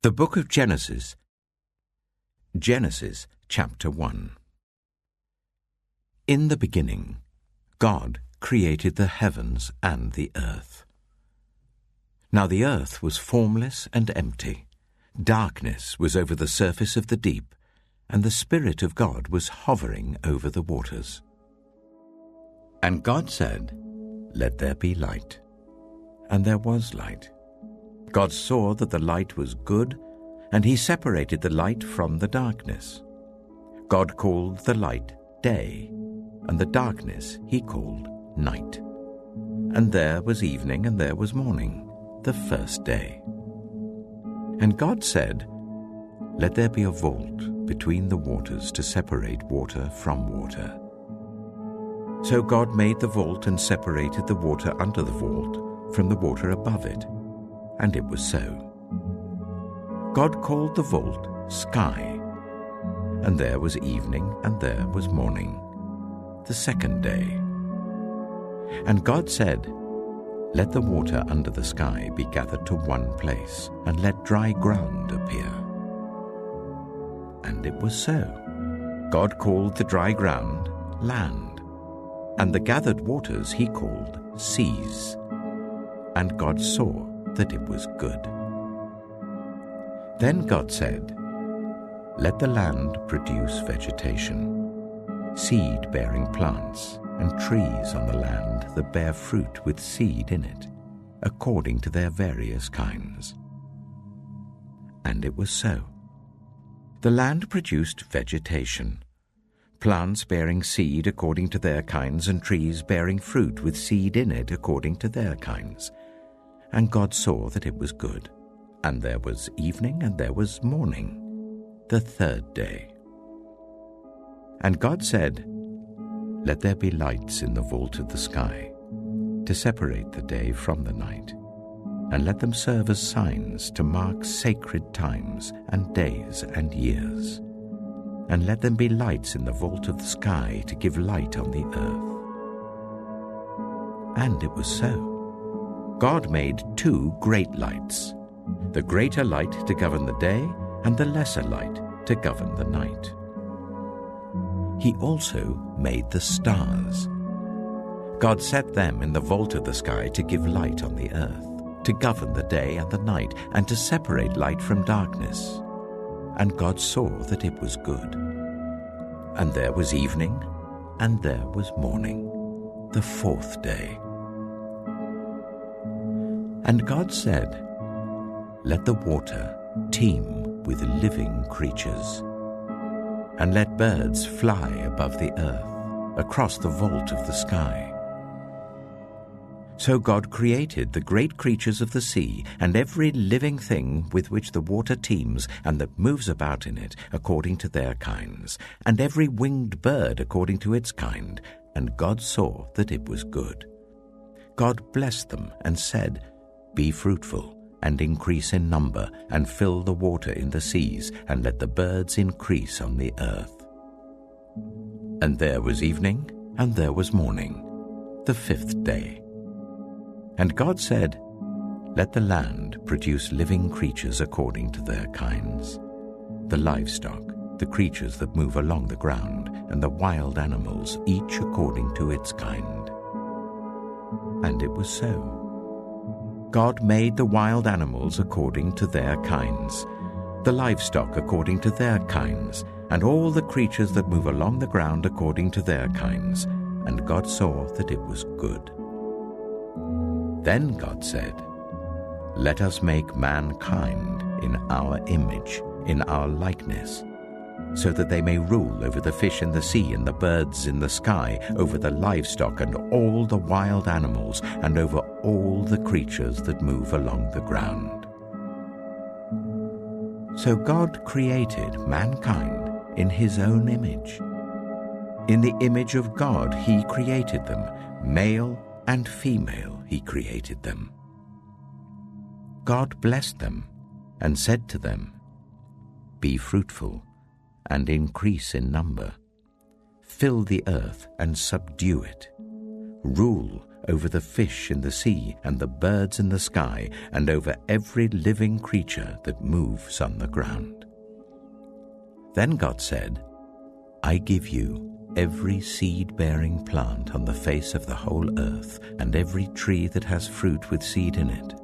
The Book of Genesis. Genesis chapter 1. In the beginning, God created the heavens and the earth. Now the earth was formless and empty. Darkness was over the surface of the deep, and the Spirit of God was hovering over the waters. And God said, "Let there be light." And there was light. God saw that the light was good, and he separated the light from the darkness. God called the light day, and the darkness he called night. And there was evening and there was morning, the first day. And God said, "Let there be a vault between the waters to separate water from water." So God made the vault and separated the water under the vault from the water above it. And it was so. God called the vault sky, and there was evening and there was morning, the second day. And God said, "Let the water under the sky be gathered to one place, and let dry ground appear." And it was so. God called the dry ground land, and the gathered waters he called seas. And God saw that it was good. Then God said, "Let the land produce vegetation, seed-bearing plants, and trees on the land that bear fruit with seed in it, according to their various kinds." And it was so. The land produced vegetation, plants bearing seed according to their kinds, and trees bearing fruit with seed in it according to their kinds. And God saw that it was good. And there was evening and there was morning, the third day. And God said, "Let there be lights in the vault of the sky, to separate the day from the night, and let them serve as signs to mark sacred times and days and years. And let them be lights in the vault of the sky to give light on the earth." And it was so. God made two great lights, the greater light to govern the day, and the lesser light to govern the night. He also made the stars. God set them in the vault of the sky to give light on the earth, to govern the day and the night, and to separate light from darkness. And God saw that it was good. And there was evening, and there was morning, the fourth day. And God said, "Let the water teem with living creatures, and let birds fly above the earth, across the vault of the sky." So God created the great creatures of the sea, and every living thing with which the water teems and that moves about in it, according to their kinds, and every winged bird according to its kind. And God saw that it was good. God blessed them and said, "Be fruitful, and increase in number, and fill the water in the seas, and let the birds increase on the earth." And there was evening, and there was morning, the fifth day. And God said, "Let the land produce living creatures according to their kinds, the livestock, the creatures that move along the ground, and the wild animals, each according to its kind." And it was so. God made the wild animals according to their kinds, the livestock according to their kinds, and all the creatures that move along the ground according to their kinds. And God saw that it was good. Then God said, "Let us make mankind in our image, in our likeness, so that they may rule over the fish in the sea and the birds in the sky, over the livestock and all the wild animals, and over all the creatures that move along the ground." So God created mankind in his own image. In the image of God he created them, male and female he created them. God blessed them and said to them, "Be fruitful and increase in number. Fill the earth and subdue it. Rule over the fish in the sea and the birds in the sky, and over every living creature that moves on the ground. Then God said, I give you every seed-bearing plant on the face of the whole earth, and every tree that has fruit with seed in it.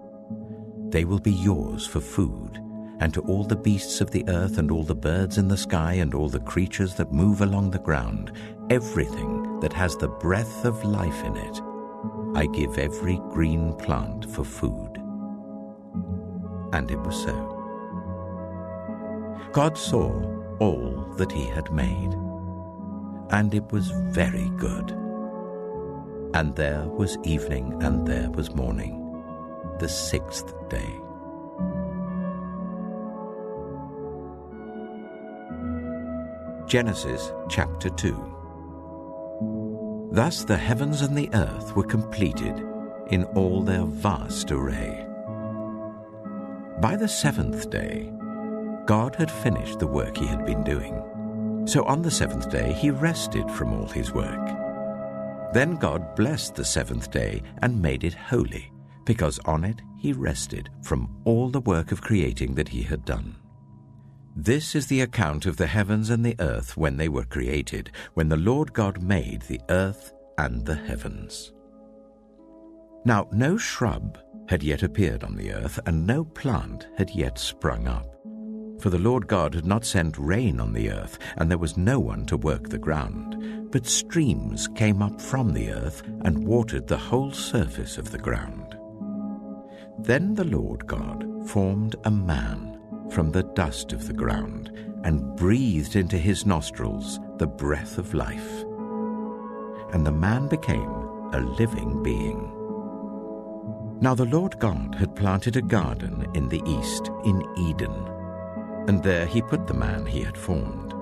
They will be yours for food, and to all the beasts of the earth and all the birds in the sky and all the creatures that move along the ground, everything that has the breath of life in it, I give every green plant for food. And it was so. God saw all that he had made, and it was very good. And there was evening and there was morning, the sixth day. Genesis chapter 2. Thus the heavens and the earth were completed in all their vast array. By the seventh day, God had finished the work he had been doing. So on the seventh day he rested from all his work. Then God blessed the seventh day and made it holy, because on it he rested from all the work of creating that he had done. This is the account of the heavens and the earth when they were created, when the Lord God made the earth and the heavens. Now no shrub had yet appeared on the earth, and no plant had yet sprung up. For the Lord God had not sent rain on the earth, and there was no one to work the ground. But streams came up from the earth and watered the whole surface of the ground. Then the Lord God formed a man from the dust of the ground, and breathed into his nostrils the breath of life. And the man became a living being. Now the Lord God had planted a garden in the east, in Eden, and there he put the man he had formed.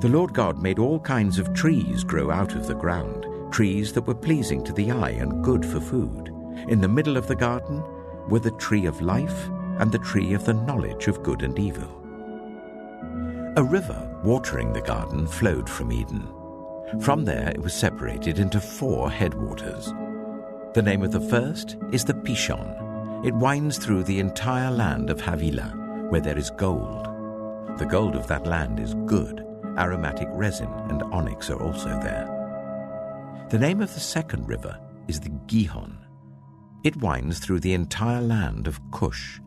The Lord God made all kinds of trees grow out of the ground, trees that were pleasing to the eye and good for food. In the middle of the garden were the tree of life and the tree of the knowledge of good and evil. A river watering the garden flowed from Eden. From there it was separated into 4 headwaters. The name of the first is the Pishon. It winds through the entire land of Havilah, where there is gold. The gold of that land is good. Aromatic resin and onyx are also there. The name of the second river is the Gihon. It winds through the entire land of Cush.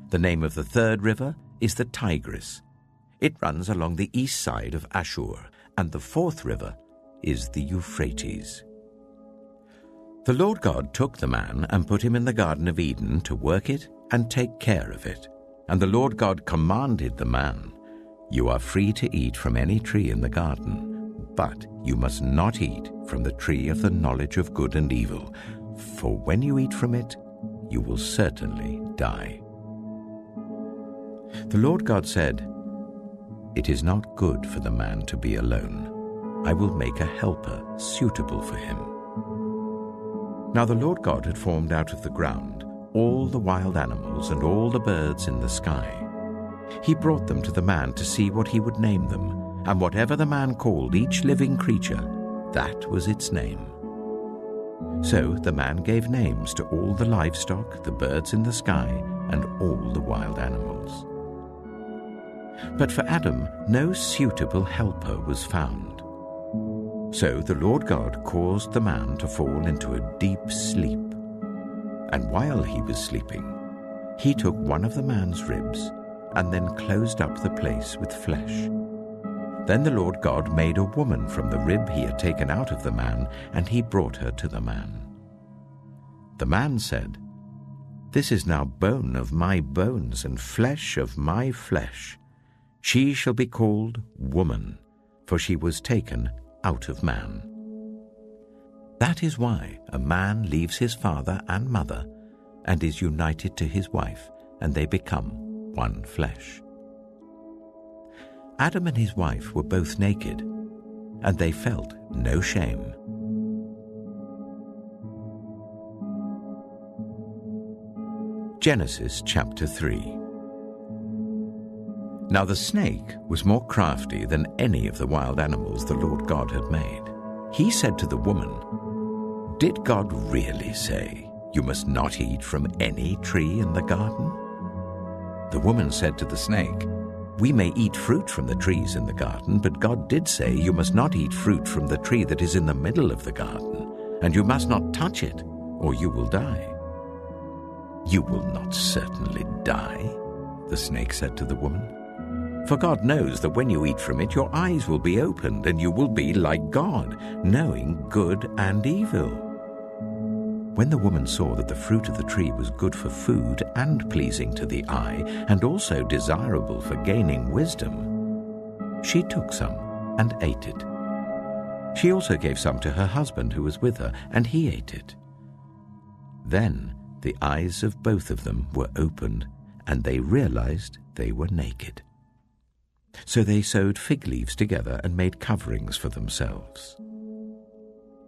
The name of the third river is the Tigris. It runs along the east side of Ashur, and the fourth river is the Euphrates. The Lord God took the man and put him in the Garden of Eden to work it and take care of it. And the Lord God commanded the man, You are free to eat from any tree in the garden, but you must not eat from the tree of the knowledge of good and evil, for when you eat from it, you will certainly die. The Lord God said, It is not good for the man to be alone. I will make a helper suitable for him. Now the Lord God had formed out of the ground all the wild animals and all the birds in the sky. He brought them to the man to see what he would name them, and whatever the man called each living creature, that was its name. So the man gave names to all the livestock, the birds in the sky, and all the wild animals. But for Adam no suitable helper was found. So the Lord God caused the man to fall into a deep sleep. And while he was sleeping, he took one of the man's ribs and then closed up the place with flesh. Then the Lord God made a woman from the rib he had taken out of the man, and he brought her to the man. The man said, This is now bone of my bones and flesh of my flesh. She shall be called woman, for she was taken out of man. That is why a man leaves his father and mother and is united to his wife, and they become one flesh. Adam and his wife were both naked, and they felt no shame. Genesis chapter 3. Now the snake was more crafty than any of the wild animals the Lord God had made. He said to the woman, Did God really say, 'You must not eat from any tree in the garden'?" The woman said to the snake, "We may eat fruit from the trees in the garden, but God did say, 'You must not eat fruit from the tree that is in the middle of the garden, and you must not touch it, or you will die.'" "You will not certainly die," the snake said to the woman. "For God knows that when you eat from it, your eyes will be opened, and you will be like God, knowing good and evil." When the woman saw that the fruit of the tree was good for food and pleasing to the eye, and also desirable for gaining wisdom, she took some and ate it. She also gave some to her husband who was with her, and he ate it. Then the eyes of both of them were opened, and they realized they were naked. So they sewed fig leaves together and made coverings for themselves.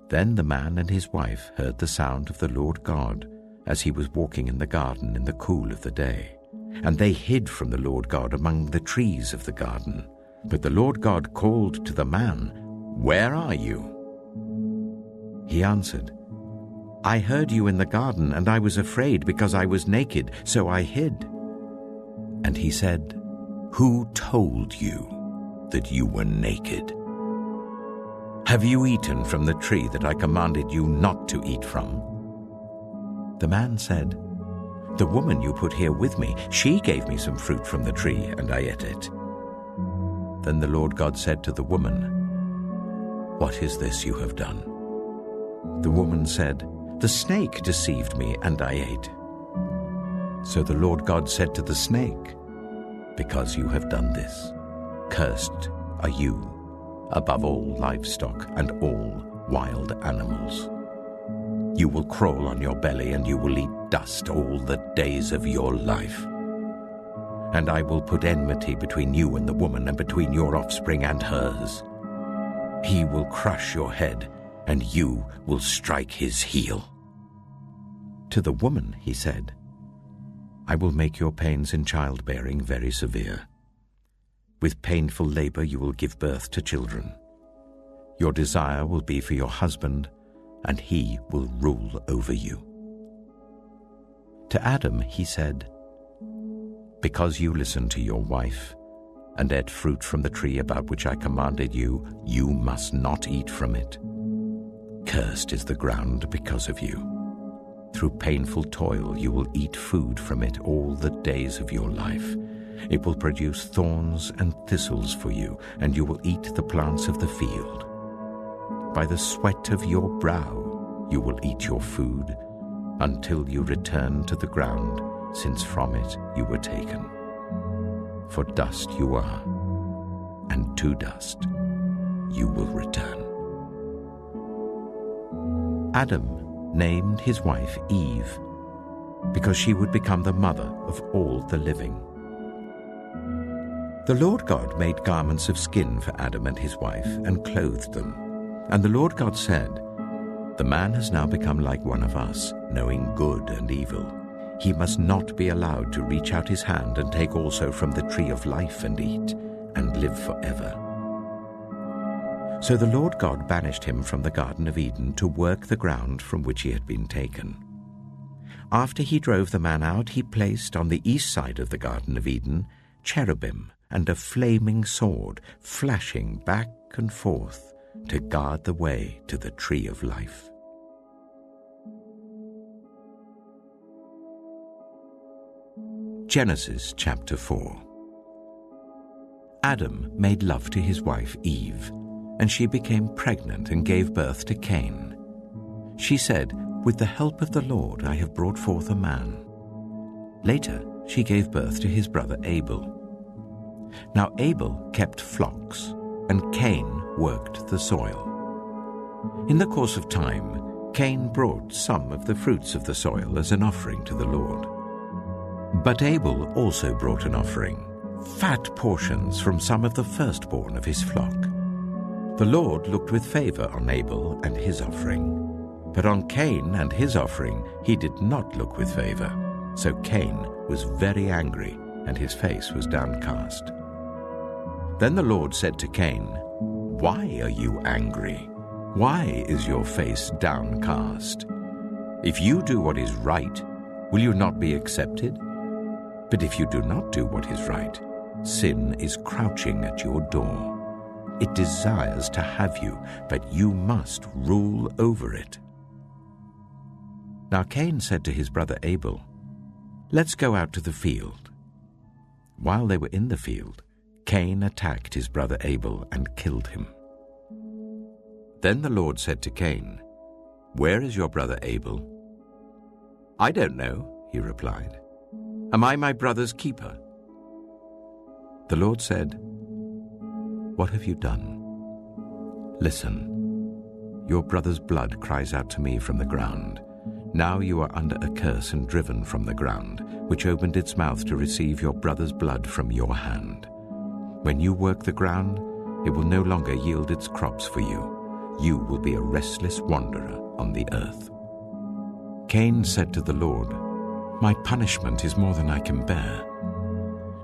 Then the man and his wife heard the sound of the Lord God as he was walking in the garden in the cool of the day. And they hid from the Lord God among the trees of the garden. But the Lord God called to the man, "Where are you?" He answered, "I heard you in the garden, and I was afraid because I was naked, so I hid." And he said, "Who told you that you were naked? Have you eaten from the tree that I commanded you not to eat from?" The man said, "The woman you put here with me, she gave me some fruit from the tree, and I ate it." Then the Lord God said to the woman, "What is this you have done?" The woman said, "The snake deceived me, and I ate." So the Lord God said to the snake, "Because you have done this, cursed are you above all livestock and all wild animals. You will crawl on your belly, and you will eat dust all the days of your life. And I will put enmity between you and the woman, and between your offspring and hers. He will crush your head, and you will strike his heel." To the woman he said, "I will make your pains in childbearing very severe. With painful labor you will give birth to children. Your desire will be for your husband, and he will rule over you." To Adam he said, "Because you listened to your wife and ate fruit from the tree about which I commanded you, you must not eat from it. Cursed is the ground because of you. Through painful toil you will eat food from it all the days of your life. It will produce thorns and thistles for you, and you will eat the plants of the field. By the sweat of your brow you will eat your food, until you return to the ground, since from it you were taken. For dust you are, and to dust you will return." Adam named his wife Eve, because she would become the mother of all the living. The Lord God made garments of skin for Adam and his wife and clothed them. And the Lord God said, "The man has now become like one of us, knowing good and evil. He must not be allowed to reach out his hand and take also from the tree of life and eat, and live forever." So the Lord God banished him from the Garden of Eden to work the ground from which he had been taken. After he drove the man out, he placed on the east side of the Garden of Eden cherubim and a flaming sword flashing back and forth to guard the way to the tree of life. Genesis chapter 4. Adam made love to his wife Eve, and she became pregnant and gave birth to Cain. She said, "With the help of the Lord I have brought forth a man." Later she gave birth to his brother Abel. Now Abel kept flocks, and Cain worked the soil. In the course of time, Cain brought some of the fruits of the soil as an offering to the Lord. But Abel also brought an offering, fat portions from some of the firstborn of his flock. The Lord looked with favor on Abel and his offering, but on Cain and his offering he did not look with favor. So Cain was very angry, and his face was downcast. Then the Lord said to Cain, "Why are you angry? Why is your face downcast? If you do what is right, will you not be accepted? But if you do not do what is right, sin is crouching at your door. It desires to have you, but you must rule over it. Now Cain said to his brother Abel, "Let's go out to the field." While they were in the field, Cain attacked his brother Abel and killed him. Then the Lord said to Cain, "Where is your brother Abel?" "I don't know," he replied. "Am I my brother's keeper?" The Lord said, "What have you done? Listen, your brother's blood cries out to me from the ground. Now you are under a curse and driven from the ground, which opened its mouth to receive your brother's blood from your hand. When you work the ground, it will no longer yield its crops for you. You will be a restless wanderer on the earth." Cain said to the Lord, "My punishment is more than I can bear.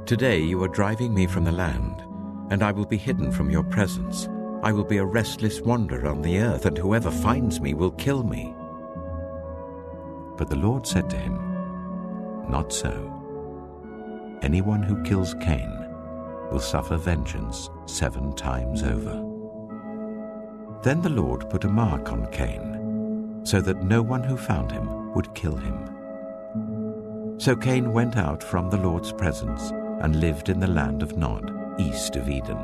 Today you are driving me from the land, and I will be hidden from your presence. I will be a restless wanderer on the earth, and whoever finds me will kill me." But the Lord said to him, "Not so. Anyone who kills Cain will suffer vengeance 7 times over." Then the Lord put a mark on Cain, so that no one who found him would kill him. So Cain went out from the Lord's presence and lived in the land of Nod, east of Eden.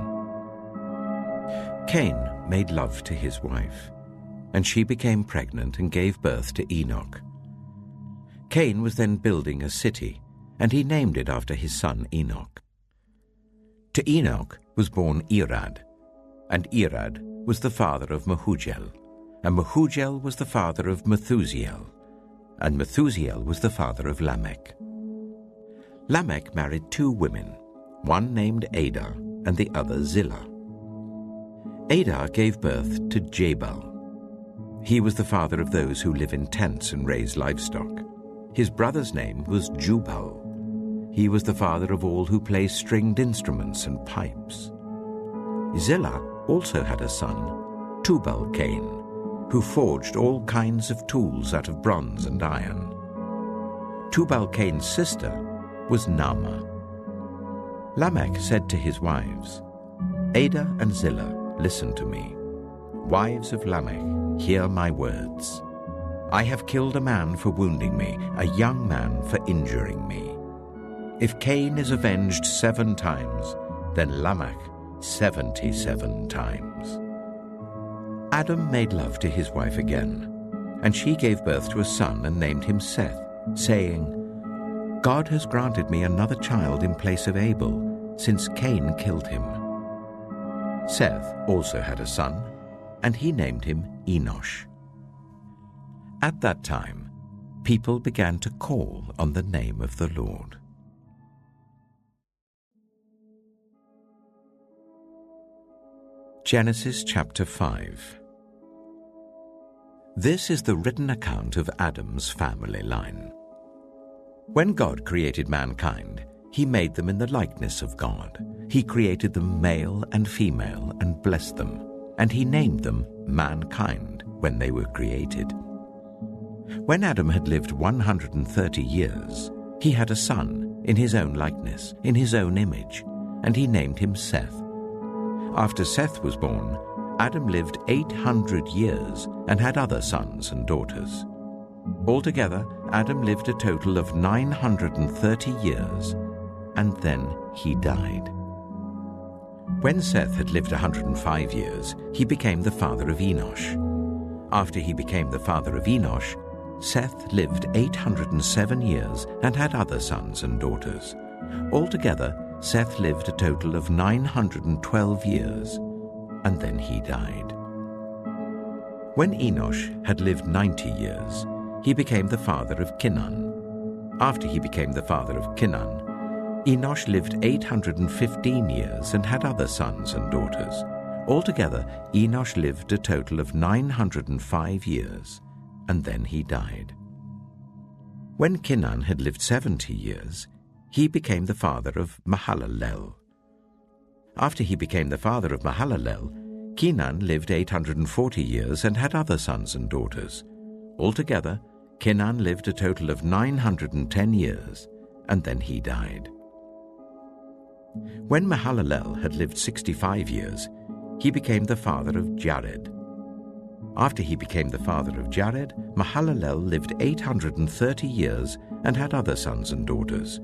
Cain made love to his wife, and she became pregnant and gave birth to Enoch. Cain was then building a city, and he named it after his son Enoch. To Enoch was born Irad, and Irad was the father of Mehujael, and Mehujael was the father of Methusael, and Methusael was the father of Lamech. Lamech married 2 women, one named Ada and the other Zillah. Ada gave birth to Jabal. He was the father of those who live in tents and raise livestock. His brother's name was Jubal. He was the father of all who play stringed instruments and pipes. Zillah also had a son, Tubal-Cain, who forged all kinds of tools out of bronze and iron. Tubal-Cain's sister was Naamah. Lamech said to his wives, "Ada and Zillah, listen to me. Wives of Lamech, hear my words. I have killed a man for wounding me, a young man for injuring me. If Cain is avenged 7 times, then Lamech 77 times." Adam made love to his wife again, and she gave birth to a son and named him Seth, saying, "God has granted me another child in place of Abel, since Cain killed him." Seth also had a son, and he named him Enosh. At that time, people began to call on the name of the Lord. Genesis chapter 5. This is the written account of Adam's family line. When God created mankind, he made them in the likeness of God. He created them male and female and blessed them, and he named them mankind when they were created. When Adam had lived 130 years, he had a son in his own likeness, in his own image, and he named him Seth. After Seth was born, Adam lived 800 years and had other sons and daughters. Altogether, Adam lived a total of 930 years, and then he died. When Seth had lived 105 years, he became the father of Enosh. After he became the father of Enosh, Seth lived 807 years and had other sons and daughters. Altogether, Seth lived a total of 912 years, and then he died. When Enosh had lived 90 years, he became the father of Kenan. After he became the father of Kenan, Enosh lived 815 years and had other sons and daughters. Altogether, Enosh lived a total of 905 years, and then he died. When Kenan had lived 70 years, he became the father of Mahalalel. After he became the father of Mahalalel, Kenan lived 840 years and had other sons and daughters. Altogether, Kenan lived a total of 910 years, and then he died. When Mahalalel had lived 65 years, he became the father of Jared. After he became the father of Jared, Mahalalel lived 830 years and had other sons and daughters.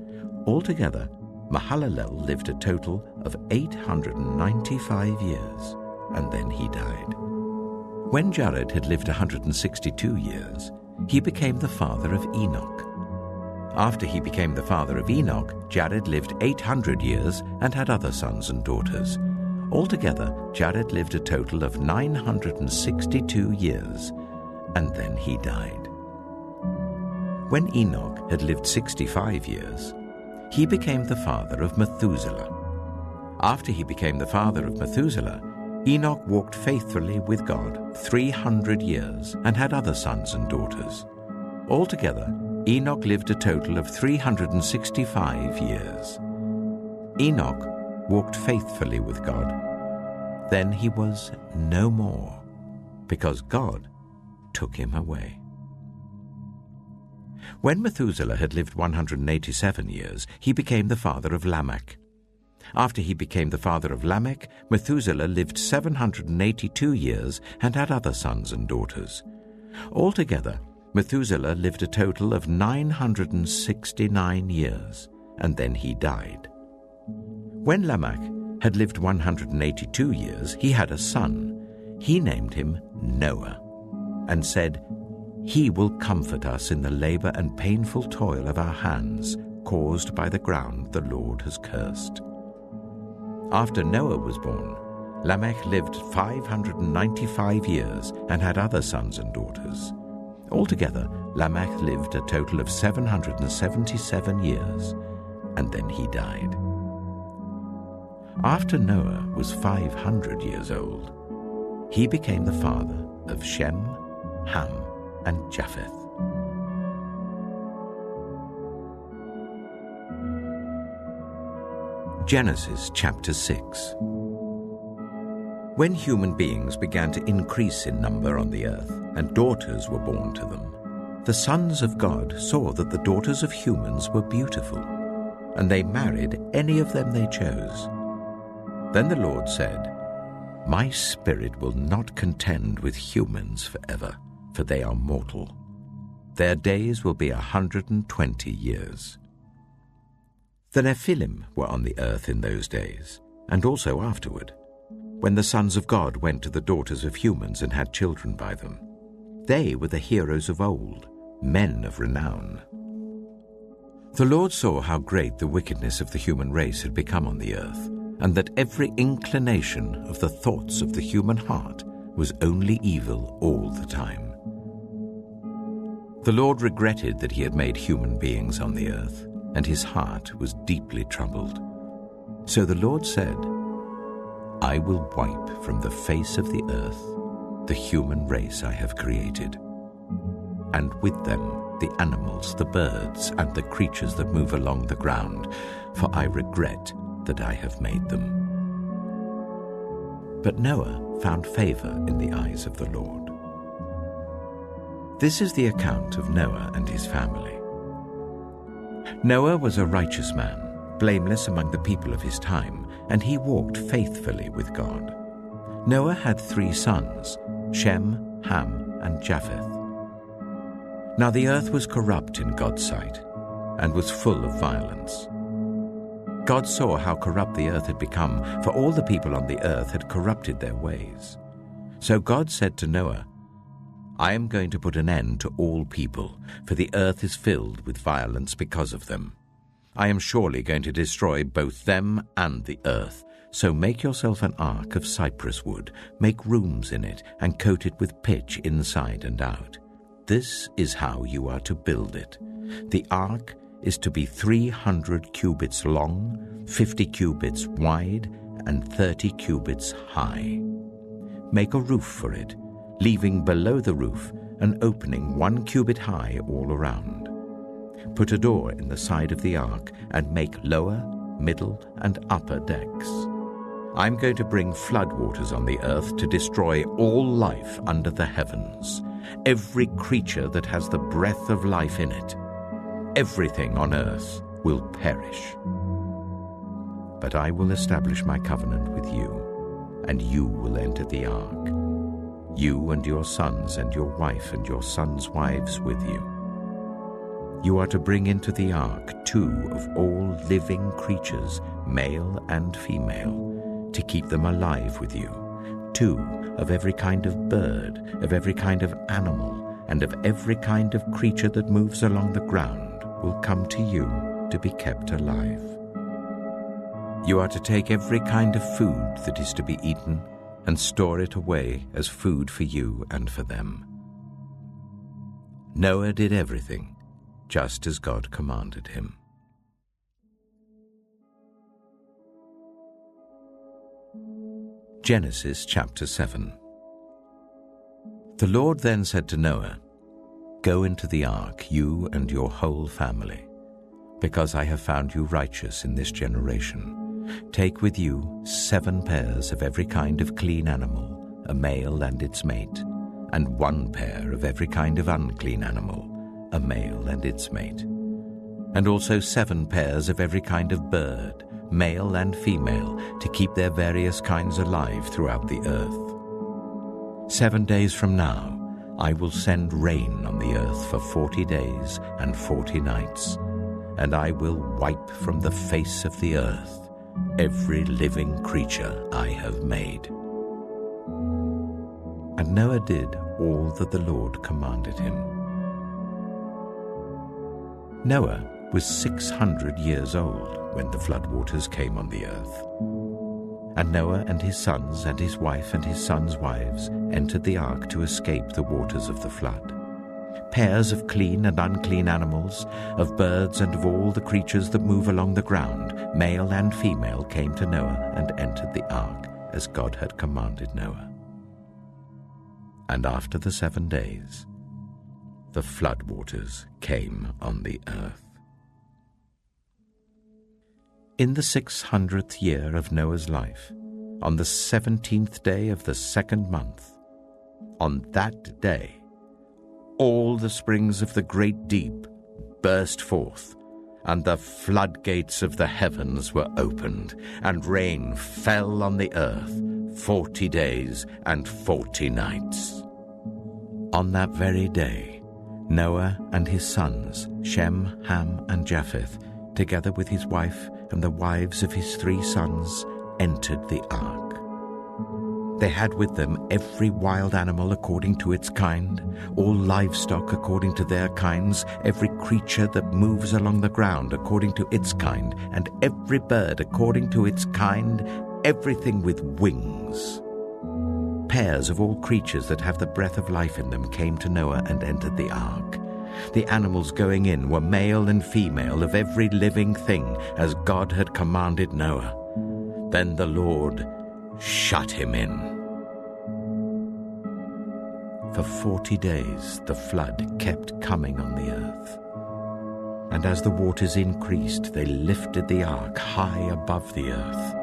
Altogether, Mahalalel lived a total of 895 years, and then he died. When Jared had lived 162 years, he became the father of Enoch. After he became the father of Enoch, Jared lived 800 years and had other sons and daughters. Altogether, Jared lived a total of 962 years, and then he died. When Enoch had lived 65 years, he became the father of Methuselah. After he became the father of Methuselah, Enoch walked faithfully with God 300 years and had other sons and daughters. Altogether, Enoch lived a total of 365 years. Enoch walked faithfully with God. Then he was no more, because God took him away. When Methuselah had lived 187 years, he became the father of Lamech. After he became the father of Lamech, Methuselah lived 782 years and had other sons and daughters. Altogether, Methuselah lived a total of 969 years, and then he died. When Lamech had lived 182 years, he had a son. He named him Noah, and said, "He will comfort us in the labor and painful toil of our hands, caused by the ground the Lord has cursed." After Noah was born, Lamech lived 595 years and had other sons and daughters. Altogether, Lamech lived a total of 777 years, and then he died. After Noah was 500 years old, he became the father of Shem, Ham, and Japheth. Genesis chapter 6. When human beings began to increase in number on the earth, and daughters were born to them, the sons of God saw that the daughters of humans were beautiful, and they married any of them they chose. Then the Lord said, "My spirit will not contend with humans forever, for they are mortal. Their days will be 120 years. The Nephilim were on the earth in those days, and also afterward, when the sons of God went to the daughters of humans and had children by them. They were the heroes of old, men of renown. The Lord saw how great the wickedness of the human race had become on the earth, and that every inclination of the thoughts of the human heart was only evil all the time. The Lord regretted that he had made human beings on the earth, and his heart was deeply troubled. So the Lord said, "I will wipe from the face of the earth the human race I have created, and with them the animals, the birds, and the creatures that move along the ground, for I regret that I have made them." But Noah found favor in the eyes of the Lord. This is the account of Noah and his family. Noah was a righteous man, blameless among the people of his time, and he walked faithfully with God. Noah had 3 sons, Shem, Ham, and Japheth. Now the earth was corrupt in God's sight, and was full of violence. God saw how corrupt the earth had become, for all the people on the earth had corrupted their ways. So God said to Noah, "I am going to put an end to all people, for the earth is filled with violence because of them. I am surely going to destroy both them and the earth. So make yourself an ark of cypress wood, make rooms in it, and coat it with pitch inside and out. This is how you are to build it. The ark is to be 300 cubits long, 50 cubits wide, and 30 cubits high. Make a roof for it, leaving below the roof an opening 1 cubit high all around. Put a door in the side of the ark, and make lower, middle, and upper decks. I'm going to bring floodwaters on the earth to destroy all life under the heavens, every creature that has the breath of life in it. Everything on earth will perish. But I will establish my covenant with you, and you will enter the ark, you and your sons and your wife and your sons' wives with you. You are to bring into the ark 2 of all living creatures, male and female, to keep them alive with you. 2 of every kind of bird, of every kind of animal, and of every kind of creature that moves along the ground will come to you to be kept alive. You are to take every kind of food that is to be eaten and store it away as food for you and for them. Noah did everything just as God commanded him. Genesis chapter 7. The Lord then said to Noah, "Go into the ark, you and your whole family, because I have found you righteous in this generation. Take with you 7 pairs of every kind of clean animal, a male and its mate, and 1 pair of every kind of unclean animal, a male and its mate, and also 7 pairs of every kind of bird, male and female, to keep their various kinds alive throughout the earth. 7 days from now, I will send rain on the earth for 40 days and 40 nights, and I will wipe from the face of the earth every living creature I have made." And Noah did all that the Lord commanded him. Noah was 600 years old when the floodwaters came on the earth. And Noah and his sons and his wife and his sons' wives entered the ark to escape the waters of the flood. Pairs of clean and unclean animals, of birds and of all the creatures that move along the ground, male and female, came to Noah and entered the ark as God had commanded Noah. And after the 7 days, the floodwaters came on the earth. In the 600th year of Noah's life, on the 17th day of the 2nd month, on that day, all the springs of the great deep burst forth, and the floodgates of the heavens were opened, and rain fell on the earth 40 days and 40 nights. On that very day, Noah and his sons, Shem, Ham, and Japheth, together with his wife and the wives of his 3 sons, entered the ark. They had with them every wild animal according to its kind, all livestock according to their kinds, every creature that moves along the ground according to its kind, and every bird according to its kind, everything with wings. Pairs of all creatures that have the breath of life in them came to Noah and entered the ark. The animals going in were male and female of every living thing, as God had commanded Noah. Then the Lord shut him in. For 40 days the flood kept coming on the earth. And as the waters increased, they lifted the ark high above the earth.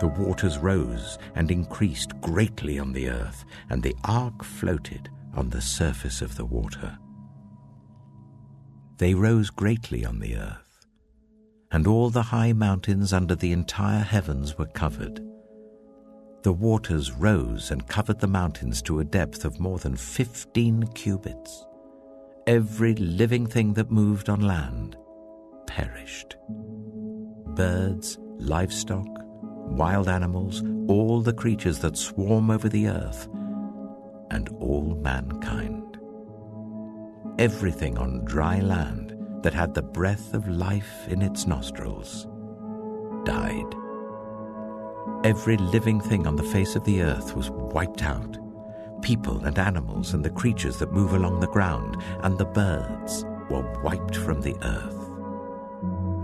The waters rose and increased greatly on the earth, and the ark floated on the surface of the water. They rose greatly on the earth, and all the high mountains under the entire heavens were covered. The waters rose and covered the mountains to a depth of more than 15 cubits. Every living thing that moved on land perished. Birds, livestock, wild animals, all the creatures that swarm over the earth, and all mankind. Everything on dry land that had the breath of life in its nostrils died. Every living thing on the face of the earth was wiped out. People and animals and the creatures that move along the ground and the birds were wiped from the earth.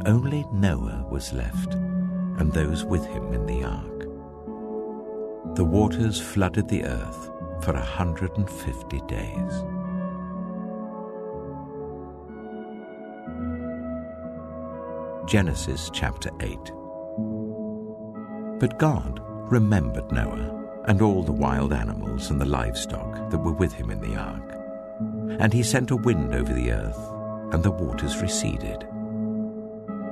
Only Noah was left, and those with him in the ark. The waters flooded the earth for 150 days. Genesis chapter 8. But God remembered Noah and all the wild animals and the livestock that were with him in the ark. And he sent a wind over the earth, and the waters receded.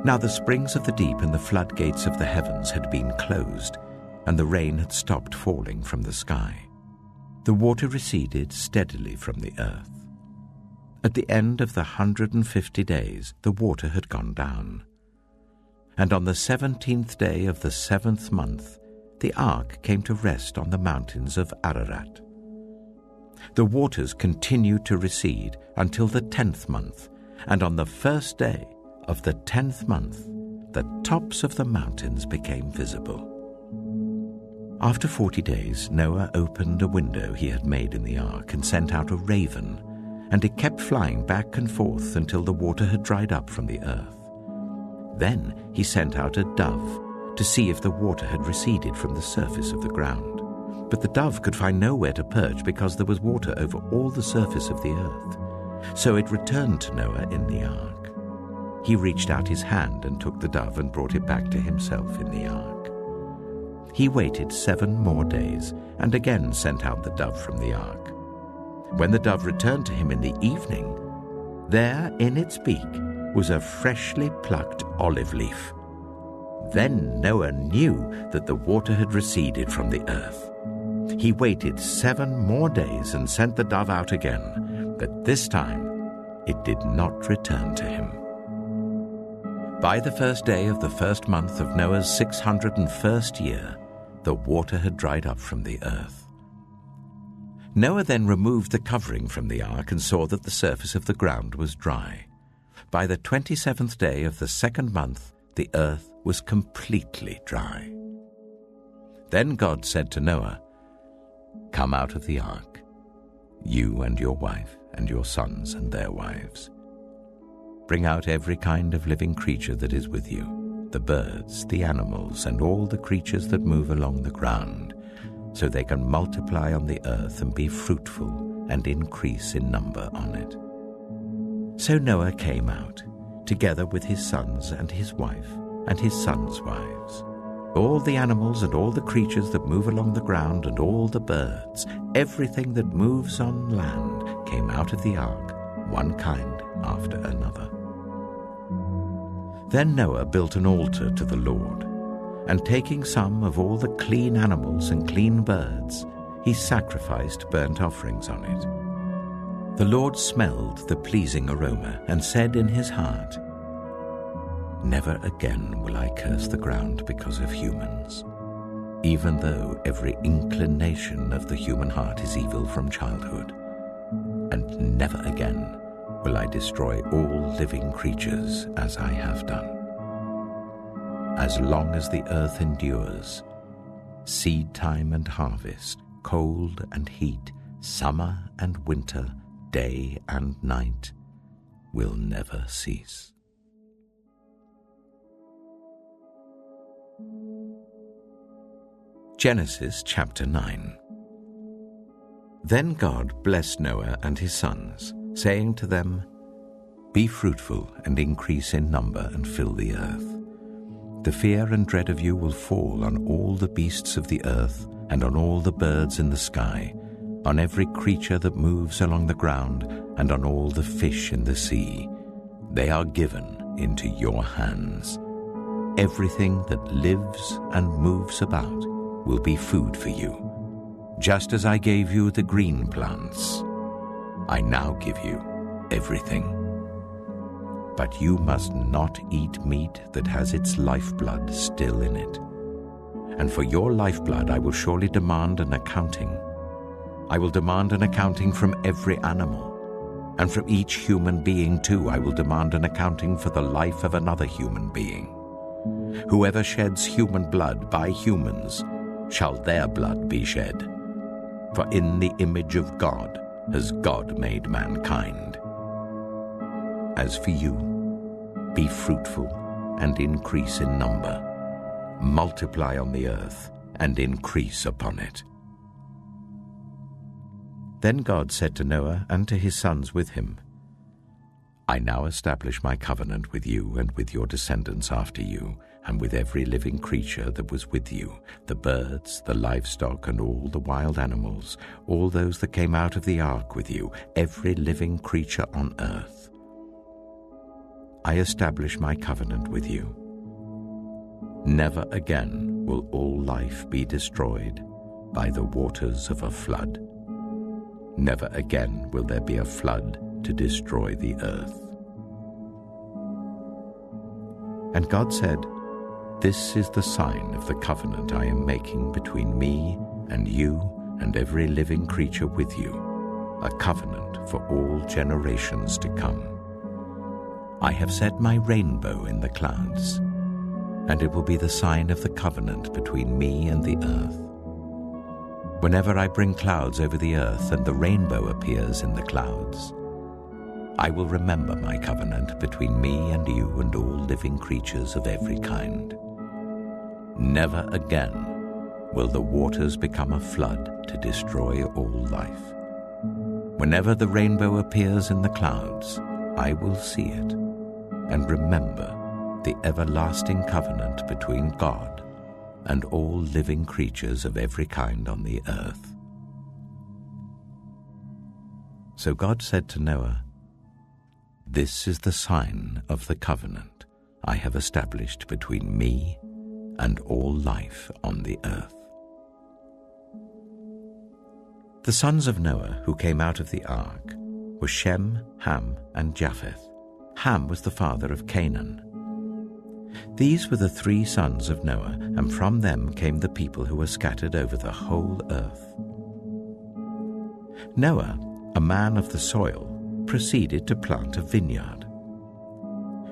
Now the springs of the deep and the floodgates of the heavens had been closed, and the rain had stopped falling from the sky. The water receded steadily from the earth. At the end of the 150 days, the water had gone down. And on the 17th day of the 7th month, the ark came to rest on the mountains of Ararat. The waters continued to recede until the 10th month, and on the first day of the 10th month, the tops of the mountains became visible. After 40 days, Noah opened a window he had made in the ark and sent out a raven, and it kept flying back and forth until the water had dried up from the earth. Then he sent out a dove to see if the water had receded from the surface of the ground. But the dove could find nowhere to perch because there was water over all the surface of the earth. So it returned to Noah in the ark. He reached out his hand and took the dove and brought it back to himself in the ark. He waited 7 more days and again sent out the dove from the ark. When the dove returned to him in the evening, there in its beak was a freshly plucked olive leaf. Then Noah knew that the water had receded from the earth. He waited 7 more days and sent the dove out again, but this time it did not return to him. By the first day of the 1st month of Noah's 601st year, the water had dried up from the earth. Noah then removed the covering from the ark and saw that the surface of the ground was dry. By the 27th day of the 2nd month, the earth was completely dry. Then God said to Noah, "Come out of the ark, you and your wife and your sons and their wives. Bring out every kind of living creature that is with you, the birds, the animals, and all the creatures that move along the ground, so they can multiply on the earth and be fruitful and increase in number on it." So Noah came out, together with his sons and his wife and his sons' wives. All the animals and all the creatures that move along the ground and all the birds, everything that moves on land, came out of the ark, one kind after another. Then Noah built an altar to the Lord, and taking some of all the clean animals and clean birds, he sacrificed burnt offerings on it. The Lord smelled the pleasing aroma and said in his heart, "Never again will I curse the ground because of humans, even though every inclination of the human heart is evil from childhood. And never again will I destroy all living creatures as I have done. As long as the earth endures, seed time and harvest, cold and heat, summer and winter, day and night, will never cease." Genesis chapter 9. Then God blessed Noah and his sons, saying to them, "Be fruitful and increase in number and fill the earth. The fear and dread of you will fall on all the beasts of the earth and on all the birds in the sky, on every creature that moves along the ground and on all the fish in the sea. They are given into your hands. Everything that lives and moves about will be food for you. Just as I gave you the green plants, I now give you everything. But you must not eat meat that has its lifeblood still in it. And for your lifeblood I will surely demand an accounting. I will demand an accounting from every animal, and from each human being too I will demand an accounting for the life of another human being. Whoever sheds human blood by humans, shall their blood be shed. For in the image of God has God made mankind. As for you, be fruitful and increase in number. Multiply on the earth and increase upon it." Then God said to Noah and to his sons with him, "I now establish my covenant with you and with your descendants after you, and with every living creature that was with you, the birds, the livestock, and all the wild animals, all those that came out of the ark with you, every living creature on earth. I establish my covenant with you. Never again will all life be destroyed by the waters of a flood. Never again will there be a flood to destroy the earth. And God said, "This is the sign of the covenant I am making between me and you and every living creature with you, a covenant for all generations to come. I have set my rainbow in the clouds, and it will be the sign of the covenant between me and the earth. Whenever I bring clouds over the earth and the rainbow appears in the clouds, I will remember my covenant between me and you and all living creatures of every kind. Never again will the waters become a flood to destroy all life. Whenever the rainbow appears in the clouds, I will see it and remember the everlasting covenant between God and all living creatures of every kind on the earth." So God said to Noah, "This is the sign of the covenant I have established between me and all life on the earth." The sons of Noah who came out of the ark were Shem, Ham, and Japheth. Ham was the father of Canaan. These were the 3 sons of Noah, and from them came the people who were scattered over the whole earth. Noah, a man of the soil, proceeded to plant a vineyard.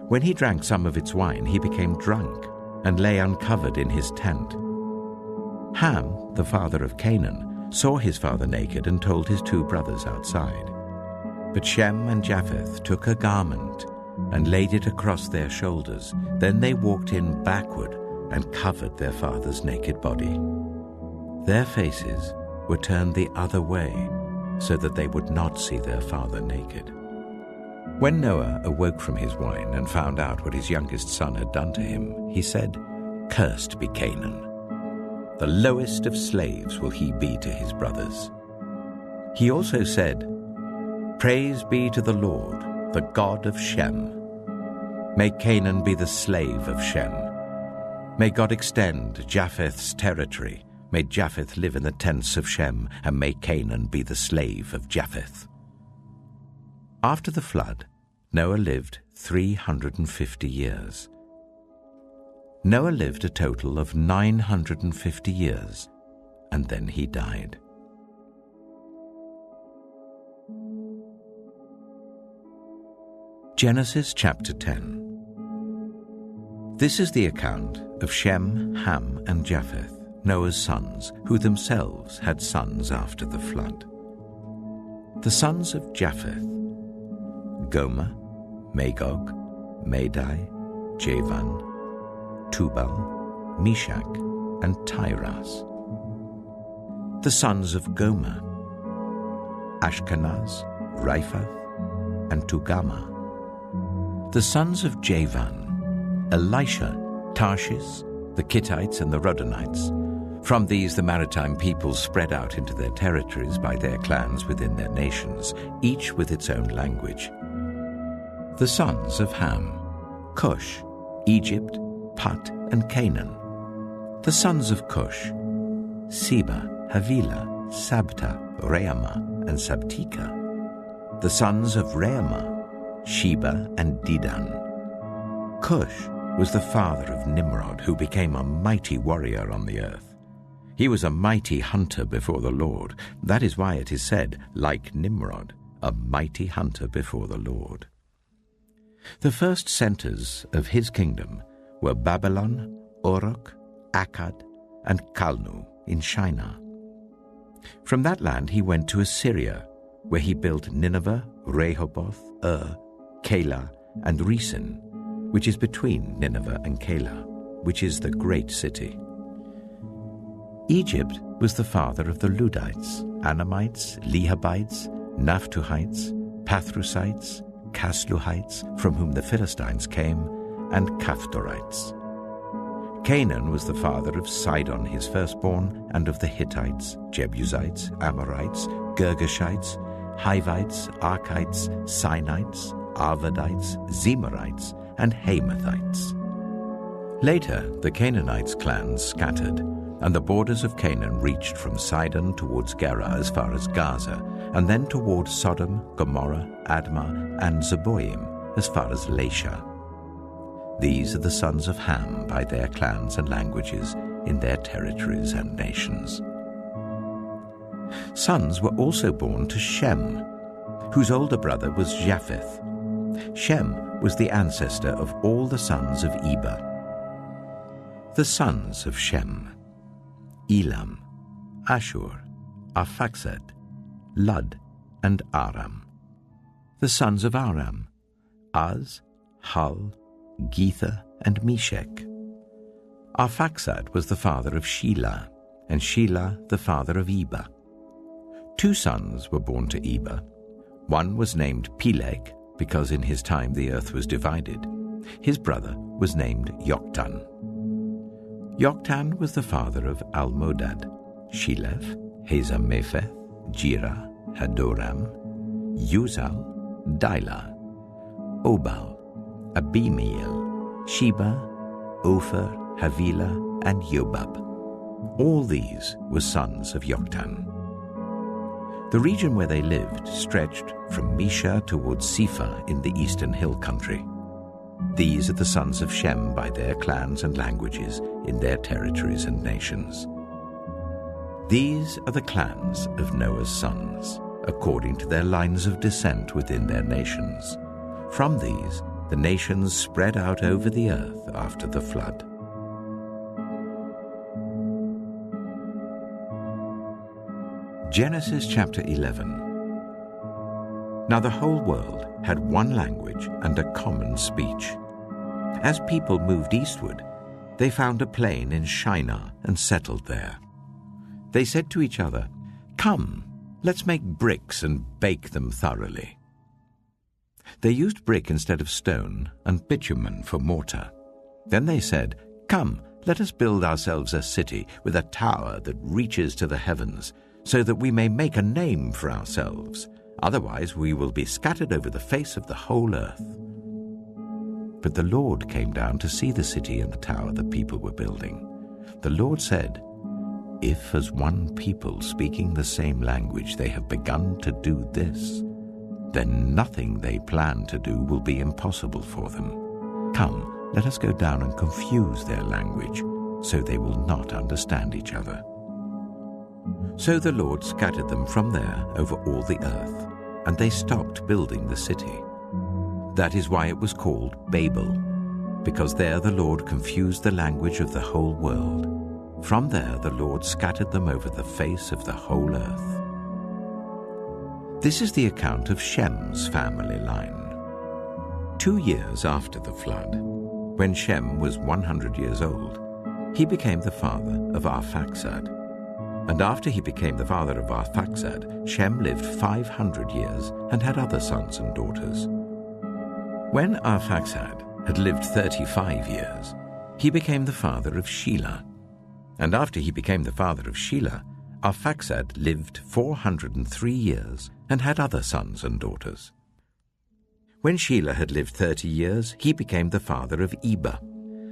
When he drank some of its wine, he became drunk and lay uncovered in his tent. Ham, the father of Canaan, saw his father naked and told his 2 brothers outside. But Shem and Japheth took a garment and laid it across their shoulders. Then they walked in backward and covered their father's naked body. Their faces were turned the other way so that they would not see their father naked. When Noah awoke from his wine and found out what his youngest son had done to him, he said, "Cursed be Canaan. The lowest of slaves will he be to his brothers." He also said, "Praise be to the Lord, the God of Shem. May Canaan be the slave of Shem. May God extend Japheth's territory. May Japheth live in the tents of Shem, and may Canaan be the slave of Japheth." After the flood, Noah lived 350 years. Noah lived a total of 950 years, and then he died. Genesis chapter 10. This is the account of Shem, Ham, and Japheth, Noah's sons, who themselves had sons after the flood. The sons of Japheth: Gomer, Magog, Madai, Javan, Tubal, Meshach, and Tiras. The sons of Gomer: Ashkenaz, Riphath, and Togarmah. The sons of Javan: Elisha, Tarshish, the Kittites, and the Rodanites. From these the maritime peoples spread out into their territories by their clans within their nations, each with its own language. The sons of Ham: Cush, Egypt, Put, and Canaan. The sons of Cush: Seba, Havilah, Sabta, Reamah, and Sabtika. The sons of Reamah: Sheba and Dedan. Cush was the father of Nimrod, who became a mighty warrior on the earth. He was a mighty hunter before the Lord. That is why it is said, like Nimrod, a mighty hunter before the Lord. The first centers of his kingdom were Babylon, Uruk, Akkad, and Calnu in Shinar. From that land he went to Assyria, where he built Nineveh, Rehoboth, Calah, and Resen, which is between Nineveh and Calah, which is the great city. Egypt was the father of the Ludites, Anamites, Lehabites, Naphtuhites, Pathrusites, Casluhites, from whom the Philistines came, and Caphtorites. Canaan was the father of Sidon his firstborn, and of the Hittites, Jebusites, Amorites, Girgashites, Hivites, Archites, Sinites, Arvadites, Zemarites, and Hamathites. Later, the Canaanites' clans scattered, and the borders of Canaan reached from Sidon towards Gerar as far as Gaza, and then towards Sodom, Gomorrah, Admah, and Zeboim as far as Lasha. These are the sons of Ham by their clans and languages in their territories and nations. Sons were also born to Shem, whose older brother was Japheth. Shem was the ancestor of all the sons of Eber. The sons of Shem: Elam, Ashur, Arphaxad, Lud, and Aram. The sons of Aram: Az, Hul, Gether, and Meshech. Arphaxad was the father of Shelah, and Shelah the father of Eber. 2 sons were born to Eber. One was named Peleg, because in his time the earth was divided. His brother was named Joktan. Joktan was the father of Almodad, Sheleph, Hazamepheth, Jirah, Hadoram, Uzal, Dilah, Obal, Abimiel, Sheba, Ophir, Havilah, and Jobab. All these were sons of Joktan. The region where they lived stretched from Mesha towards Sephah in the eastern hill country. These are the sons of Shem by their clans and languages in their territories and nations. These are the clans of Noah's sons, according to their lines of descent within their nations. From these, the nations spread out over the earth after the flood. Genesis chapter 11. Now the whole world had one language and a common speech. As people moved eastward, they found a plain in Shinar and settled there. They said to each other, "Come, let's make bricks and bake them thoroughly." They used brick instead of stone and bitumen for mortar. Then they said, "Come, let us build ourselves a city with a tower that reaches to the heavens, so that we may make a name for ourselves. Otherwise we will be scattered over the face of the whole earth." But the Lord came down to see the city and the tower the people were building. The Lord said, "If as one people speaking the same language they have begun to do this, then nothing they plan to do will be impossible for them. Come, let us go down and confuse their language, so they will not understand each other." So the Lord scattered them from there over all the earth, and they stopped building the city. That is why it was called Babel, because there the Lord confused the language of the whole world. From there the Lord scattered them over the face of the whole earth. This is the account of Shem's family line. 2 years after the flood, when Shem was 100 years old, he became the father of Arphaxad. And after he became the father of Arphaxad, Shem lived 500 years and had other sons and daughters. When Arphaxad had lived 35 years, he became the father of Shelah. And after he became the father of Shelah, Arphaxad lived 403 years and had other sons and daughters. When Shelah had lived 30 years, he became the father of Eber.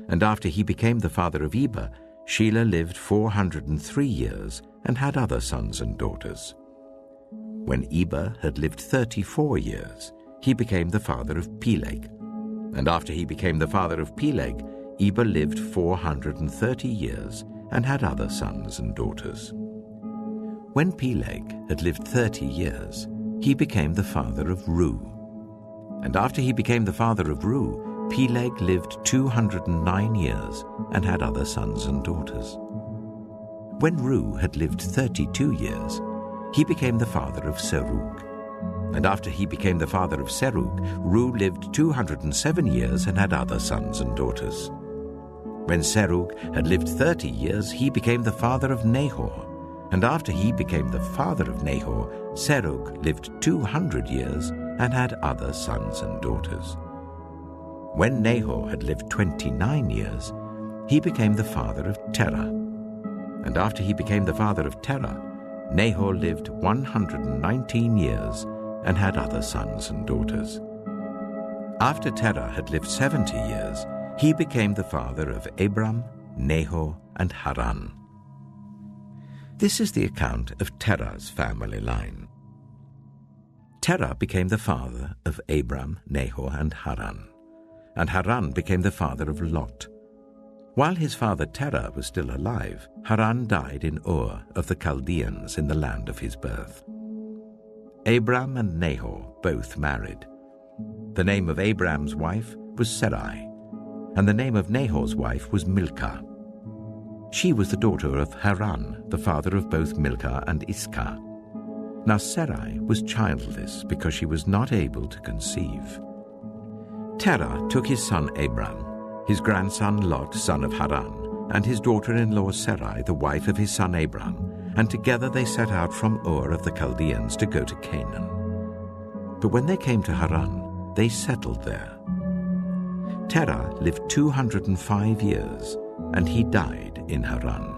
And after he became the father of Eber, Shelah lived 403 years and had other sons and daughters. When Eber had lived 34 years, he became the father of Peleg. And after he became the father of Peleg, Eber lived 430 years and had other sons and daughters. When Peleg had lived 30 years, he became the father of Reu. And after he became the father of Reu, Peleg lived 209 years and had other sons and daughters. When Reu had lived 32 years, he became the father of Serug. And after he became the father of Serug, Reu lived 207 years and had other sons and daughters. When Serug had lived 30 years, he became the father of Nahor. And after he became the father of Nahor, Serug lived 200 years and had other sons and daughters. When Nahor had lived 29 years, he became the father of Terah. And after he became the father of Terah, Nahor lived 119 years and had other sons and daughters. After Terah had lived 70 years, he became the father of Abram, Nahor, and Haran. This is the account of Terah's family line. Terah became the father of Abram, Nahor, and Haran became the father of Lot. While his father Terah was still alive, Haran died in Ur of the Chaldeans in the land of his birth. Abram and Nahor both married. The name of Abram's wife was Sarai, and the name of Nahor's wife was Milcah. She was the daughter of Haran, the father of both Milcah and Iscah. Now Sarai was childless because she was not able to conceive. Terah took his son Abram, his grandson Lot, son of Haran, and his daughter-in-law Sarai, the wife of his son Abram, and together they set out from Ur of the Chaldeans to go to Canaan. But when they came to Haran, they settled there. Terah lived 205 years, and he died in Haran.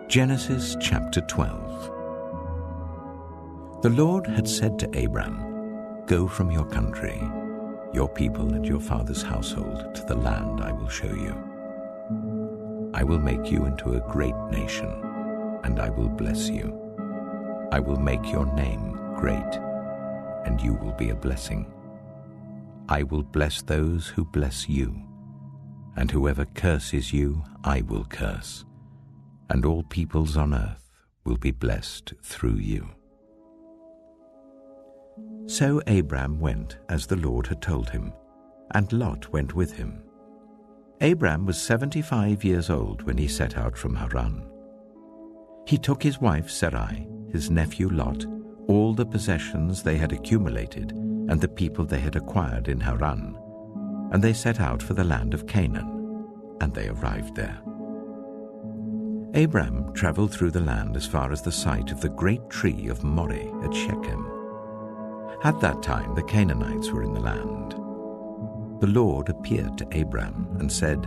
Genesis chapter 12. The Lord had said to Abram, "Go from your country, your people and your father's household, to the land I will show you. I will make you into a great nation, and I will bless you. I will make your name great, and you will be a blessing. I will bless those who bless you, and whoever curses you I will curse, and all peoples on earth will be blessed through you." So Abram went as the Lord had told him, and Lot went with him. Abram was 75 years old when he set out from Haran. He took his wife Sarai, his nephew Lot, all the possessions they had accumulated, and the people they had acquired in Haran, and they set out for the land of Canaan, and they arrived there. Abram traveled through the land as far as the site of the great tree of Moreh at Shechem. At that time the Canaanites were in the land. The Lord appeared to Abram and said,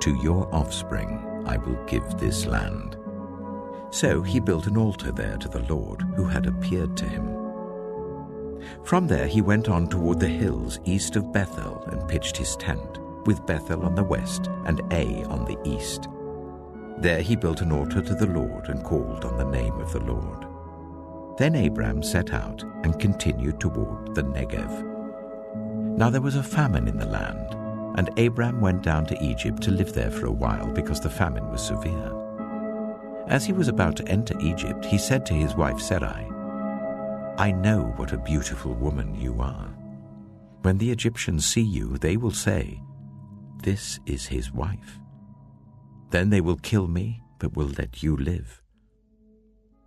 "To your offspring I will give this land." So he built an altar there to the Lord who had appeared to him. From there he went on toward the hills east of Bethel and pitched his tent, with Bethel on the west and Ai on the east. There he built an altar to the Lord and called on the name of the Lord. Then Abram set out and continued toward the Negev. Now there was a famine in the land, and Abram went down to Egypt to live there for a while because the famine was severe. As he was about to enter Egypt, he said to his wife Sarai, "I know what a beautiful woman you are. When the Egyptians see you, they will say, 'This is his wife.' Then they will kill me, but will let you live.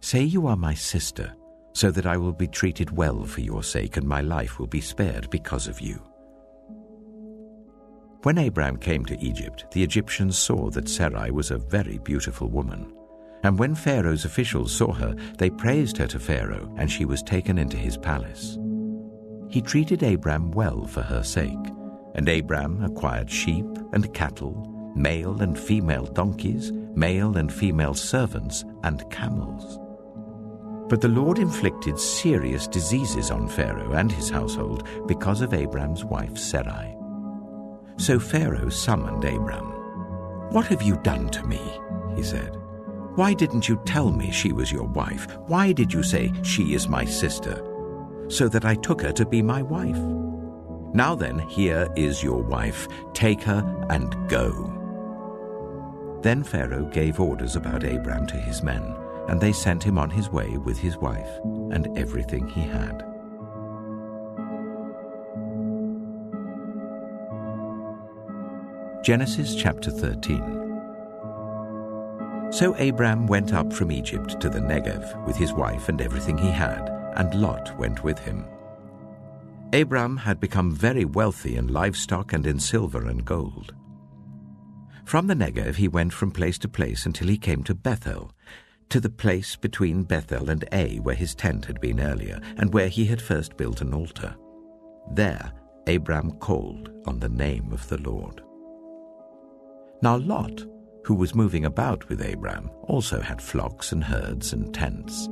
Say you are my sister, so that I will be treated well for your sake, and my life will be spared because of you." When Abram came to Egypt, the Egyptians saw that Sarai was a very beautiful woman. And when Pharaoh's officials saw her, they praised her to Pharaoh, and she was taken into his palace. He treated Abram well for her sake, and Abram acquired sheep and cattle, male and female donkeys, male and female servants, and camels. But the Lord inflicted serious diseases on Pharaoh and his household because of Abram's wife Sarai. So Pharaoh summoned Abram. "What have you done to me?" he said. "Why didn't you tell me she was your wife? Why did you say, 'She is my sister,' so that I took her to be my wife? Now then, here is your wife. Take her and go." Then Pharaoh gave orders about Abram to his men, and they sent him on his way with his wife and everything he had. Genesis chapter 13. So Abram went up from Egypt to the Negev with his wife and everything he had, and Lot went with him. Abram had become very wealthy in livestock and in silver and gold. From the Negev he went from place to place until he came to Bethel, to the place between Bethel and Ai where his tent had been earlier, and where he had first built an altar. There Abram called on the name of the Lord. Now Lot, who was moving about with Abram, also had flocks and herds and tents.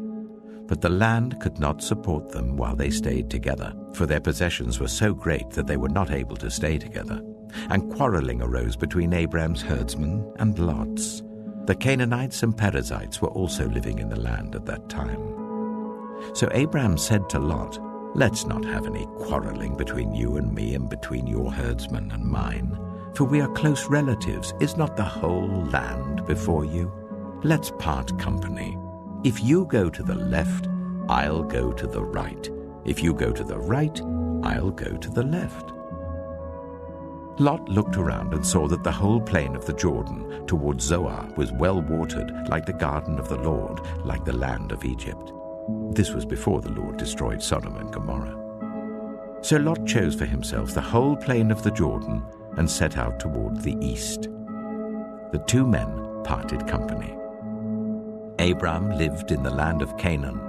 But the land could not support them while they stayed together, for their possessions were so great that they were not able to stay together. And quarreling arose between Abram's herdsmen and Lot's. The Canaanites and Perizzites were also living in the land at that time. So Abram said to Lot, "Let's not have any quarreling between you and me and between your herdsmen and mine, for we are close relatives. Is not the whole land before you? Let's part company. If you go to the left, I'll go to the right. If you go to the right, I'll go to the left." Lot looked around and saw that the whole plain of the Jordan towards Zoar was well watered, like the garden of the Lord, like the land of Egypt. This was before the Lord destroyed Sodom and Gomorrah. So Lot chose for himself the whole plain of the Jordan and set out toward the east. The two men parted company. Abram lived in the land of Canaan,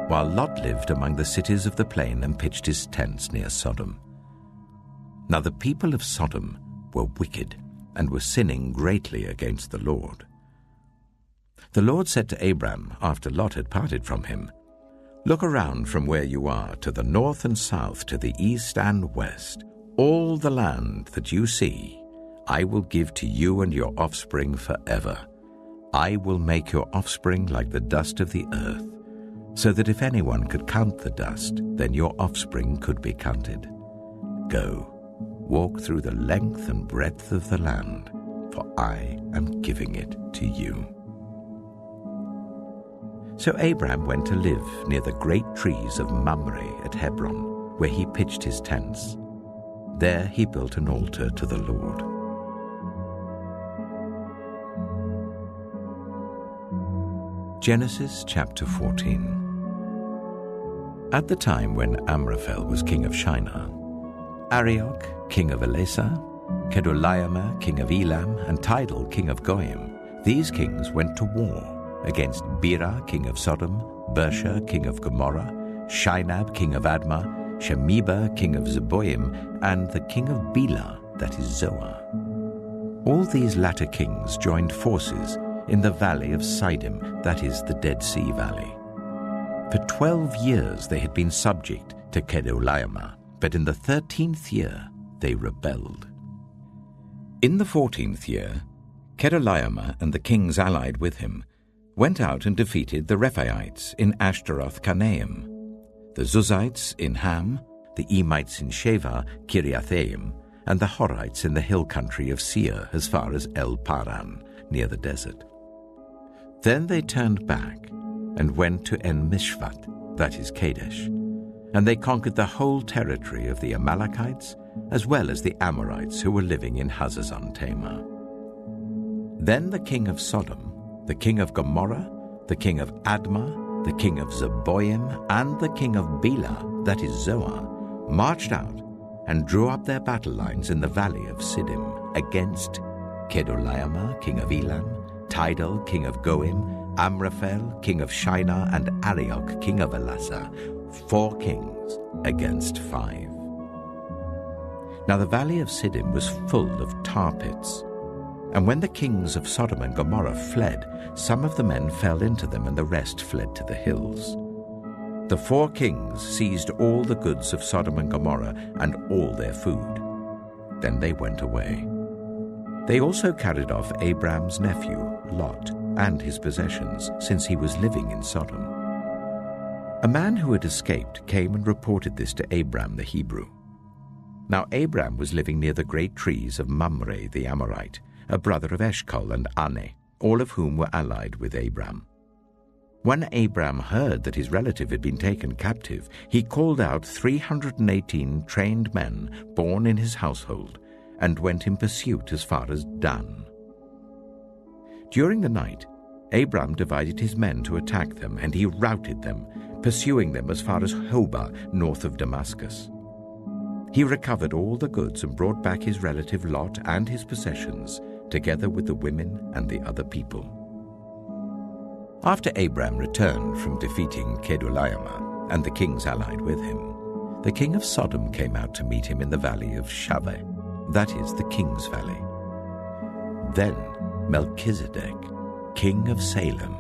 while Lot lived among the cities of the plain and pitched his tents near Sodom. Now the people of Sodom were wicked and were sinning greatly against the Lord. The Lord said to Abram, after Lot had parted from him, "Look around from where you are to the north and south, to the east and west. All the land that you see, I will give to you and your offspring forever. I will make your offspring like the dust of the earth, so that if anyone could count the dust, then your offspring could be counted. Go, walk through the length and breadth of the land, for I am giving it to you." So Abram went to live near the great trees of Mamre at Hebron, where he pitched his tents. There he built an altar to the Lord. Genesis chapter 14. At the time when Amraphel was king of Shinar, Arioch, king of Elasah, Kedorlaomer, king of Elam, and Tidal, king of Goyim, these kings went to war against Bera, king of Sodom, Bersha, king of Gomorrah, Shinab, king of Admah, Shemeba, king of Zeboim, and the king of Bela, that is Zoar. All these latter kings joined forces in the valley of Siddim, that is the Dead Sea Valley. For 12 years they had been subject to Kedorlaomer, but in the 13th year they rebelled. In the 14th year, Kedorlaomer and the kings allied with him went out and defeated the Rephaites in Ashtaroth-Karnaim, the Zuzites in Ham, the Emites in Sheva, Kiriathaim, and the Horites in the hill country of Seir as far as El-Paran, near the desert. Then they turned back and went to En-Mishpat, that is Kadesh, and they conquered the whole territory of the Amalekites as well as the Amorites who were living in Hazazon-Tamar. Then the king of Sodom, the king of Gomorrah, the king of Admah, the king of Zeboim, and the king of Bela, that is Zoar, marched out and drew up their battle lines in the valley of Siddim against Kedorlaomer, king of Elam, Tidal, king of Goim, Amraphel, king of Shinar, and Arioch, king of Elasah, 4 kings against 5. Now the valley of Siddim was full of tar pits. And when the kings of Sodom and Gomorrah fled, some of the men fell into them, and the rest fled to the hills. The 4 kings seized all the goods of Sodom and Gomorrah and all their food. Then they went away. They also carried off Abram's nephew, Lot, and his possessions, since he was living in Sodom. A man who had escaped came and reported this to Abram the Hebrew. Now Abram was living near the great trees of Mamre the Amorite, a brother of Eshcol and Ane, all of whom were allied with Abram. When Abram heard that his relative had been taken captive, he called out 318 trained men born in his household and went in pursuit as far as Dan. During the night, Abram divided his men to attack them, and he routed them, pursuing them as far as Hobah, north of Damascus. He recovered all the goods and brought back his relative Lot and his possessions, together with the women and the other people. After Abram returned from defeating Kedorlaomer and the kings allied with him, the king of Sodom came out to meet him in the valley of Shaveh, that is, the king's valley. Then Melchizedek, king of Salem,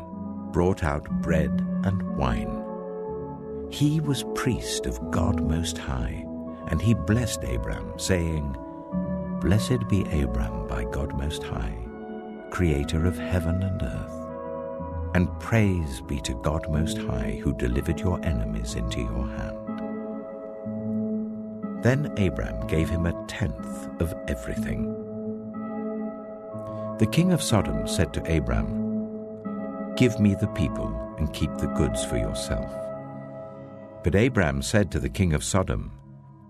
brought out bread and wine. He was priest of God Most High, and he blessed Abram, saying, Blessed be Abram by God Most High, creator of heaven and earth. And praise be to God Most High, who delivered your enemies into your hand. Then Abram gave him 1/10 of everything. The king of Sodom said to Abram, Give me the people and keep the goods for yourself. But Abram said to the king of Sodom,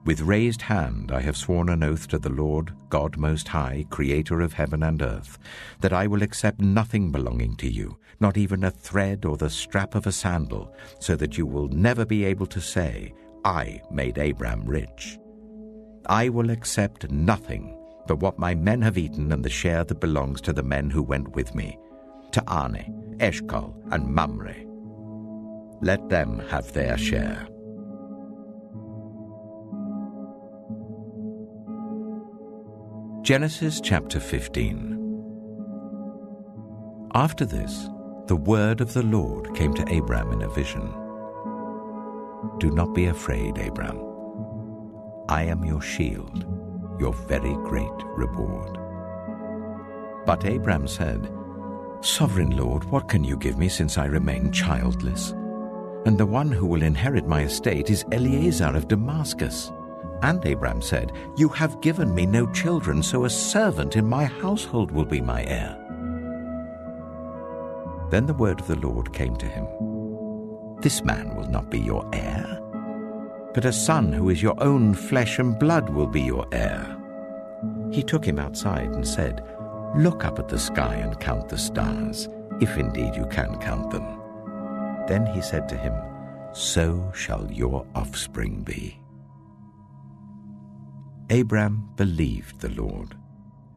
With raised hand I have sworn an oath to the Lord, God Most High, creator of heaven and earth, that I will accept nothing belonging to you, not even a thread or the strap of a sandal, so that you will never be able to say, I made Abram rich. I will accept nothing but what my men have eaten and the share that belongs to the men who went with me, to Ane, Eshcol, and Mamre. Let them have their share. Genesis chapter 15. After this, the word of the Lord came to Abram in a vision. Do not be afraid, Abram. I am your shield, your very great reward. But Abram said, Sovereign Lord, what can you give me since I remain childless? And the one who will inherit my estate is Eliezer of Damascus. And Abram said, You have given me no children, so a servant in my household will be my heir. Then the word of the Lord came to him. This man will not be your heir, but a son who is your own flesh and blood will be your heir. He took him outside and said, Look up at the sky and count the stars, if indeed you can count them. Then he said to him, So shall your offspring be. Abram believed the Lord,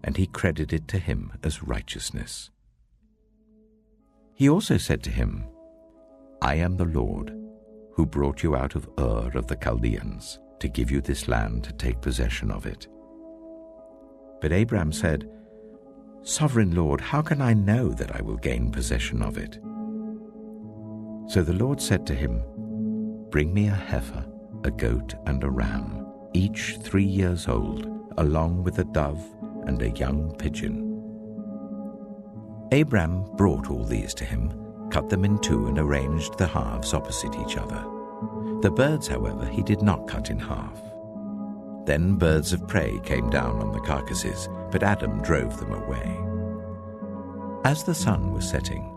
and he credited to him as righteousness. He also said to him, I am the Lord, who brought you out of Ur of the Chaldeans, to give you this land to take possession of it. But Abram said, Sovereign Lord, how can I know that I will gain possession of it? So the Lord said to him, Bring me a heifer, a goat, and a ram, each 3 years old, along with a dove and a young pigeon. Abram brought all these to him, cut them in two, and arranged the halves opposite each other. The birds, however, he did not cut in half. Then birds of prey came down on the carcasses, but Adam drove them away. As the sun was setting,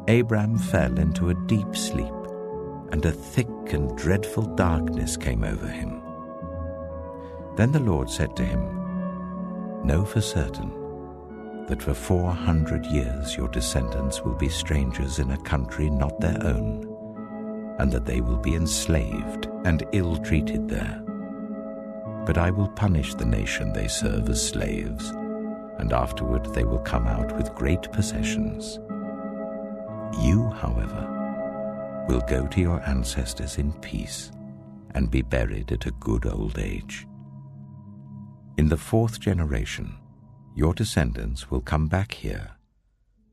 Abram fell into a deep sleep, and a thick and dreadful darkness came over him. Then the Lord said to him, Know for certain that for 400 years your descendants will be strangers in a country not their own, and that they will be enslaved and ill-treated there. But I will punish the nation they serve as slaves, and afterward they will come out with great possessions. You, however, will go to your ancestors in peace and be buried at a good old age. In the 4th generation, your descendants will come back here,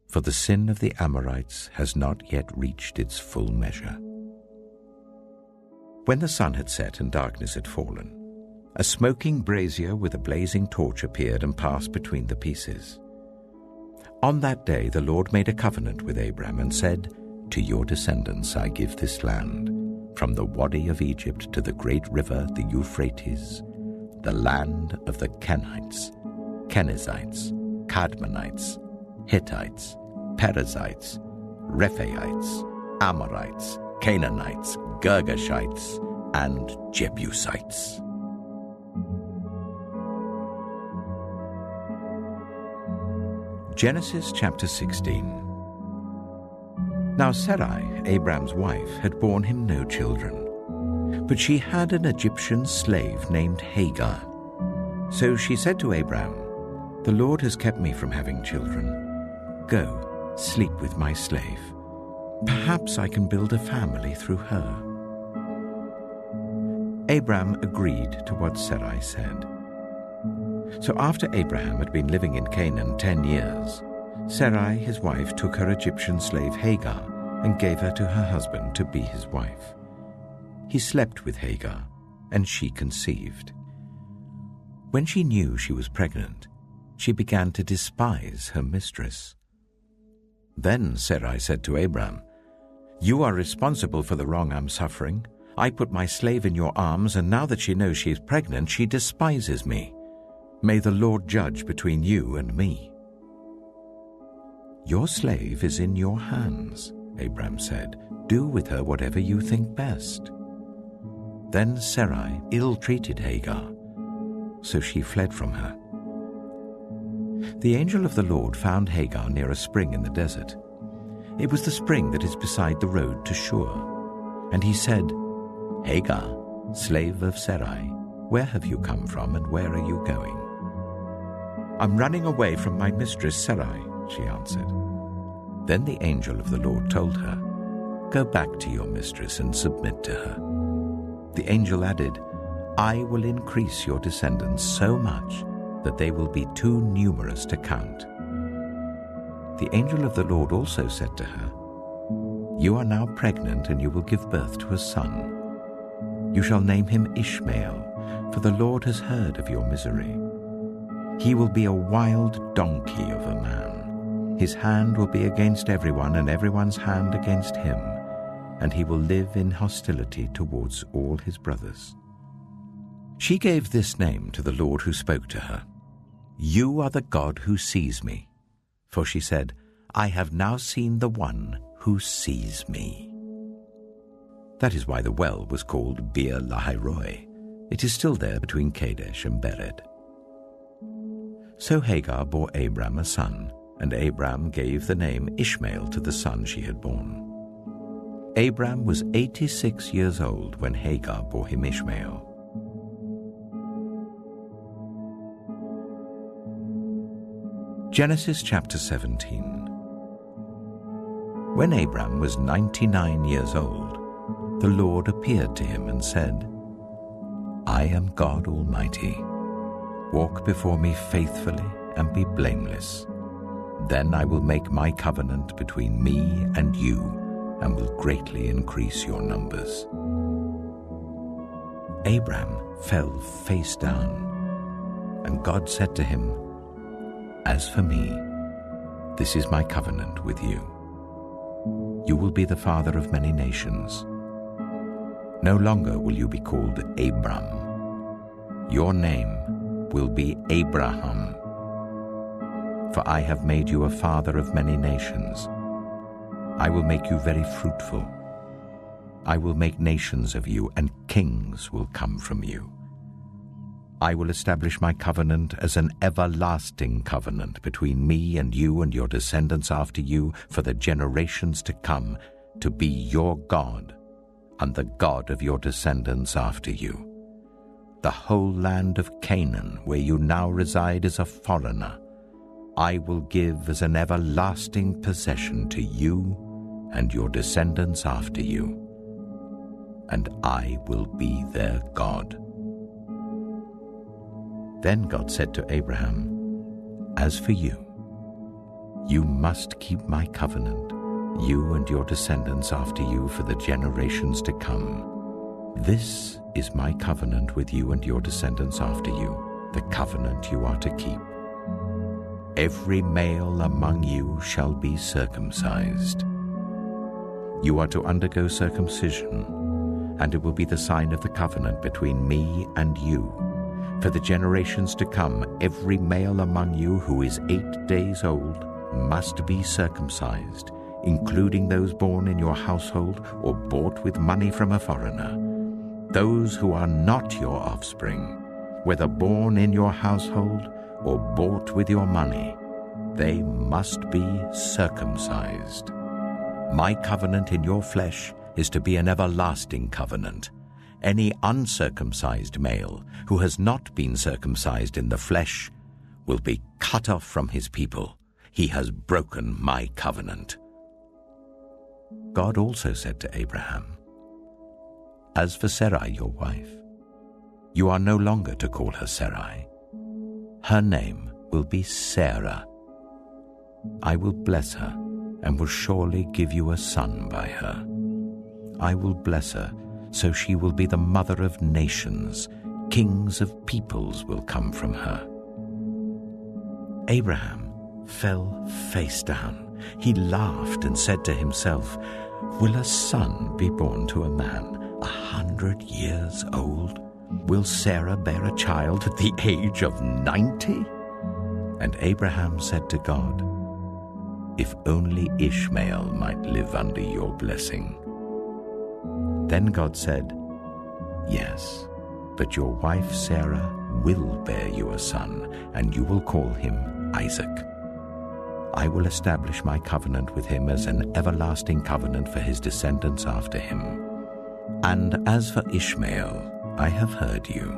for the sin of the Amorites has not yet reached its full measure. When the sun had set and darkness had fallen, a smoking brazier with a blazing torch appeared and passed between the pieces. On that day the Lord made a covenant with Abram and said, To your descendants I give this land, from the Wadi of Egypt to the great river, the Euphrates, the land of the Kenites, Kenizzites, Kadmonites, Hittites, Perizzites, Rephaites, Amorites, Canaanites, Girgashites, and Jebusites. Genesis chapter 16. Now Sarai, Abram's wife, had borne him no children, but she had an Egyptian slave named Hagar. So she said to Abram, The Lord has kept me from having children. Go, sleep with my slave. Perhaps I can build a family through her. Abram agreed to what Sarai said. So after Abraham had been living in Canaan 10 years, Sarai, his wife, took her Egyptian slave Hagar and gave her to her husband to be his wife. He slept with Hagar, and she conceived. When she knew she was pregnant, she began to despise her mistress. Then Sarai said to Abram, "You are responsible for the wrong I'm suffering. I put my slave in your arms, and now that she knows she is pregnant, she despises me. May the Lord judge between you and me." "Your slave is in your hands," Abram said. "Do with her whatever you think best." Then Sarai ill-treated Hagar, so she fled from her. The angel of the Lord found Hagar near a spring in the desert. It was the spring that is beside the road to Shur. And he said, "Hagar, slave of Sarai, where have you come from and where are you going?" "I'm running away from my mistress Sarai," she answered. Then the angel of the Lord told her, "Go back to your mistress and submit to her." The angel added, "I will increase your descendants so much that they will be too numerous to count." The angel of the Lord also said to her, "You are now pregnant and you will give birth to a son. You shall name him Ishmael, for the Lord has heard of your misery. He will be a wild donkey of a man. His hand will be against everyone and everyone's hand against him, and he will live in hostility towards all his brothers." She gave this name to the Lord who spoke to her, "You are the God who sees me." For she said, "I have now seen the one who sees me." That is why the well was called Beer Lahairoi. It is still there between Kadesh and Bered. So Hagar bore Abram a son, and Abram gave the name Ishmael to the son she had born. Abram was 86 years old when Hagar bore him Ishmael. Genesis chapter 17. When Abram was 99 years old, the Lord appeared to him and said, "I am God Almighty. Walk before me faithfully and be blameless. Then I will make my covenant between me and you and will greatly increase your numbers." Abram fell face down, and God said to him, "As for me, this is my covenant with you. You will be the father of many nations. No longer will you be called Abram. Your name will be Abraham. For I have made you a father of many nations. I will make you very fruitful. I will make nations of you, and kings will come from you. I will establish my covenant as an everlasting covenant between me and you and your descendants after you for the generations to come, to be your God and the God of your descendants after you. The whole land of Canaan, where you now reside as a foreigner, I will give as an everlasting possession to you and your descendants after you, and I will be their God." Then God said to Abraham, "As for you, you must keep my covenant, you and your descendants after you for the generations to come. This is my covenant with you and your descendants after you, the covenant you are to keep. Every male among you shall be circumcised. You are to undergo circumcision, and it will be the sign of the covenant between me and you. For the generations to come, every male among you who is 8 days old must be circumcised, including those born in your household or bought with money from a foreigner. Those who are not your offspring, whether born in your household or bought with your money, they must be circumcised. My covenant in your flesh is to be an everlasting covenant. Any uncircumcised male who has not been circumcised in the flesh will be cut off from his people. He has broken my covenant." God also said to Abraham, "As for Sarai your wife, You are no longer to call her Sarai. Her name will be Sarah. I will bless her and will surely give you a son by her. I will bless her, so she will be the mother of nations. Kings of peoples will come from her. Abraham fell face down. He laughed and said to himself, Will a son be born to a man 100 years old? Will Sarah bear a child at the age of 90? And Abraham said to God, If only Ishmael might live under your blessing. Then God said, Yes, but your wife Sarah will bear you a son, and you will call him Isaac. I will establish my covenant with him as an everlasting covenant for his descendants after him. And as for Ishmael, I have heard you.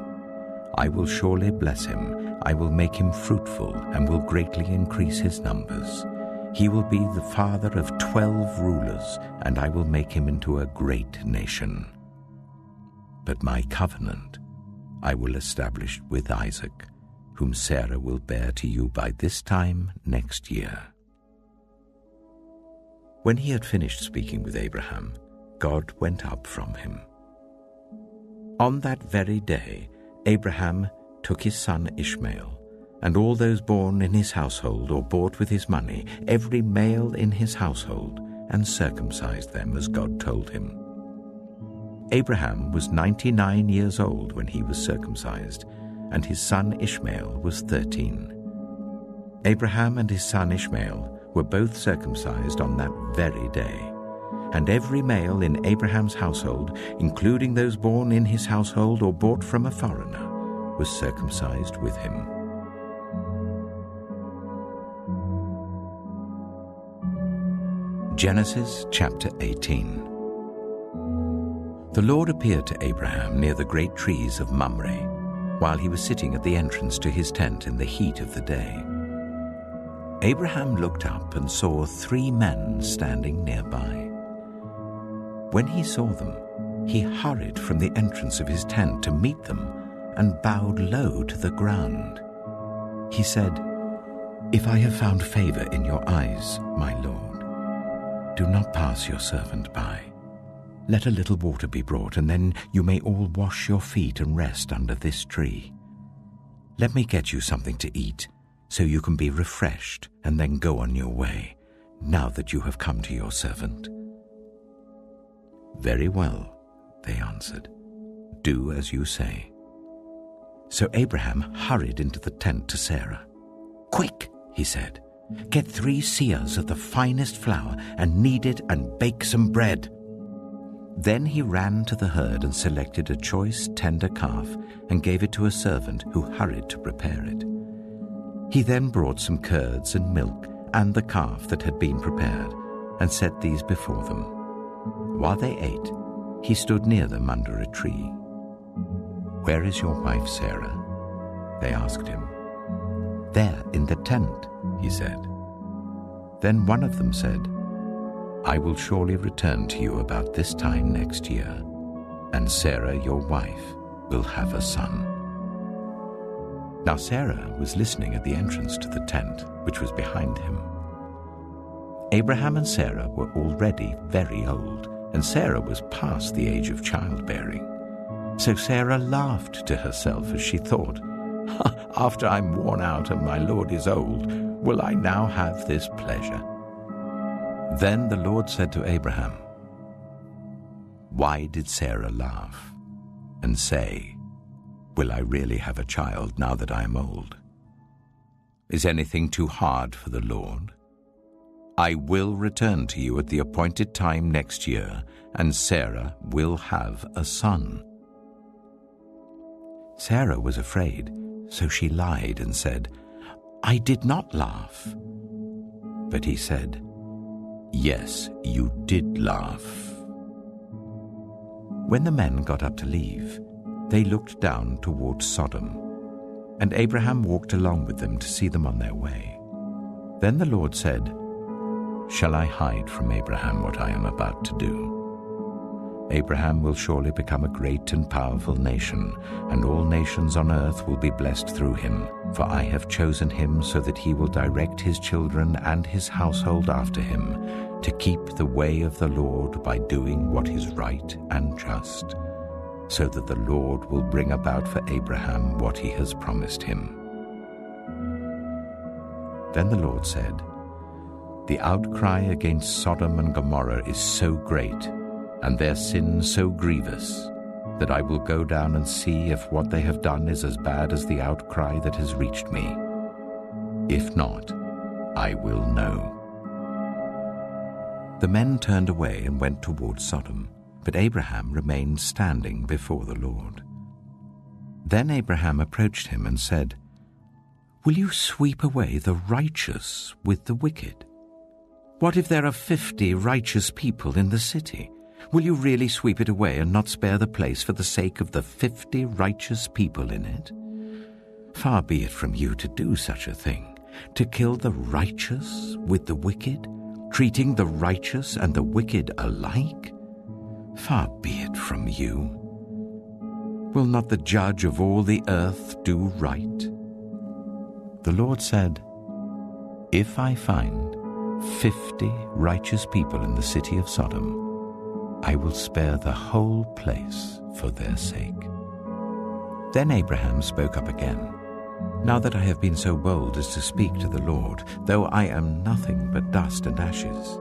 I will surely bless him. I will make him fruitful and will greatly increase his numbers. He will be the father of 12 rulers, and I will make him into a great nation. But my covenant I will establish with Isaac, whom Sarah will bear to you by this time next year. When he had finished speaking with Abraham, God went up from him. On that very day, Abraham took his son Ishmael, and all those born in his household or bought with his money, every male in his household, and circumcised them as God told him. Abraham was 99 years old when he was circumcised, and his son Ishmael was 13. Abraham and his son Ishmael were both circumcised on that very day, and every male in Abraham's household, including those born in his household or bought from a foreigner, was circumcised with him. Genesis chapter 18. The Lord appeared to Abraham near the great trees of Mamre, while he was sitting at the entrance to his tent in the heat of the day. Abraham looked up and saw 3 men standing nearby. When he saw them, he hurried from the entrance of his tent to meet them and bowed low to the ground. He said, "If I have found favor in your eyes, my Lord, do not pass your servant by. Let a little water be brought, and then you may all wash your feet and rest under this tree. Let me get you something to eat, so you can be refreshed and then go on your way, now that you have come to your servant." "Very well," they answered. "Do as you say." So Abraham hurried into the tent to Sarah. "Quick," he said, "get 3 seahs of the finest flour and knead it and bake some bread." Then he ran to the herd and selected a choice, tender calf and gave it to a servant who hurried to prepare it. He then brought some curds and milk and the calf that had been prepared and set these before them. While they ate, he stood near them under a tree. "Where is your wife Sarah?" they asked him. "There in the tent," he said. Then one of them said, "I will surely return to you about this time next year, and Sarah, your wife, will have a son." Now Sarah was listening at the entrance to the tent, which was behind him. Abraham and Sarah were already very old, and Sarah was past the age of childbearing. So Sarah laughed to herself as she thought, "After I'm worn out and my Lord is old, will I now have this pleasure?" Then the Lord said to Abraham, "Why did Sarah laugh and say, 'Will I really have a child now that I am old?' Is anything too hard for the Lord? I will return to you at the appointed time next year, and Sarah will have a son." Sarah was afraid, so she lied and said, "I did not laugh." But he said, "Yes, you did laugh." When the men got up to leave, they looked down towards Sodom, and Abraham walked along with them to see them on their way. Then the Lord said, "Shall I hide from Abraham what I am about to do? Abraham will surely become a great and powerful nation, and all nations on earth will be blessed through him. For I have chosen him so that he will direct his children and his household after him, to keep the way of the Lord by doing what is right and just, so that the Lord will bring about for Abraham what he has promised him." Then the Lord said, "The outcry against Sodom and Gomorrah is so great, and their sin so grievous, that I will go down and see if what they have done is as bad as the outcry that has reached me. If not, I will know." The men turned away and went towards Sodom, but Abraham remained standing before the Lord. Then Abraham approached him and said, "Will you sweep away the righteous with the wicked? What if there are 50 righteous people in the city? Will you really sweep it away and not spare the place for the sake of the 50 righteous people in it? Far be it from you to do such a thing, to kill the righteous with the wicked, treating the righteous and the wicked alike? Far be it from you. Will not the judge of all the earth do right?" The Lord said, "If I find 50 righteous people in the city of Sodom, I will spare the whole place for their sake." Then Abraham spoke up again, "Now that I have been so bold as to speak to the Lord, though I am nothing but dust and ashes,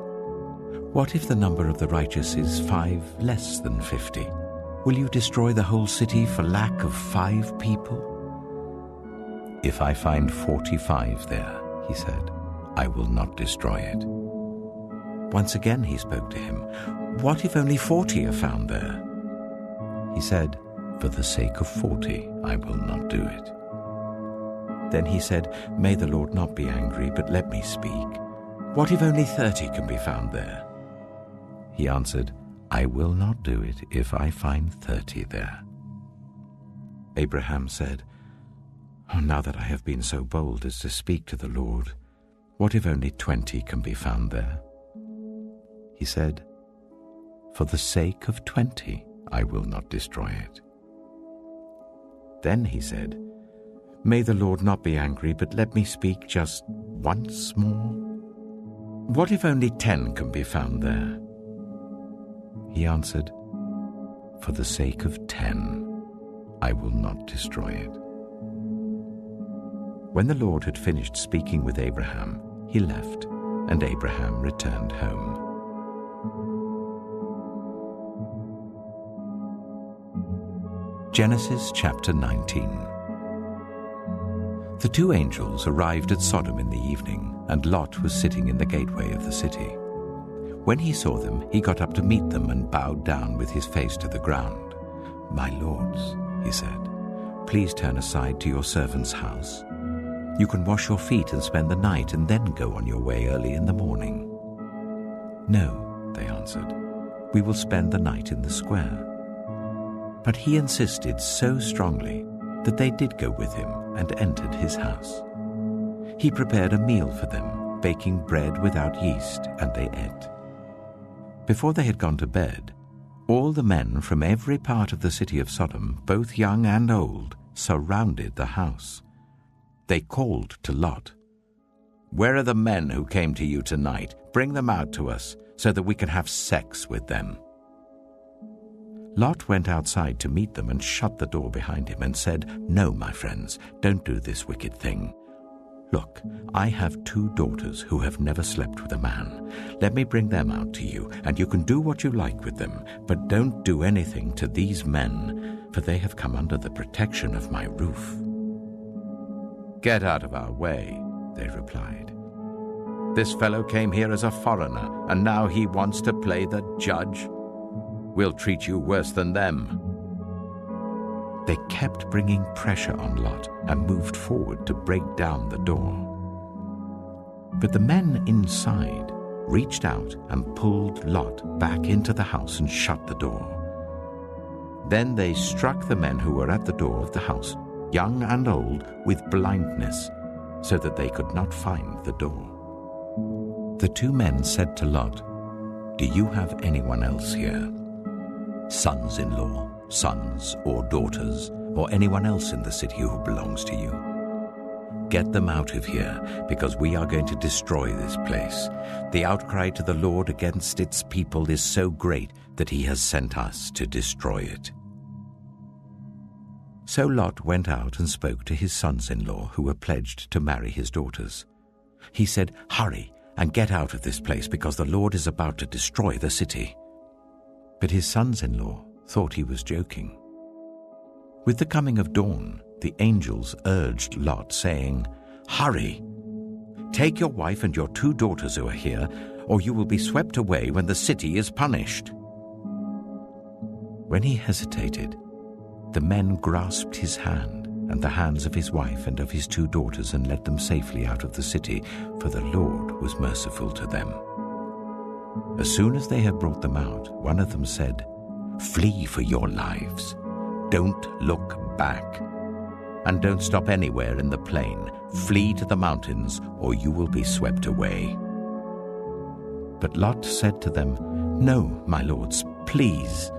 what if the number of the righteous is 5 less than 50? Will you destroy the whole city for lack of 5 people? If I find 45 there," he said, "I will not destroy it." Once again he spoke to him, "What if only 40 are found there?" He said, "For the sake of 40, I will not do it." Then he said, "May the Lord not be angry, but let me speak. What if only 30 can be found there?" He answered, "I will not do it if I find 30 there." Abraham said, "Now that I have been so bold as to speak to the Lord, what if only 20 can be found there?" He said, "For the sake of 20, I will not destroy it." Then he said, "May the Lord not be angry, but let me speak just once more. What if only 10 can be found there?" He answered, "For the sake of 10, I will not destroy it." When the Lord had finished speaking with Abraham, he left, and Abraham returned home. Genesis chapter 19. The 2 angels arrived at Sodom in the evening, and Lot was sitting in the gateway of the city. When he saw them, he got up to meet them and bowed down with his face to the ground. "My lords," he said, "please turn aside to your servant's house. You can wash your feet and spend the night and then go on your way early in the morning." "No," they answered, "we will spend the night in the square." But he insisted so strongly that they did go with him and entered his house. He prepared a meal for them, baking bread without yeast, and they ate. Before they had gone to bed, all the men from every part of the city of Sodom, both young and old, surrounded the house. They called to Lot, "Where are the men who came to you tonight? Bring them out to us, so that we can have sex with them." Lot went outside to meet them and shut the door behind him and said, "No, my friends, don't do this wicked thing. Look, I have 2 daughters who have never slept with a man. Let me bring them out to you, and you can do what you like with them, but don't do anything to these men, for they have come under the protection of my roof." "Get out of our way," they replied. "This fellow came here as a foreigner, and now he wants to play the judge. We'll treat you worse than them." They kept bringing pressure on Lot and moved forward to break down the door. But the men inside reached out and pulled Lot back into the house and shut the door. Then they struck the men who were at the door of the house, young and old, with blindness, so that they could not find the door. The 2 men said to Lot, "Do you have anyone else here?" sons-in-law, sons or daughters, or anyone else in the city who belongs to you. Get them out of here, because we are going to destroy this place. The outcry to the Lord against its people is so great that he has sent us to destroy it." So Lot went out and spoke to his sons-in-law who were pledged to marry his daughters. He said, "Hurry and get out of this place, because the Lord is about to destroy the city." But his sons-in-law thought he was joking. With the coming of dawn, the angels urged Lot, saying, "Hurry! Take your wife and your 2 daughters who are here, or you will be swept away when the city is punished." When he hesitated, the men grasped his hand and the hands of his wife and of his 2 daughters and led them safely out of the city, for the Lord was merciful to them. As soon as they had brought them out, one of them said, "Flee for your lives. Don't look back. And don't stop anywhere in the plain. Flee to the mountains, or you will be swept away." But Lot said to them, "No, my lords, please.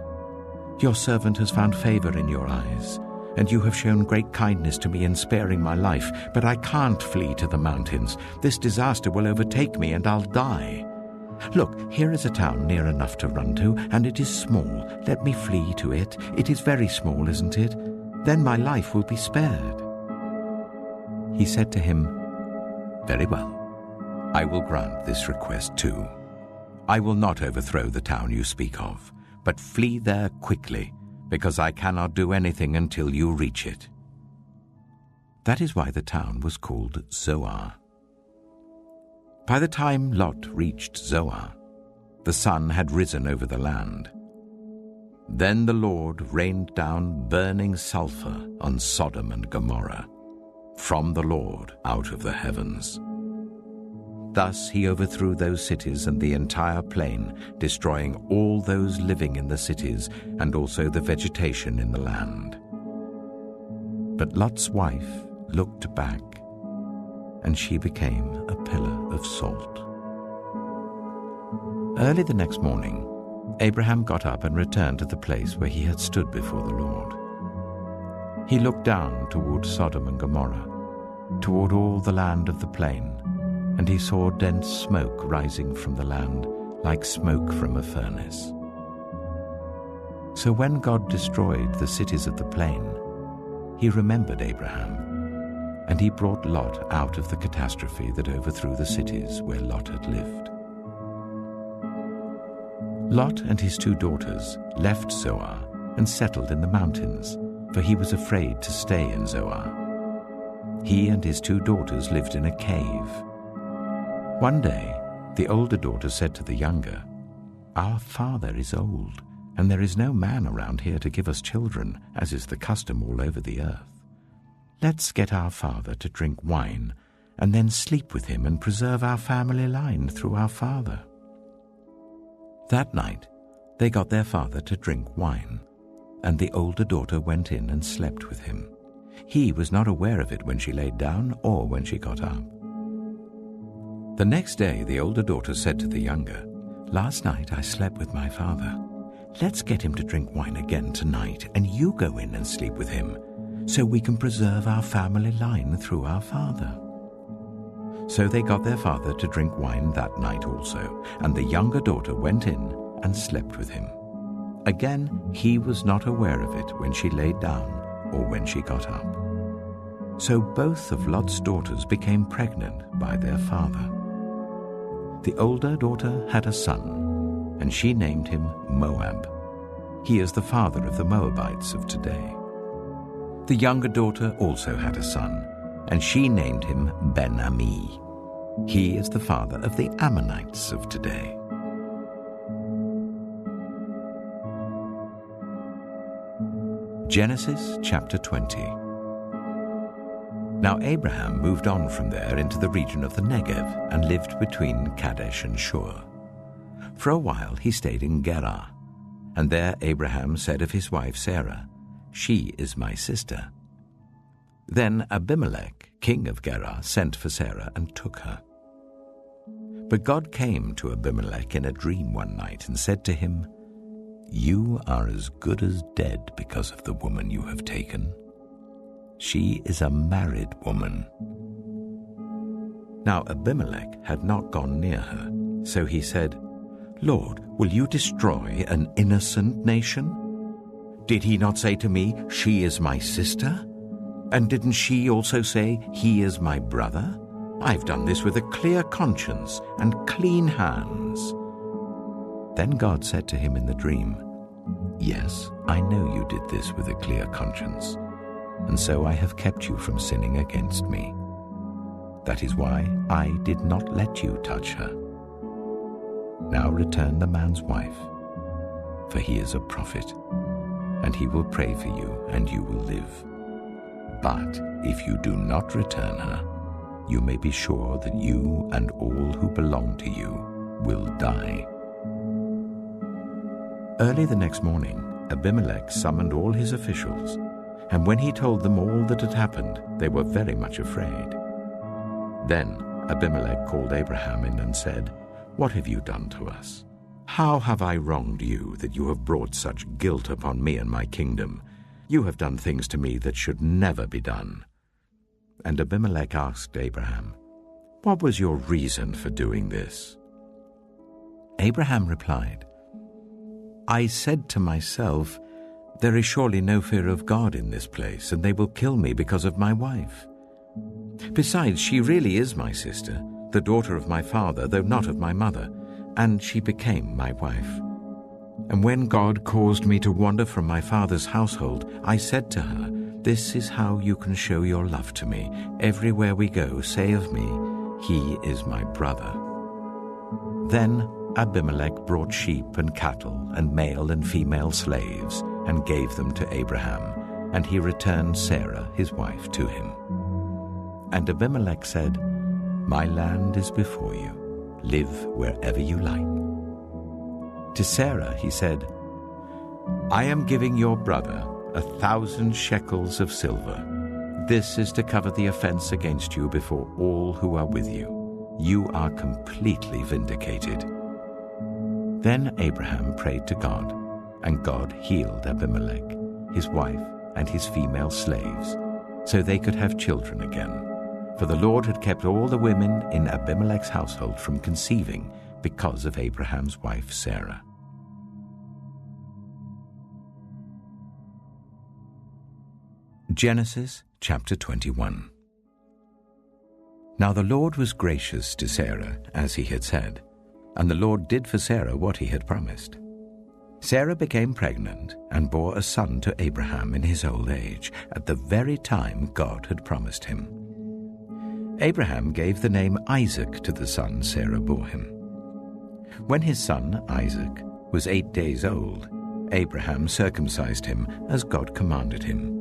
Your servant has found favor in your eyes, and you have shown great kindness to me in sparing my life, but I can't flee to the mountains. This disaster will overtake me, and I'll die. Look, here is a town near enough to run to, and it is small. Let me flee to it. It is very small, isn't it? Then my life will be spared." He said to him, "Very well. I will grant this request too. I will not overthrow the town you speak of, but flee there quickly, because I cannot do anything until you reach it." That is why the town was called Zoar. By the time Lot reached Zoar, the sun had risen over the land. Then the Lord rained down burning sulfur on Sodom and Gomorrah, from the Lord out of the heavens. Thus he overthrew those cities and the entire plain, destroying all those living in the cities and also the vegetation in the land. But Lot's wife looked back, and she became a pillar of salt. Early the next morning, Abraham got up and returned to the place where he had stood before the Lord. He looked down toward Sodom and Gomorrah, toward all the land of the plain, and he saw dense smoke rising from the land, like smoke from a furnace. So when God destroyed the cities of the plain, he remembered Abraham, and he brought Lot out of the catastrophe that overthrew the cities where Lot had lived. Lot and his 2 daughters left Zoar and settled in the mountains, for he was afraid to stay in Zoar. He and his 2 daughters lived in a cave. One day, the older daughter said to the younger, "Our father is old, and there is no man around here to give us children, as is the custom all over the earth. Let's get our father to drink wine, and then sleep with him and preserve our family line through our father." That night, they got their father to drink wine, and the older daughter went in and slept with him. He was not aware of it when she laid down or when she got up. The next day, the older daughter said to the younger, "Last night I slept with my father. Let's get him to drink wine again tonight, and you go in and sleep with him, so we can preserve our family line through our father." So they got their father to drink wine that night also, and the younger daughter went in and slept with him. Again, he was not aware of it when she laid down or when she got up. So both of Lot's daughters became pregnant by their father. The older daughter had a son, and she named him Moab. He is the father of the Moabites of today. The younger daughter also had a son, and she named him Ben-Ami. He is the father of the Ammonites of today. Genesis chapter 20. Now Abraham moved on from there into the region of the Negev and lived between Kadesh and Shur. For a while he stayed in Gerar, and there Abraham said of his wife Sarah, "She is my sister." Then Abimelech, king of Gerar, sent for Sarah and took her. But God came to Abimelech in a dream one night and said to him, "You are as good as dead because of the woman you have taken. She is a married woman." Now Abimelech had not gone near her, so he said, "Lord, will you destroy an innocent nation? Did he not say to me, 'She is my sister'? And didn't she also say, 'He is my brother'? I've done this with a clear conscience and clean hands." Then God said to him in the dream, "Yes, I know you did this with a clear conscience, and so I have kept you from sinning against me. That is why I did not let you touch her. Now return the man's wife, for he is a prophet, and he will pray for you, and you will live. But if you do not return her, you may be sure that you and all who belong to you will die." Early the next morning, Abimelech summoned all his officials, and when he told them all that had happened, they were very much afraid. Then Abimelech called Abraham in and said, "What have you done to us? How have I wronged you that you have brought such guilt upon me and my kingdom? You have done things to me that should never be done." And Abimelech asked Abraham, "What was your reason for doing this?" Abraham replied, "I said to myself, 'There is surely no fear of God in this place, and they will kill me because of my wife. Besides, she really is my sister, the daughter of my father, though not of my mother, and she became my wife. And when God caused me to wander from my father's household, I said to her, "This is how you can show your love to me. Everywhere we go, say of me, 'He is my brother.'" Then Abimelech brought sheep and cattle and male and female slaves and gave them to Abraham, and he returned Sarah his wife to him. And Abimelech said, "My land is before you. Live wherever you like." To Sarah he said, "I am giving your brother 1,000 shekels of silver. This is to cover the offense against you before all who are with you. You are completely vindicated." Then Abraham prayed to God, and God healed Abimelech, his wife, and his female slaves, so they could have children again. For the Lord had kept all the women in Abimelech's household from conceiving because of Abraham's wife Sarah. Genesis chapter 21. Now the Lord was gracious to Sarah, as he had said, and the Lord did for Sarah what he had promised. Sarah became pregnant and bore a son to Abraham in his old age, at the very time God had promised him. Abraham gave the name Isaac to the son Sarah bore him. When his son, Isaac, was 8 days old, Abraham circumcised him as God commanded him.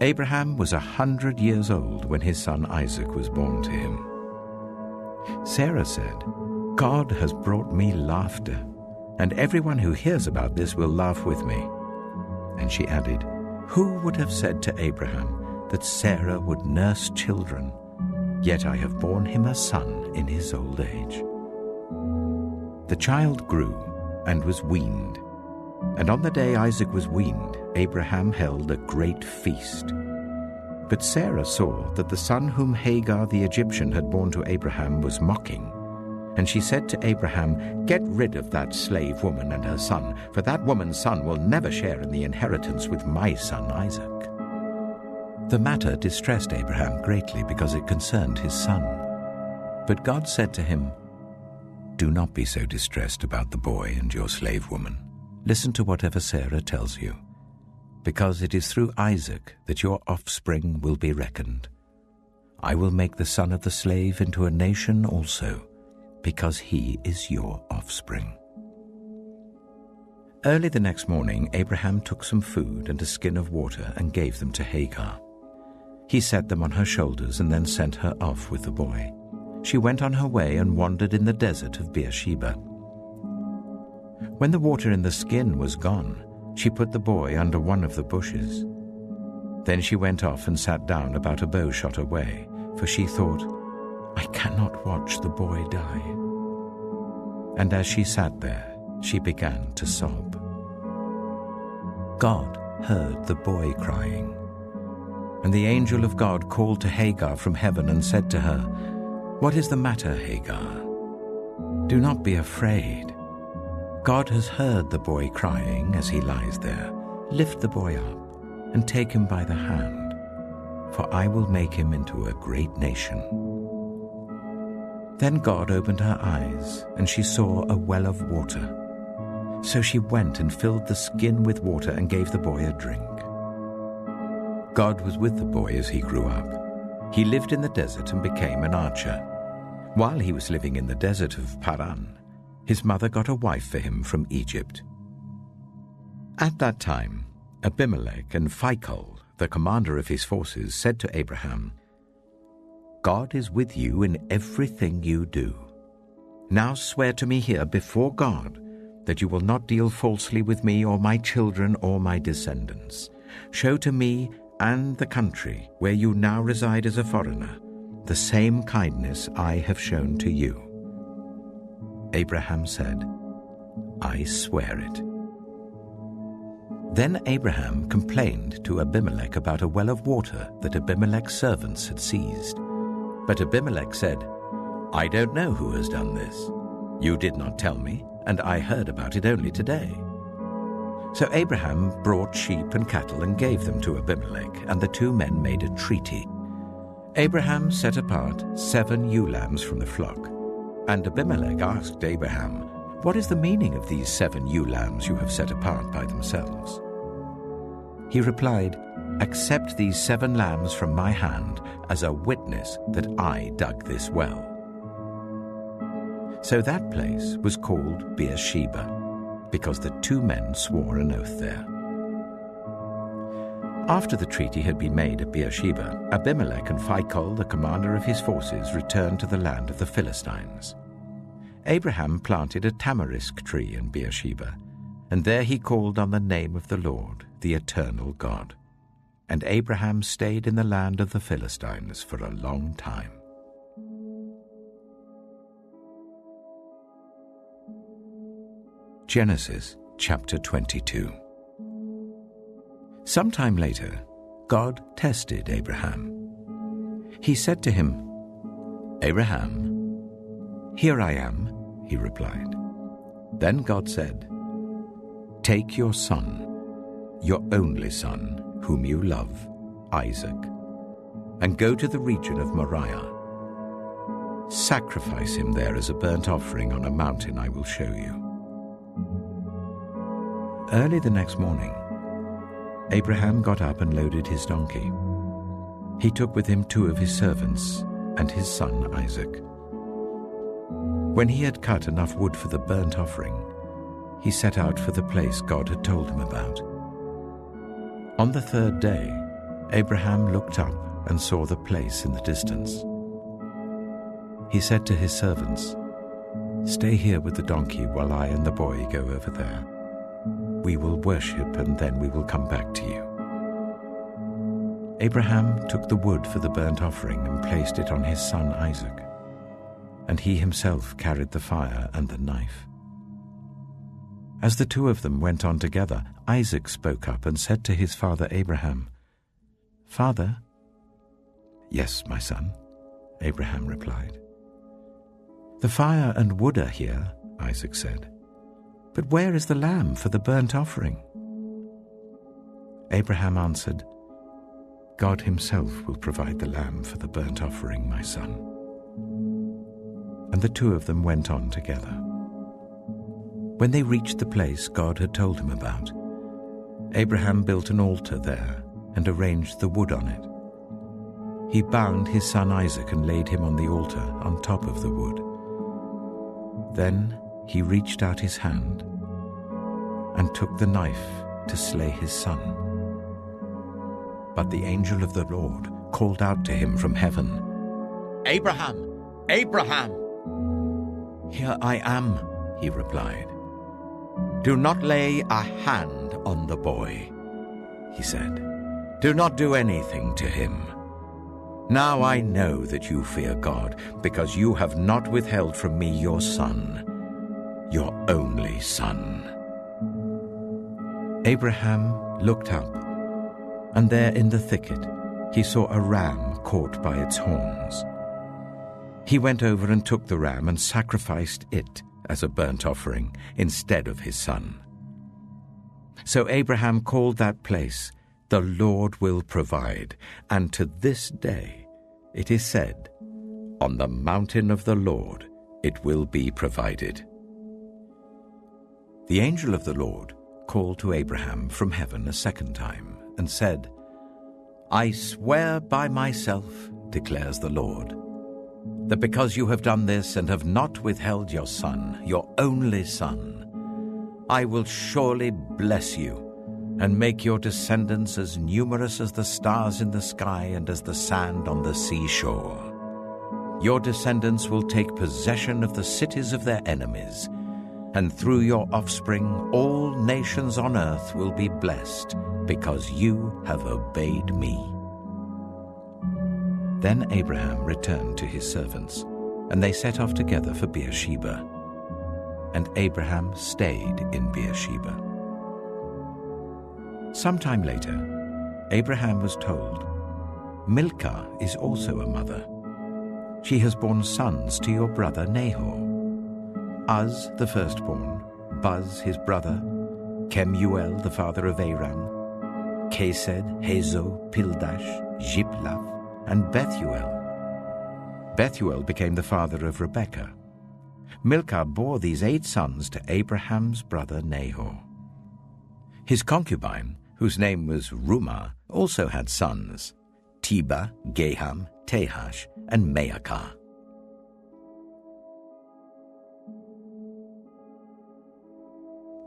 Abraham was 100 years old when his son Isaac was born to him. Sarah said, "God has brought me laughter, and everyone who hears about this will laugh with me." And she added, "Who would have said to Abraham that Sarah would nurse children? Yet I have borne him a son in his old age." The child grew and was weaned, and on the day Isaac was weaned, Abraham held a great feast. But Sarah saw that the son whom Hagar the Egyptian had borne to Abraham was mocking, and she said to Abraham, "Get rid of that slave woman and her son, for that woman's son will never share in the inheritance with my son Isaac." The matter distressed Abraham greatly because it concerned his son. But God said to him, "Do not be so distressed about the boy and your slave woman. Listen to whatever Sarah tells you, because it is through Isaac that your offspring will be reckoned. I will make the son of the slave into a nation also, because he is your offspring." Early the next morning, Abraham took some food and a skin of water and gave them to Hagar. He set them on her shoulders and then sent her off with the boy. She went on her way and wandered in the desert of Beersheba. When the water in the skin was gone, she put the boy under one of the bushes. Then she went off and sat down about a bow shot away, for she thought, "I cannot watch the boy die." And as she sat there, she began to sob. God heard the boy crying. And the angel of God called to Hagar from heaven and said to her, "What is the matter, Hagar? Do not be afraid. God has heard the boy crying as he lies there. Lift the boy up and take him by the hand, for I will make him into a great nation." Then God opened her eyes, and she saw a well of water. So she went and filled the skin with water and gave the boy a drink. God was with the boy as he grew up. He lived in the desert and became an archer. While he was living in the desert of Paran, his mother got a wife for him from Egypt. At that time, Abimelech and Phicol, the commander of his forces, said to Abraham, "God is with you in everything you do. Now swear to me here before God that you will not deal falsely with me or my children or my descendants. Show to me and the country where you now reside as a foreigner the same kindness I have shown to you." Abraham said, "I swear it." Then Abraham complained to Abimelech about a well of water that Abimelech's servants had seized. But Abimelech said, "I don't know who has done this. You did not tell me, and I heard about it only today." So Abraham brought sheep and cattle and gave them to Abimelech, and the two men made a treaty. Abraham set apart 7 ewe lambs from the flock, and Abimelech asked Abraham, "What is the meaning of these 7 ewe lambs you have set apart by themselves?" He replied, "Accept these 7 lambs from my hand as a witness that I dug this well." So that place was called Beersheba, because the 2 men swore an oath there. After the treaty had been made at Beersheba, Abimelech and Phicol, the commander of his forces, returned to the land of the Philistines. Abraham planted a tamarisk tree in Beersheba, and there he called on the name of the Lord, the eternal God. And Abraham stayed in the land of the Philistines for a long time. Genesis chapter 22. Sometime later, God tested Abraham. He said to him, "Abraham." "Here I am," he replied. Then God said, "Take your son, your only son, whom you love, Isaac, and go to the region of Moriah. Sacrifice him there as a burnt offering on a mountain I will show you." Early the next morning, Abraham got up and loaded his donkey. He took with him 2 of his servants and his son Isaac. When he had cut enough wood for the burnt offering, he set out for the place God had told him about. On the 3rd day, Abraham looked up and saw the place in the distance. He said to his servants, "Stay here with the donkey while I and the boy go over there. We will worship and then we will come back to you." Abraham took the wood for the burnt offering and placed it on his son Isaac, and he himself carried the fire and the knife. As the 2 of them went on together, Isaac spoke up and said to his father Abraham, "Father?" "Yes, my son," Abraham replied. "The fire and wood are here," Isaac said. "But where is the lamb for the burnt offering?" Abraham answered, "God himself will provide the lamb for the burnt offering, my son." And the 2 of them went on together. When they reached the place God had told him about, Abraham built an altar there and arranged the wood on it. He bound his son Isaac and laid him on the altar on top of the wood. Then he reached out his hand and took the knife to slay his son. But the angel of the Lord called out to him from heaven, "Abraham! Abraham!" "Here I am," he replied. "Do not lay a hand on the boy," he said. "Do not do anything to him. Now I know that you fear God, because you have not withheld from me your son, your only son." Abraham looked up, and there in the thicket he saw a ram caught by its horns. He went over and took the ram and sacrificed it as a burnt offering instead of his son. So Abraham called that place, "The Lord will provide," and to this day it is said, "On the mountain of the Lord it will be provided." The angel of the Lord called to Abraham from heaven a second time and said, "I swear by myself, declares the Lord, that because you have done this and have not withheld your son, your only son, I will surely bless you and make your descendants as numerous as the stars in the sky and as the sand on the seashore. Your descendants will take possession of the cities of their enemies, and through your offspring all nations on earth will be blessed, because you have obeyed me." Then Abraham returned to his servants, and they set off together for Beersheba. And Abraham stayed in Beersheba. Sometime later, Abraham was told, "Milcah is also a mother. She has borne sons to your brother Nahor. Uz the firstborn, Buz his brother, Kemuel the father of Aram, Kesed, Hazo, Pildash, Jiphlath, and Bethuel. Bethuel became the father of Rebekah. Milcah bore these 8 sons to Abraham's brother Nahor. His concubine, whose name was Rumah, also had sons, Teba, Gaham, Tahash, and Maacah.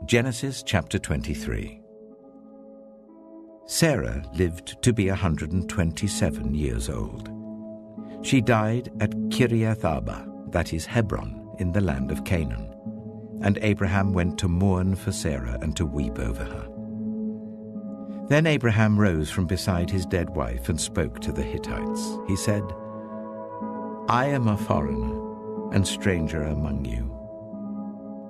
Genesis chapter 23. Sarah lived to be 127 years old. She died at Kiriath Arba, that is Hebron, in the land of Canaan, and Abraham went to mourn for Sarah and to weep over her. Then Abraham rose from beside his dead wife and spoke to the Hittites. He said, "I am a foreigner and stranger among you.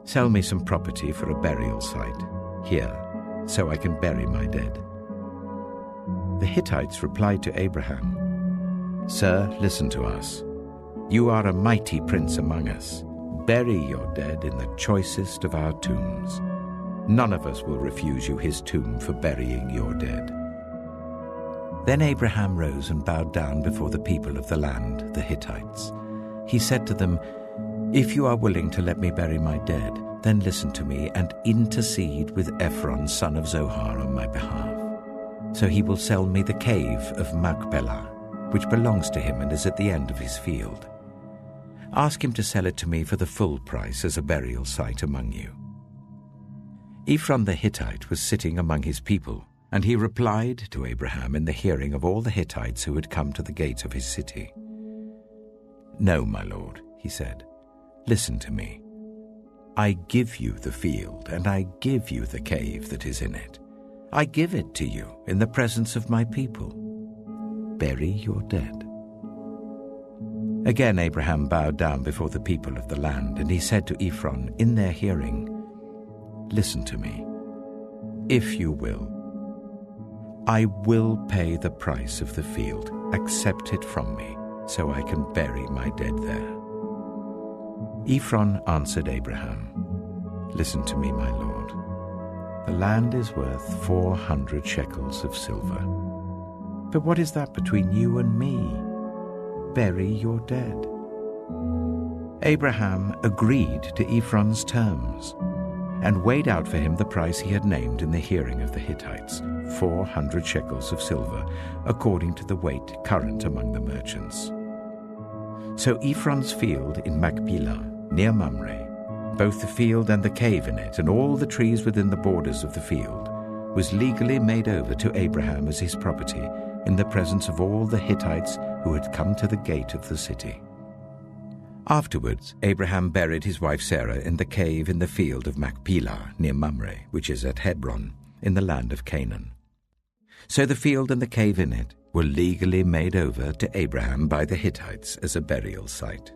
Sell me some property for a burial site here, so I can bury my dead." The Hittites replied to Abraham, "Sir, listen to us. You are a mighty prince among us. Bury your dead in the choicest of our tombs. None of us will refuse you his tomb for burying your dead." Then Abraham rose and bowed down before the people of the land, the Hittites. He said to them, "If you are willing to let me bury my dead, then listen to me and intercede with Ephron, son of Zohar, on my behalf. So he will sell me the cave of Machpelah, which belongs to him and is at the end of his field. Ask him to sell it to me for the full price as a burial site among you." Ephron the Hittite was sitting among his people, and he replied to Abraham in the hearing of all the Hittites who had come to the gate of his city. "No, my lord," he said, "listen to me. I give you the field, and I give you the cave that is in it. I give it to you in the presence of my people. Bury your dead." Again Abraham bowed down before the people of the land, and he said to Ephron in their hearing, "Listen to me. If you will, I will pay the price of the field. Accept it from me, so I can bury my dead there." Ephron answered Abraham, "Listen to me, my lord. The land is worth 400 shekels of silver. But what is that between you and me? Bury your dead." Abraham agreed to Ephron's terms and weighed out for him the price he had named in the hearing of the Hittites, 400 shekels of silver, according to the weight current among the merchants. So Ephron's field in Machpelah, near Mamre, both the field and the cave in it, and all the trees within the borders of the field, was legally made over to Abraham as his property in the presence of all the Hittites who had come to the gate of the city. Afterwards, Abraham buried his wife Sarah in the cave in the field of Machpelah, near Mamre, which is at Hebron, in the land of Canaan. So the field and the cave in it were legally made over to Abraham by the Hittites as a burial site.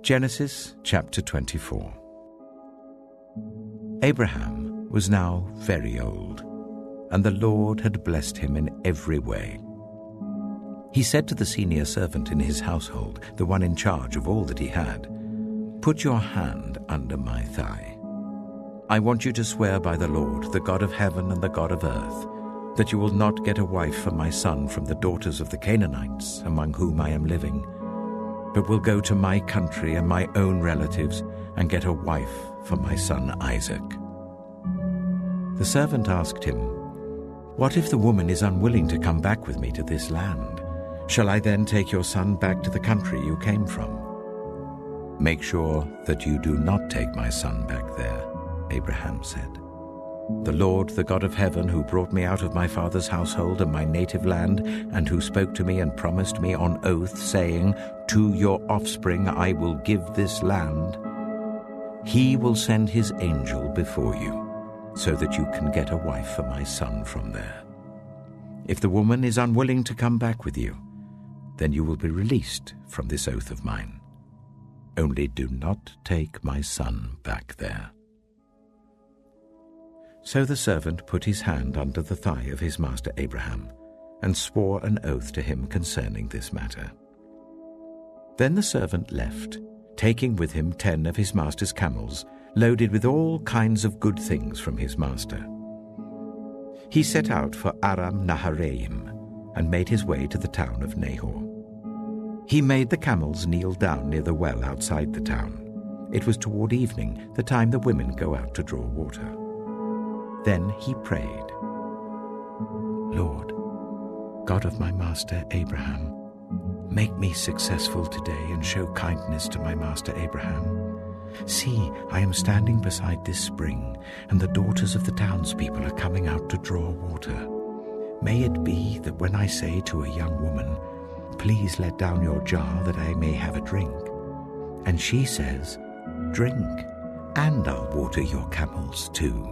Genesis chapter 24. Abraham was now very old, and the Lord had blessed him in every way. He said to the senior servant in his household, the one in charge of all that he had, "Put your hand under my thigh. I want you to swear by the Lord, the God of heaven and the God of earth, that you will not get a wife for my son from the daughters of the Canaanites among whom I am living, but will go to my country and my own relatives and get a wife for my son Isaac." The servant asked him, "What if the woman is unwilling to come back with me to this land? Shall I then take your son back to the country you came from?" "Make sure that you do not take my son back there," Abraham said. "The Lord, the God of heaven, who brought me out of my father's household and my native land, and who spoke to me and promised me on oath, saying, 'To your offspring I will give this land,' he will send his angel before you, so that you can get a wife for my son from there. If the woman is unwilling to come back with you, then you will be released from this oath of mine. Only do not take my son back there." So the servant put his hand under the thigh of his master Abraham and swore an oath to him concerning this matter. Then the servant left, taking with him 10 of his master's camels, loaded with all kinds of good things from his master. He set out for Aram Naharaim and made his way to the town of Nahor. He made the camels kneel down near the well outside the town. It was toward evening, the time the women go out to draw water. Then he prayed, "Lord, God of my master Abraham, make me successful today and show kindness to my master Abraham. See, I am standing beside this spring, and the daughters of the townspeople are coming out to draw water. May it be that when I say to a young woman, 'Please let down your jar that I may have a drink,' and she says, 'Drink, and I'll water your camels too.'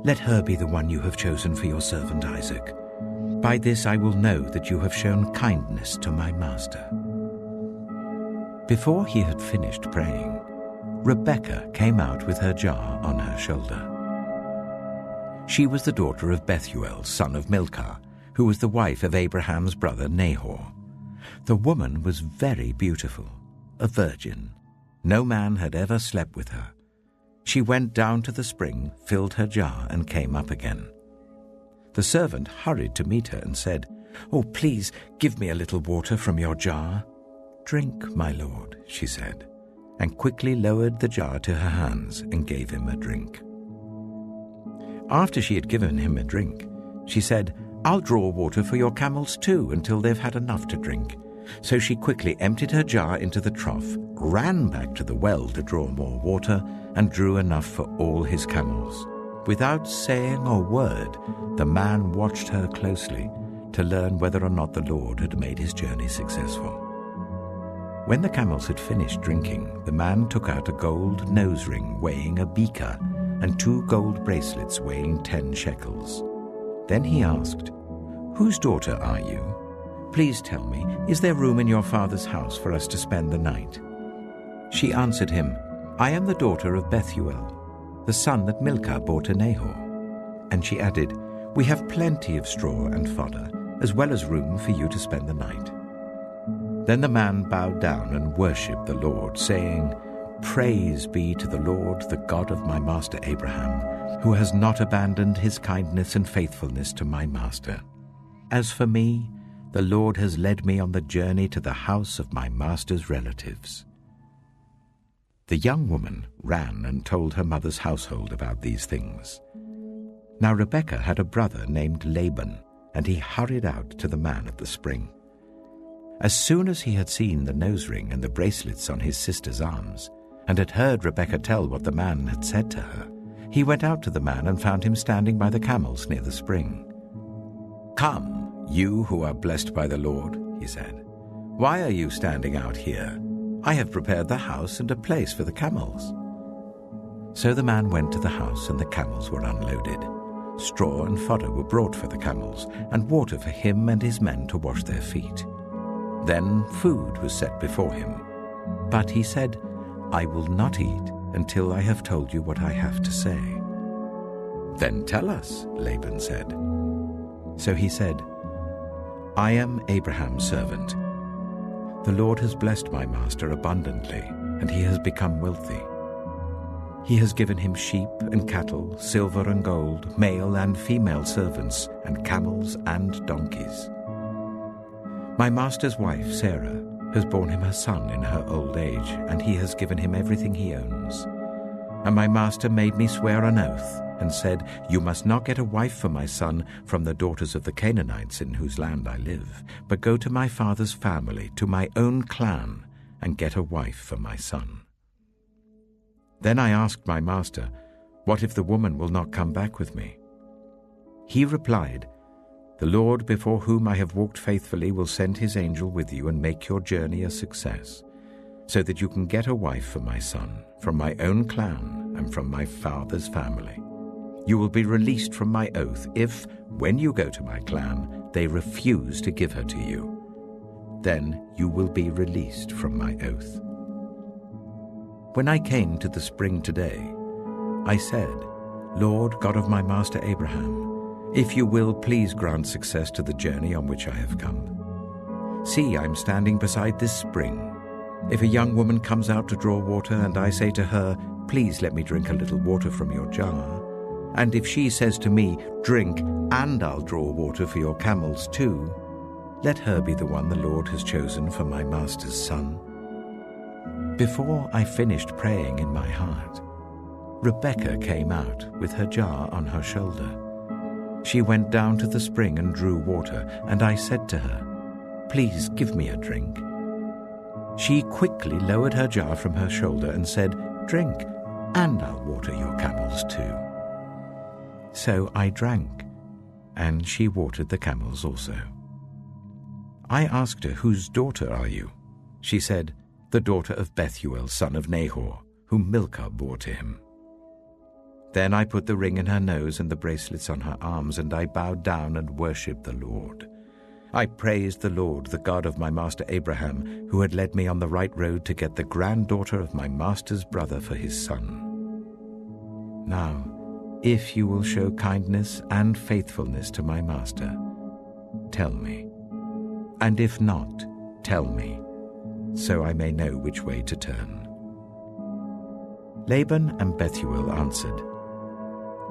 Let her be the one you have chosen for your servant Isaac. By this I will know that you have shown kindness to my master." Before he had finished praying, Rebekah came out with her jar on her shoulder. She was the daughter of Bethuel, son of Milcah, who was the wife of Abraham's brother Nahor. The woman was very beautiful, a virgin. No man had ever slept with her. She went down to the spring, filled her jar, and came up again. The servant hurried to meet her and said, "Oh, please give me a little water from your jar." "Drink, my lord," she said, and quickly lowered the jar to her hands and gave him a drink. After she had given him a drink, she said, "I'll draw water for your camels too until they've had enough to drink." So she quickly emptied her jar into the trough, ran back to the well to draw more water, and drew enough for all his camels. Without saying a word, the man watched her closely to learn whether or not the Lord had made his journey successful. When the camels had finished drinking, the man took out a gold nose ring weighing a beaker and 2 gold bracelets weighing 10 shekels. Then he asked, "Whose daughter are you? Please tell me, is there room in your father's house for us to spend the night?" She answered him, "I am the daughter of Bethuel, the son that Milcah bore to Nahor." And she added, "We have plenty of straw and fodder, as well as room for you to spend the night." Then the man bowed down and worshipped the Lord, saying, "Praise be to the Lord, the God of my master Abraham, who has not abandoned his kindness and faithfulness to my master. As for me, the Lord has led me on the journey to the house of my master's relatives." The young woman ran and told her mother's household about these things. Now Rebekah had a brother named Laban, and he hurried out to the man at the spring. As soon as he had seen the nose ring and the bracelets on his sister's arms, and had heard Rebekah tell what the man had said to her, he went out to the man and found him standing by the camels near the spring. "Come, you who are blessed by the Lord," he said. "Why are you standing out here? I have prepared the house and a place for the camels." So the man went to the house, and the camels were unloaded. Straw and fodder were brought for the camels, and water for him and his men to wash their feet. Then food was set before him. But he said, "I will not eat until I have told you what I have to say." "Then tell us," Laban said. So he said, "I am Abraham's servant. The Lord has blessed my master abundantly, and he has become wealthy. He has given him sheep and cattle, silver and gold, male and female servants, and camels and donkeys. My master's wife, Sarah, has borne him a son in her old age, and he has given him everything he owns. And my master made me swear an oath, and said, 'You must not get a wife for my son from the daughters of the Canaanites in whose land I live, but go to my father's family, to my own clan, and get a wife for my son.' Then I asked my master, 'What if the woman will not come back with me?' He replied, 'The Lord before whom I have walked faithfully will send his angel with you and make your journey a success, so that you can get a wife for my son from my own clan and from my father's family. You will be released from my oath if, when you go to my clan, they refuse to give her to you. Then you will be released from my oath.' When I came to the spring today, I said, 'Lord, God of my master Abraham, if you will, please grant success to the journey on which I have come. See, I am standing beside this spring. If a young woman comes out to draw water, and I say to her, "Please let me drink a little water from your jar," and if she says to me, "Drink, and I'll draw water for your camels too," let her be the one the Lord has chosen for my master's son." Before I finished praying in my heart, Rebekah came out with her jar on her shoulder. She went down to the spring and drew water, and I said to her, "Please give me a drink." She quickly lowered her jar from her shoulder and said, "Drink, and I'll water your camels too." So I drank, and she watered the camels also. I asked her, "Whose daughter are you?" She said, "The daughter of Bethuel, son of Nahor, whom Milcah bore to him." Then I put the ring in her nose and the bracelets on her arms, and I bowed down and worshipped the Lord. I praised the Lord, the God of my master Abraham, who had led me on the right road to get the granddaughter of my master's brother for his son. Now, if you will show kindness and faithfulness to my master, tell me. And if not, tell me, so I may know which way to turn." Laban and Bethuel answered,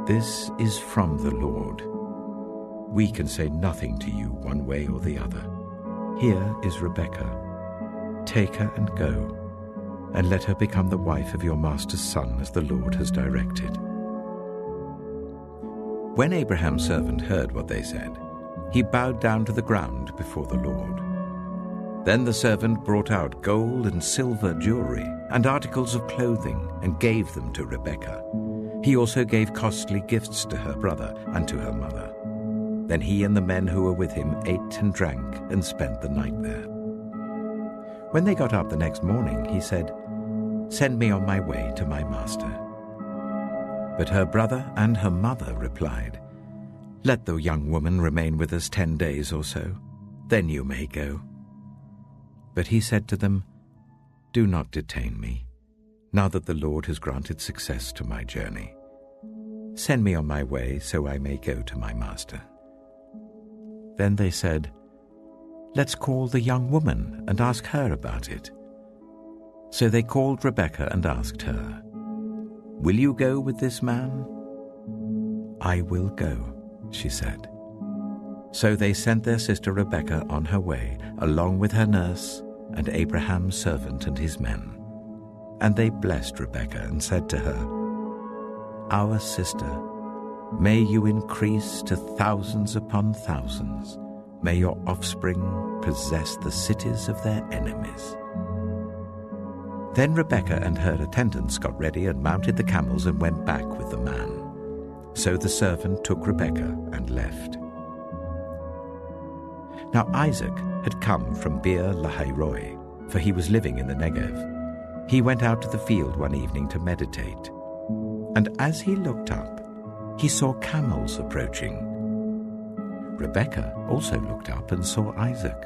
"This is from the Lord. We can say nothing to you one way or the other. Here is Rebekah. Take her and go, and let her become the wife of your master's son, as the Lord has directed." When Abraham's servant heard what they said, he bowed down to the ground before the Lord. Then the servant brought out gold and silver jewelry and articles of clothing and gave them to Rebekah. He also gave costly gifts to her brother and to her mother. Then he and the men who were with him ate and drank and spent the night there. When they got up the next morning, he said, "Send me on my way to my master." But her brother and her mother replied, "Let the young woman remain with us 10 days or so, then you may go." But he said to them, "Do not detain me, now that the Lord has granted success to my journey. Send me on my way so I may go to my master." Then they said, "Let's call the young woman and ask her about it." So they called Rebekah and asked her, "Will you go with this man?" "I will go," she said. So they sent their sister Rebekah on her way, along with her nurse and Abraham's servant and his men. And they blessed Rebekah and said to her, "Our sister, may you increase to thousands upon thousands. May your offspring possess the cities of their enemies." Then Rebekah and her attendants got ready and mounted the camels and went back with the man. So the servant took Rebekah and left. Now Isaac had come from Beer Lahai-roi, for he was living in the Negev. He went out to the field one evening to meditate. And as he looked up, he saw camels approaching. Rebekah also looked up and saw Isaac.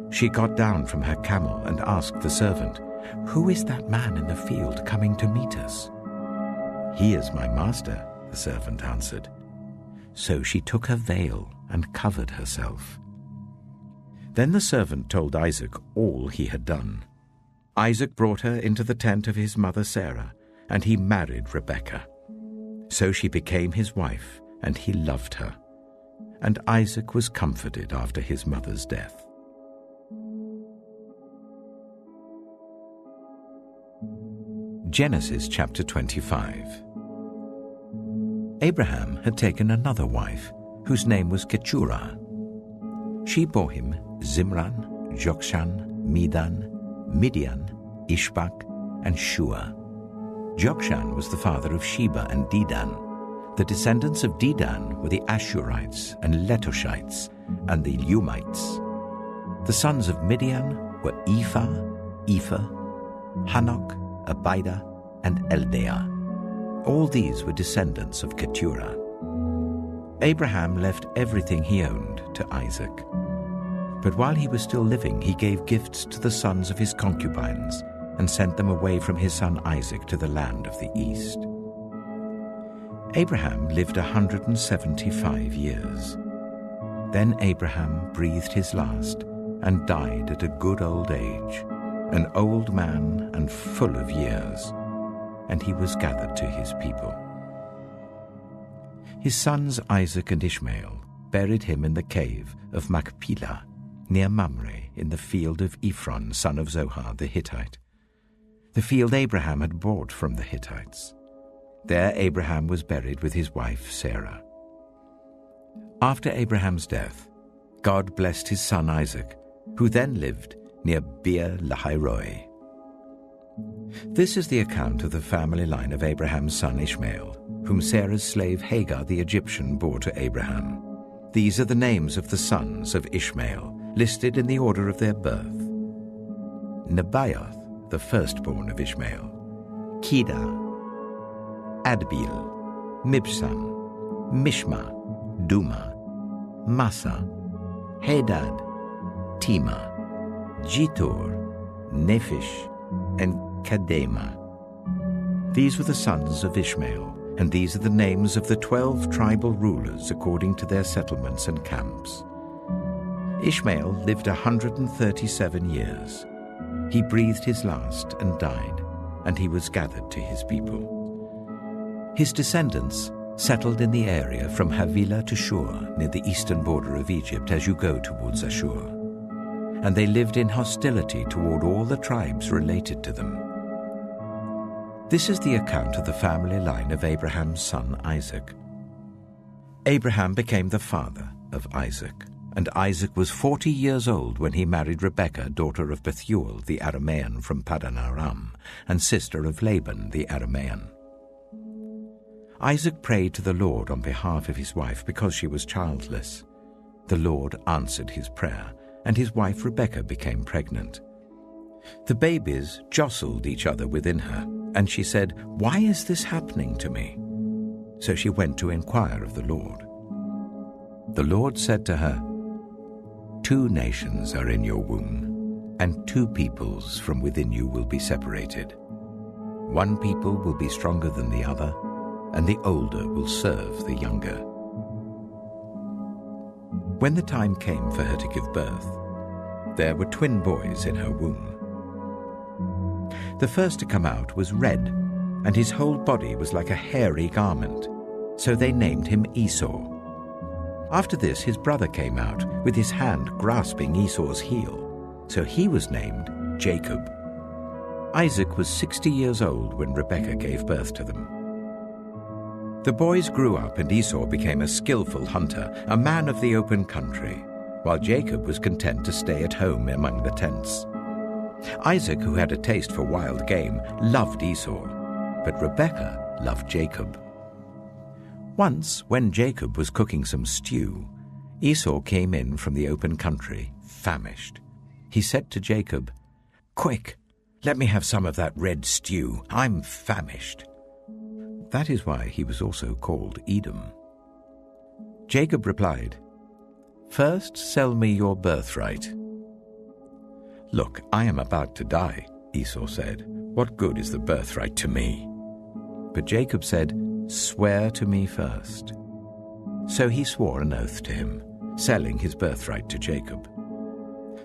She got down from her camel and asked the servant, "Who is that man in the field coming to meet us?" "He is my master," the servant answered. So she took her veil and covered herself. Then the servant told Isaac all he had done. Isaac brought her into the tent of his mother Sarah, and he married Rebekah. So she became his wife, and he loved her. And Isaac was comforted after his mother's death. Genesis chapter 25. Abraham had taken another wife, whose name was Keturah. She bore him Zimran, Jokshan, Medan, Midian, Ishbak, and Shua. Jokshan was the father of Sheba and Dedan. The descendants of Dedan were the Ashurites and Letoshites and the Lumites. The sons of Midian were Ephah, Hanok, Abida, and Eldaah. All these were descendants of Keturah. Abraham left everything he owned to Isaac. But while he was still living, he gave gifts to the sons of his concubines and sent them away from his son Isaac to the land of the east. Abraham lived 175 years. Then Abraham breathed his last and died at a good old age, an old man and full of years, and he was gathered to his people. His sons Isaac and Ishmael buried him in the cave of Machpelah, near Mamre, in the field of Ephron, son of Zohar the Hittite, the field Abraham had bought from the Hittites. There Abraham was buried with his wife Sarah. After Abraham's death, God blessed his son Isaac, who then lived near Beer Lahai-roi. This is the account of the family line of Abraham's son Ishmael, whom Sarah's slave Hagar the Egyptian bore to Abraham. These are the names of the sons of Ishmael, listed in the order of their birth. Nebaioth, the firstborn of Ishmael, Kedah, Adbeel, Mibsam, Mishma, Duma, Massa, Hadad, Tema, Jitor, Nephish, and Kedema. These were the sons of Ishmael, and these are the names of the 12 tribal rulers according to their settlements and camps. Ishmael lived 137 years. He breathed his last and died, and he was gathered to his people. His descendants settled in the area from Havilah to Shur, near the eastern border of Egypt as you go towards Ashur. And they lived in hostility toward all the tribes related to them. This is the account of the family line of Abraham's son Isaac. Abraham became the father of Isaac, and Isaac was 40 years old when he married Rebekah, daughter of Bethuel the Aramean from Paddan Aram, and sister of Laban the Aramean. Isaac prayed to the Lord on behalf of his wife because she was childless. The Lord answered his prayer, and his wife Rebekah became pregnant. The babies jostled each other within her, and she said, "Why is this happening to me?" So she went to inquire of the Lord. The Lord said to her, "2 nations are in your womb, and 2 peoples from within you will be separated. 1 people will be stronger than the other, and the older will serve the younger." When the time came for her to give birth, there were twin boys in her womb. The first to come out was red, and his whole body was like a hairy garment, so they named him Esau. After this his brother came out, with his hand grasping Esau's heel, so he was named Jacob. Isaac was 60 years old when Rebekah gave birth to them. The boys grew up, and Esau became a skillful hunter, a man of the open country, while Jacob was content to stay at home among the tents. Isaac, who had a taste for wild game, loved Esau, but Rebekah loved Jacob. Once, when Jacob was cooking some stew, Esau came in from the open country, famished. He said to Jacob, "Quick, let me have some of that red stew. I'm famished." That is why he was also called Edom. Jacob replied, "First sell me your birthright. Look, I am about to die, Esau said, "What good is the birthright to me?" But Jacob said, "Swear to me first." So he swore an oath to him, selling his birthright to Jacob.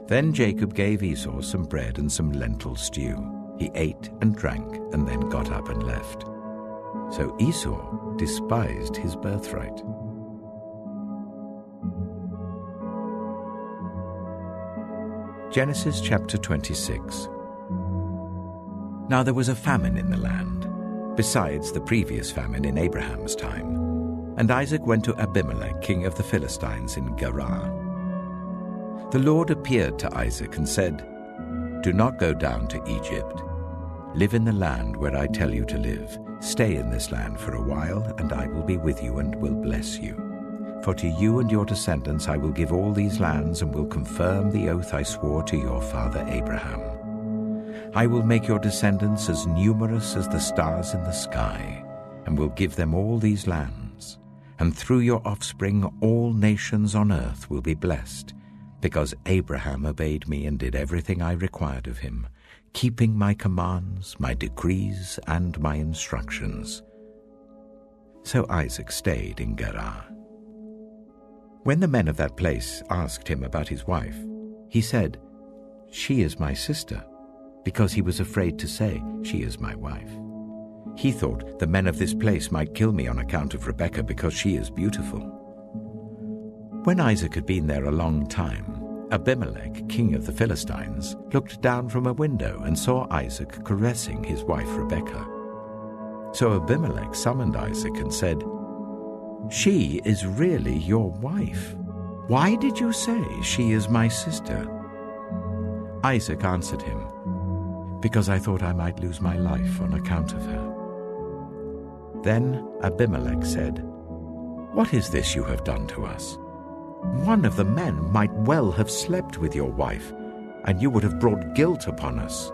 Then Jacob gave Esau some bread and some lentil stew. He ate and drank and then got up and left. So Esau despised his birthright. Genesis chapter 26. Now there was a famine in the land, besides the previous famine in Abraham's time. And Isaac went to Abimelech, king of the Philistines, in Gerar. The Lord appeared to Isaac and said, "Do not go down to Egypt. Live in the land where I tell you to live. Stay in this land for a while, and I will be with you and will bless you. For to you and your descendants I will give all these lands and will confirm the oath I swore to your father Abraham. I will make your descendants as numerous as the stars in the sky, and will give them all these lands. And through your offspring all nations on earth will be blessed, because Abraham obeyed me and did everything I required of him, keeping my commands, my decrees, and my instructions." So Isaac stayed in Gerar. When the men of that place asked him about his wife, he said, "She is my sister," because he was afraid to say, "She is my wife." He thought, "The men of this place might kill me on account of Rebekah, because she is beautiful." When Isaac had been there a long time, Abimelech, king of the Philistines, looked down from a window and saw Isaac caressing his wife Rebekah. So Abimelech summoned Isaac and said, "She is really your wife. Why did you say, 'She is my sister'?" Isaac answered him, "Because I thought I might lose my life on account of her." Then Abimelech said, "What is this you have done to us? One of the men might well have slept with your wife, and you would have brought guilt upon us."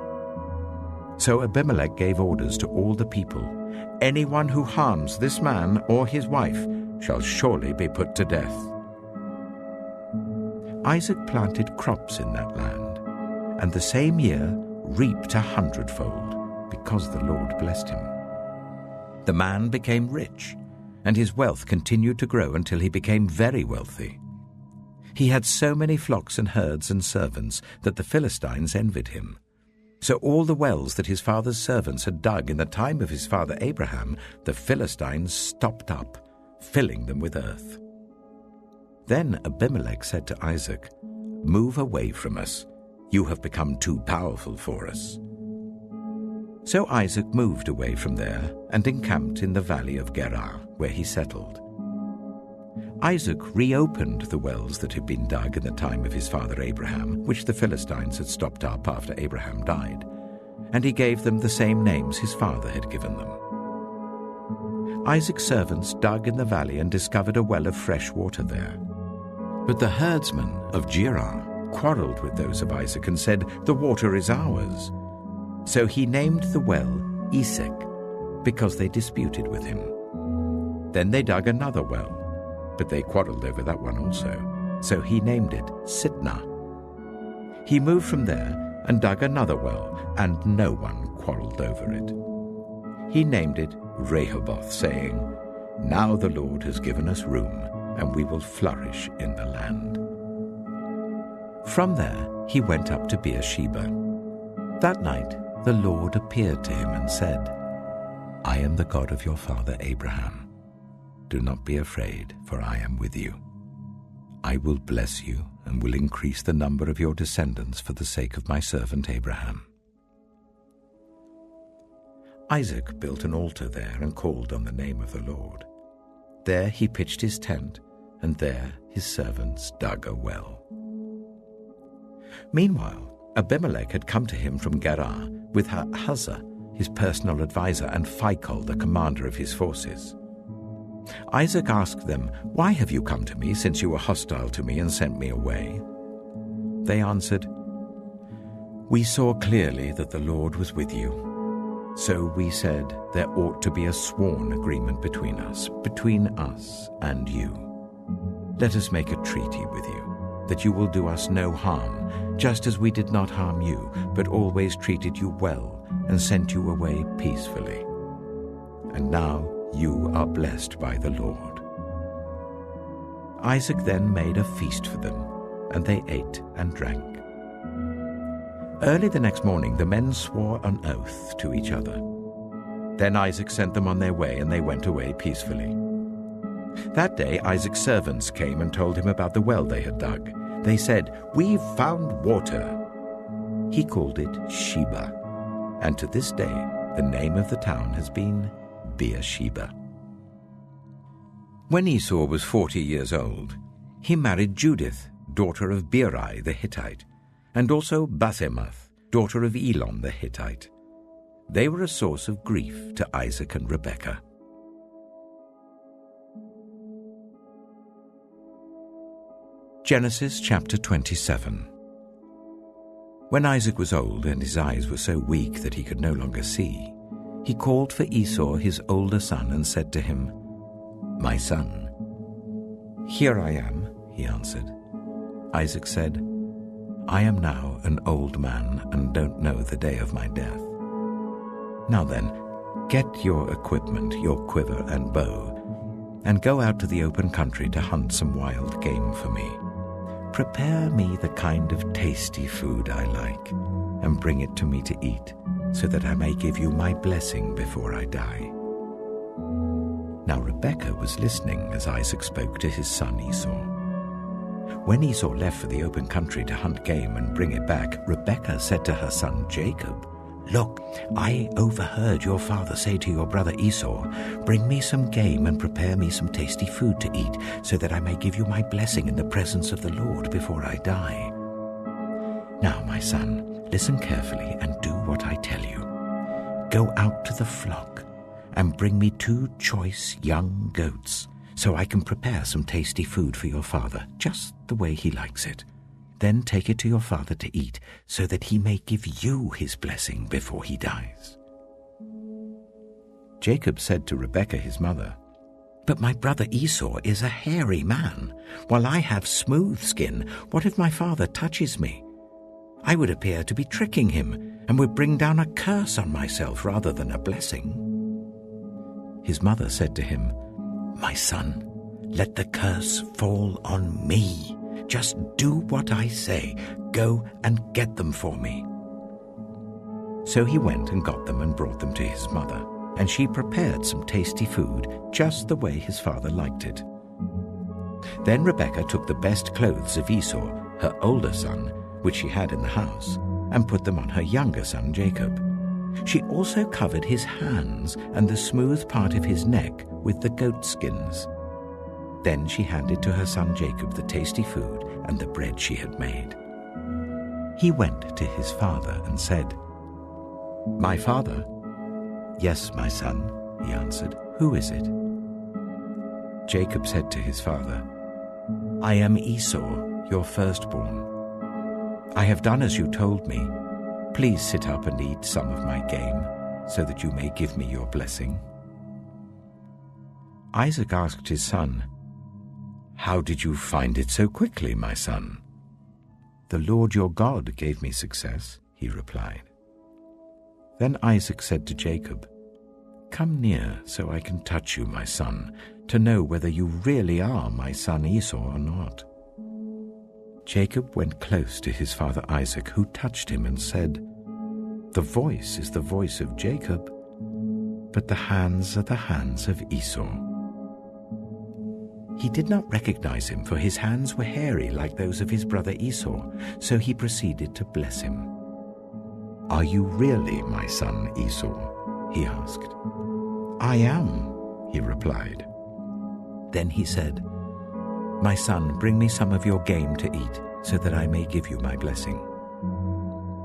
So Abimelech gave orders to all the people, "Anyone who harms this man or his wife shall surely be put to death." Isaac planted crops in that land, and the same year reaped 100-fold, because the Lord blessed him. The man became rich, and his wealth continued to grow until he became very wealthy. He had so many flocks and herds and servants that the Philistines envied him. So all the wells that his father's servants had dug in the time of his father Abraham, the Philistines stopped up, filling them with earth. Then Abimelech said to Isaac, "Move away from us. You have become too powerful for us." So Isaac moved away from there and encamped in the valley of Gerar, where he settled. Isaac reopened the wells that had been dug in the time of his father Abraham, which the Philistines had stopped up after Abraham died, and he gave them the same names his father had given them. Isaac's servants dug in the valley and discovered a well of fresh water there. But the herdsmen of Gerar quarreled with those of Isaac and said, "The water is ours." So he named the well Esek, because they disputed with him. Then they dug another well, but they quarreled over that one also. So he named it Sitnah. He moved from there and dug another well, and no one quarreled over it. He named it Rehoboth, saying, "Now the Lord has given us room, and we will flourish in the land." From there he went up to Beersheba. That night the Lord appeared to him and said, "I am the God of your father Abraham. Do not be afraid, for I am with you. I will bless you and will increase the number of your descendants for the sake of my servant Abraham." Isaac built an altar there and called on the name of the Lord. There he pitched his tent, and there his servants dug a well. Meanwhile, Abimelech had come to him from Gerar with Huzzah, his personal advisor, and Phicol, the commander of his forces. Isaac asked them, "Why have you come to me, since you were hostile to me and sent me away?" They answered, "We saw clearly that the Lord was with you. So we said there ought to be a sworn agreement between us and you. Let us make a treaty with you, that you will do us no harm, just as we did not harm you, but always treated you well and sent you away peacefully. And now you are blessed by the Lord." Isaac then made a feast for them, and they ate and drank. Early the next morning the men swore an oath to each other. Then Isaac sent them on their way, and they went away peacefully. That day Isaac's servants came and told him about the well they had dug. They said, "We've found water." He called it Sheba, and to this day the name of the town has been Beersheba. When Esau was 40 years old, he married Judith, daughter of Beeri the Hittite, and also Basemath, daughter of Elon the Hittite. They were a source of grief to Isaac and Rebekah. Genesis chapter 27. When Isaac was old and his eyes were so weak that he could no longer see, he called for Esau his older son and said to him, "My son." "Here I am," he answered. Isaac said, "I am now an old man and don't know the day of my death. Now then, get your equipment, your quiver and bow, and go out to the open country to hunt some wild game for me. Prepare me the kind of tasty food I like, and bring it to me to eat, so that I may give you my blessing before I die." Now Rebekah was listening as Isaac spoke to his son Esau. When Esau left for the open country to hunt game and bring it back, Rebekah said to her son Jacob, "Look, I overheard your father say to your brother Esau, 'Bring me some game and prepare me some tasty food to eat, so that I may give you my blessing in the presence of the Lord before I die.' Now, my son, listen carefully and do what I tell you. Go out to the flock and bring me 2 choice young goats, so I can prepare some tasty food for your father, just the way he likes it. Then take it to your father to eat, so that he may give you his blessing before he dies." Jacob said to Rebekah his mother, "But my brother Esau is a hairy man, while I have smooth skin. What if my father touches me? I would appear to be tricking him, and would bring down a curse on myself rather than a blessing." His mother said to him, "My son, let the curse fall on me. Just do what I say. Go and get them for me." So he went and got them and brought them to his mother, and she prepared some tasty food just the way his father liked it. Then Rebekah took the best clothes of Esau, her older son, which she had in the house, and put them on her younger son Jacob. She also covered his hands and the smooth part of his neck with the goat skins. Then she handed to her son Jacob the tasty food and the bread she had made. He went to his father and said, "My father?" "Yes, my son," he answered. "Who is it?" Jacob said to his father, "I am Esau, your firstborn. I have done as you told me. Please sit up and eat some of my game, so that you may give me your blessing." Isaac asked his son, "How did you find it so quickly, my son?" "The Lord your God gave me success," he replied. Then Isaac said to Jacob, "Come near so I can touch you, my son, to know whether you really are my son Esau or not." Jacob went close to his father Isaac, who touched him and said, "The voice is the voice of Jacob, but the hands are the hands of Esau." He did not recognize him, for his hands were hairy like those of his brother Esau, so he proceeded to bless him. "Are you really my son Esau?" he asked. "I am," he replied. Then he said, "My son, bring me some of your game to eat, so that I may give you my blessing."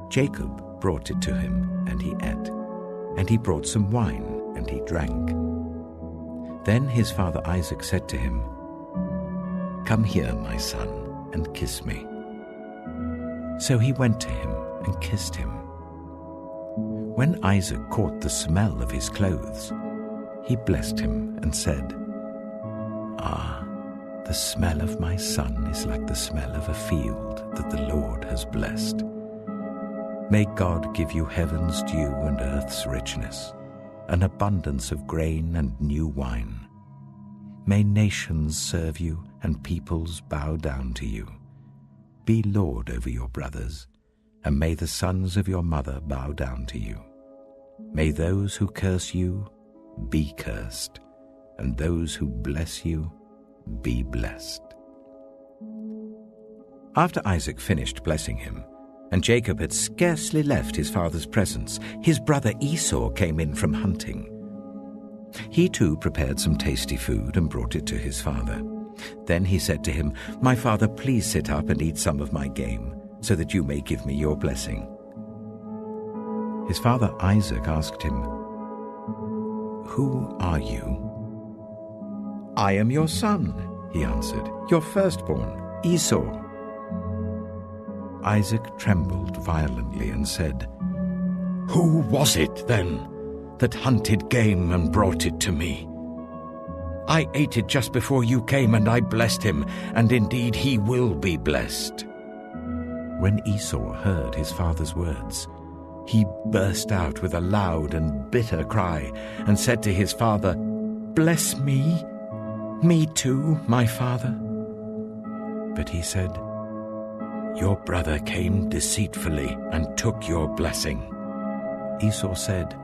Jacob brought it to him, and he ate, and he brought some wine, and he drank. Then his father Isaac said to him, "Come here, my son, and kiss me." So he went to him and kissed him. When Isaac caught the smell of his clothes, he blessed him and said, "Ah, The smell of my son is like the smell of a field that the Lord has blessed. May God give you heaven's dew and earth's richness, an abundance of grain and new wine. May nations serve you and peoples bow down to you. Be Lord over your brothers, and may the sons of your mother bow down to you. May those who curse you be cursed, and those who bless you be blessed. After Isaac finished blessing him, and Jacob had scarcely left his father's presence, his brother Esau came in from hunting. He too prepared some tasty food and brought it to his father. Then he said to him, "My father, please sit up and eat some of my game, so that you may give me your blessing." His father Isaac asked him, "Who are you?" "I am your son," he answered, "your firstborn, Esau." Isaac trembled violently and said, "Who was it, then, that hunted game and brought it to me? I ate it just before you came, and I blessed him, and indeed he will be blessed." When Esau heard his father's words, he burst out with a loud and bitter cry and said to his father, "Bless me, me too, my father." But he said, "Your brother came deceitfully and took your blessing." Esau said,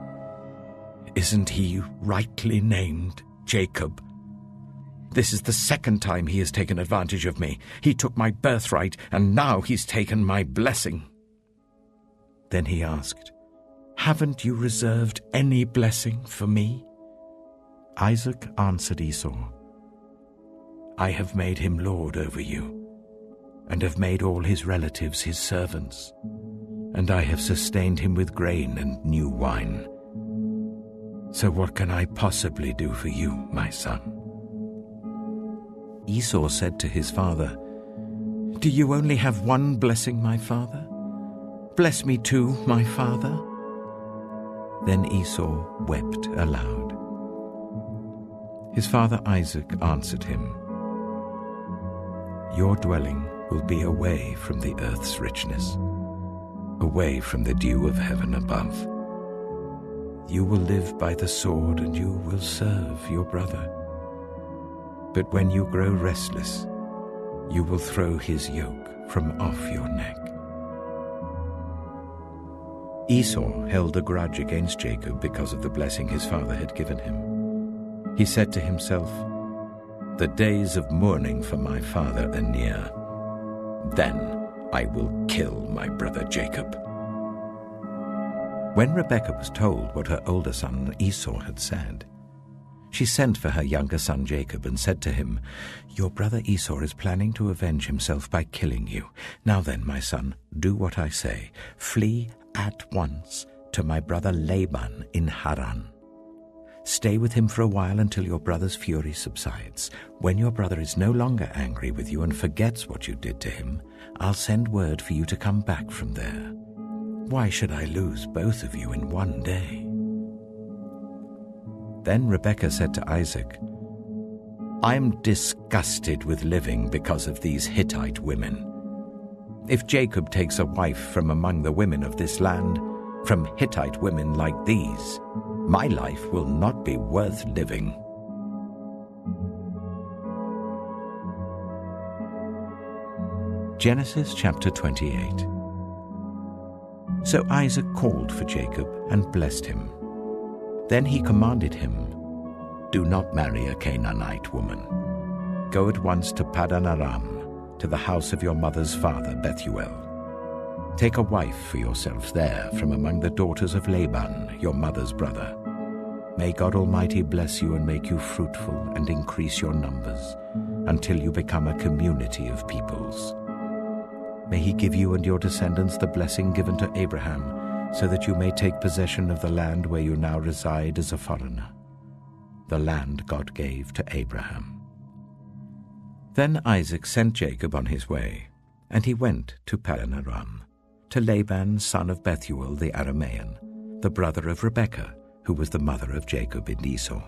"Isn't he rightly named Jacob? This is the second time he has taken advantage of me. He took my birthright, and now he's taken my blessing." Then he asked, "Haven't you reserved any blessing for me?" Isaac answered Esau, "I have made him lord over you, and have made all his relatives his servants, and I have sustained him with grain and new wine. So what can I possibly do for you, my son?" Esau said to his father, "Do you only have one blessing, my father? Bless me too, my father." Then Esau wept aloud. His father Isaac answered him, "Your dwelling will be away from the earth's richness, away from the dew of heaven above. You will live by the sword, and you will serve your brother. But when you grow restless, you will throw his yoke from off your neck." Esau held a grudge against Jacob because of the blessing his father had given him. He said to himself, "The days of mourning for my father are near. Then I will kill my brother Jacob." When Rebekah was told what her older son Esau had said, she sent for her younger son Jacob and said to him, "Your brother Esau is planning to avenge himself by killing you. Now then, my son, do what I say. Flee at once to my brother Laban in Haran. Stay with him for a while until your brother's fury subsides. When your brother is no longer angry with you and forgets what you did to him, I'll send word for you to come back from there. Why should I lose both of you in one day?" Then Rebekah said to Isaac, "I'm disgusted with living because of these Hittite women. If Jacob takes a wife from among the women of this land, from Hittite women like these, my life will not be worth living." Genesis chapter 28. So Isaac called for Jacob and blessed him. Then he commanded him, "Do not marry a Canaanite woman. Go at once to Paddan Aram, to the house of your mother's father Bethuel. Take a wife for yourself there from among the daughters of Laban, your mother's brother. May God Almighty bless you and make you fruitful and increase your numbers until you become a community of peoples. May he give you and your descendants the blessing given to Abraham, so that you may take possession of the land where you now reside as a foreigner, the land God gave to Abraham." Then Isaac sent Jacob on his way, and he went to Paddan Aram, to Laban son of Bethuel the Aramean, the brother of Rebekah, who was the mother of Jacob and Esau.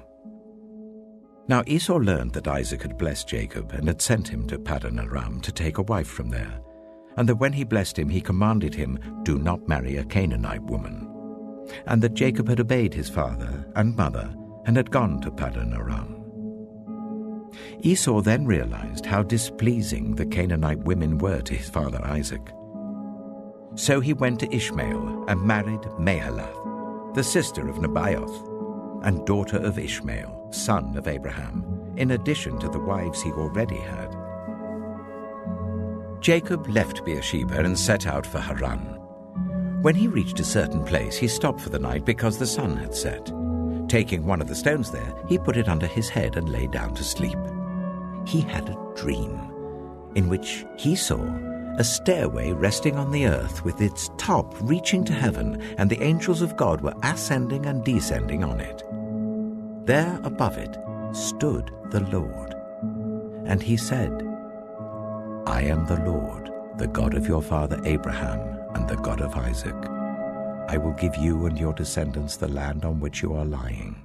Now Esau learned that Isaac had blessed Jacob and had sent him to Paddan Aram to take a wife from there, and that when he blessed him he commanded him, "Do not marry a Canaanite woman," and that Jacob had obeyed his father and mother and had gone to Paddan Aram. Esau then realized how displeasing the Canaanite women were to his father Isaac. So he went to Ishmael and married Mahalath, the sister of Nebaioth, and daughter of Ishmael, son of Abraham, in addition to the wives he already had. Jacob left Beersheba and set out for Haran. When he reached a certain place, he stopped for the night because the sun had set. Taking one of the stones there, he put it under his head and lay down to sleep. He had a dream in which he saw a stairway resting on the earth with its top reaching to heaven, and the angels of God were ascending and descending on it. There above it stood the Lord, and he said, "I am the Lord, the God of your father Abraham and the God of Isaac. I will give you and your descendants the land on which you are lying.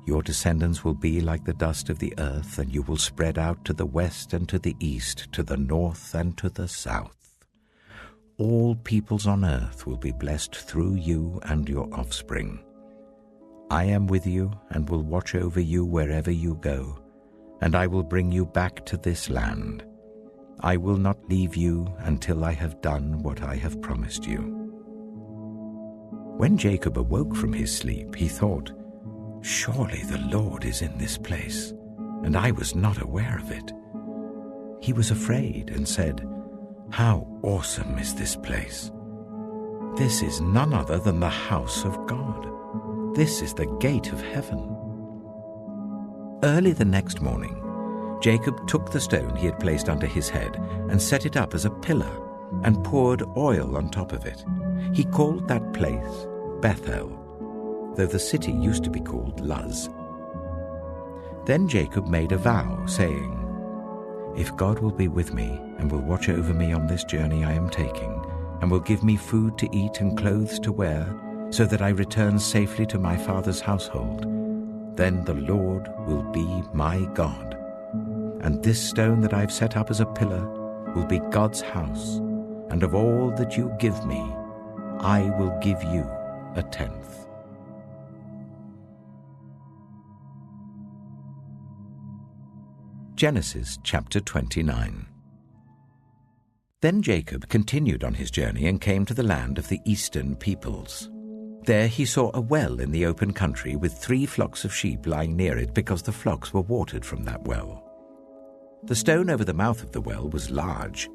Your descendants will be like the dust of the earth, and you will spread out to the west and to the east, to the north and to the south. All peoples on earth will be blessed through you and your offspring. I am with you and will watch over you wherever you go, and I will bring you back to this land. I will not leave you until I have done what I have promised you." When Jacob awoke from his sleep, he thought, "Surely the Lord is in this place, and I was not aware of it." He was afraid and said, "How awesome is this place! This is none other than the house of God. This is the gate of heaven." Early the next morning, Jacob took the stone he had placed under his head and set it up as a pillar and poured oil on top of it. He called that place Bethel, though the city used to be called Luz. Then Jacob made a vow, saying, "If God will be with me and will watch over me on this journey I am taking, and will give me food to eat and clothes to wear, so that I return safely to my father's household, then the Lord will be my God. And this stone that I have set up as a pillar will be God's house, and of all that you give me, I will give you a tenth." Genesis chapter 29. Then Jacob continued on his journey and came to the land of the eastern peoples. There he saw a well in the open country with 3 flocks of sheep lying near it, because the flocks were watered from that well. The stone over the mouth of the well was large.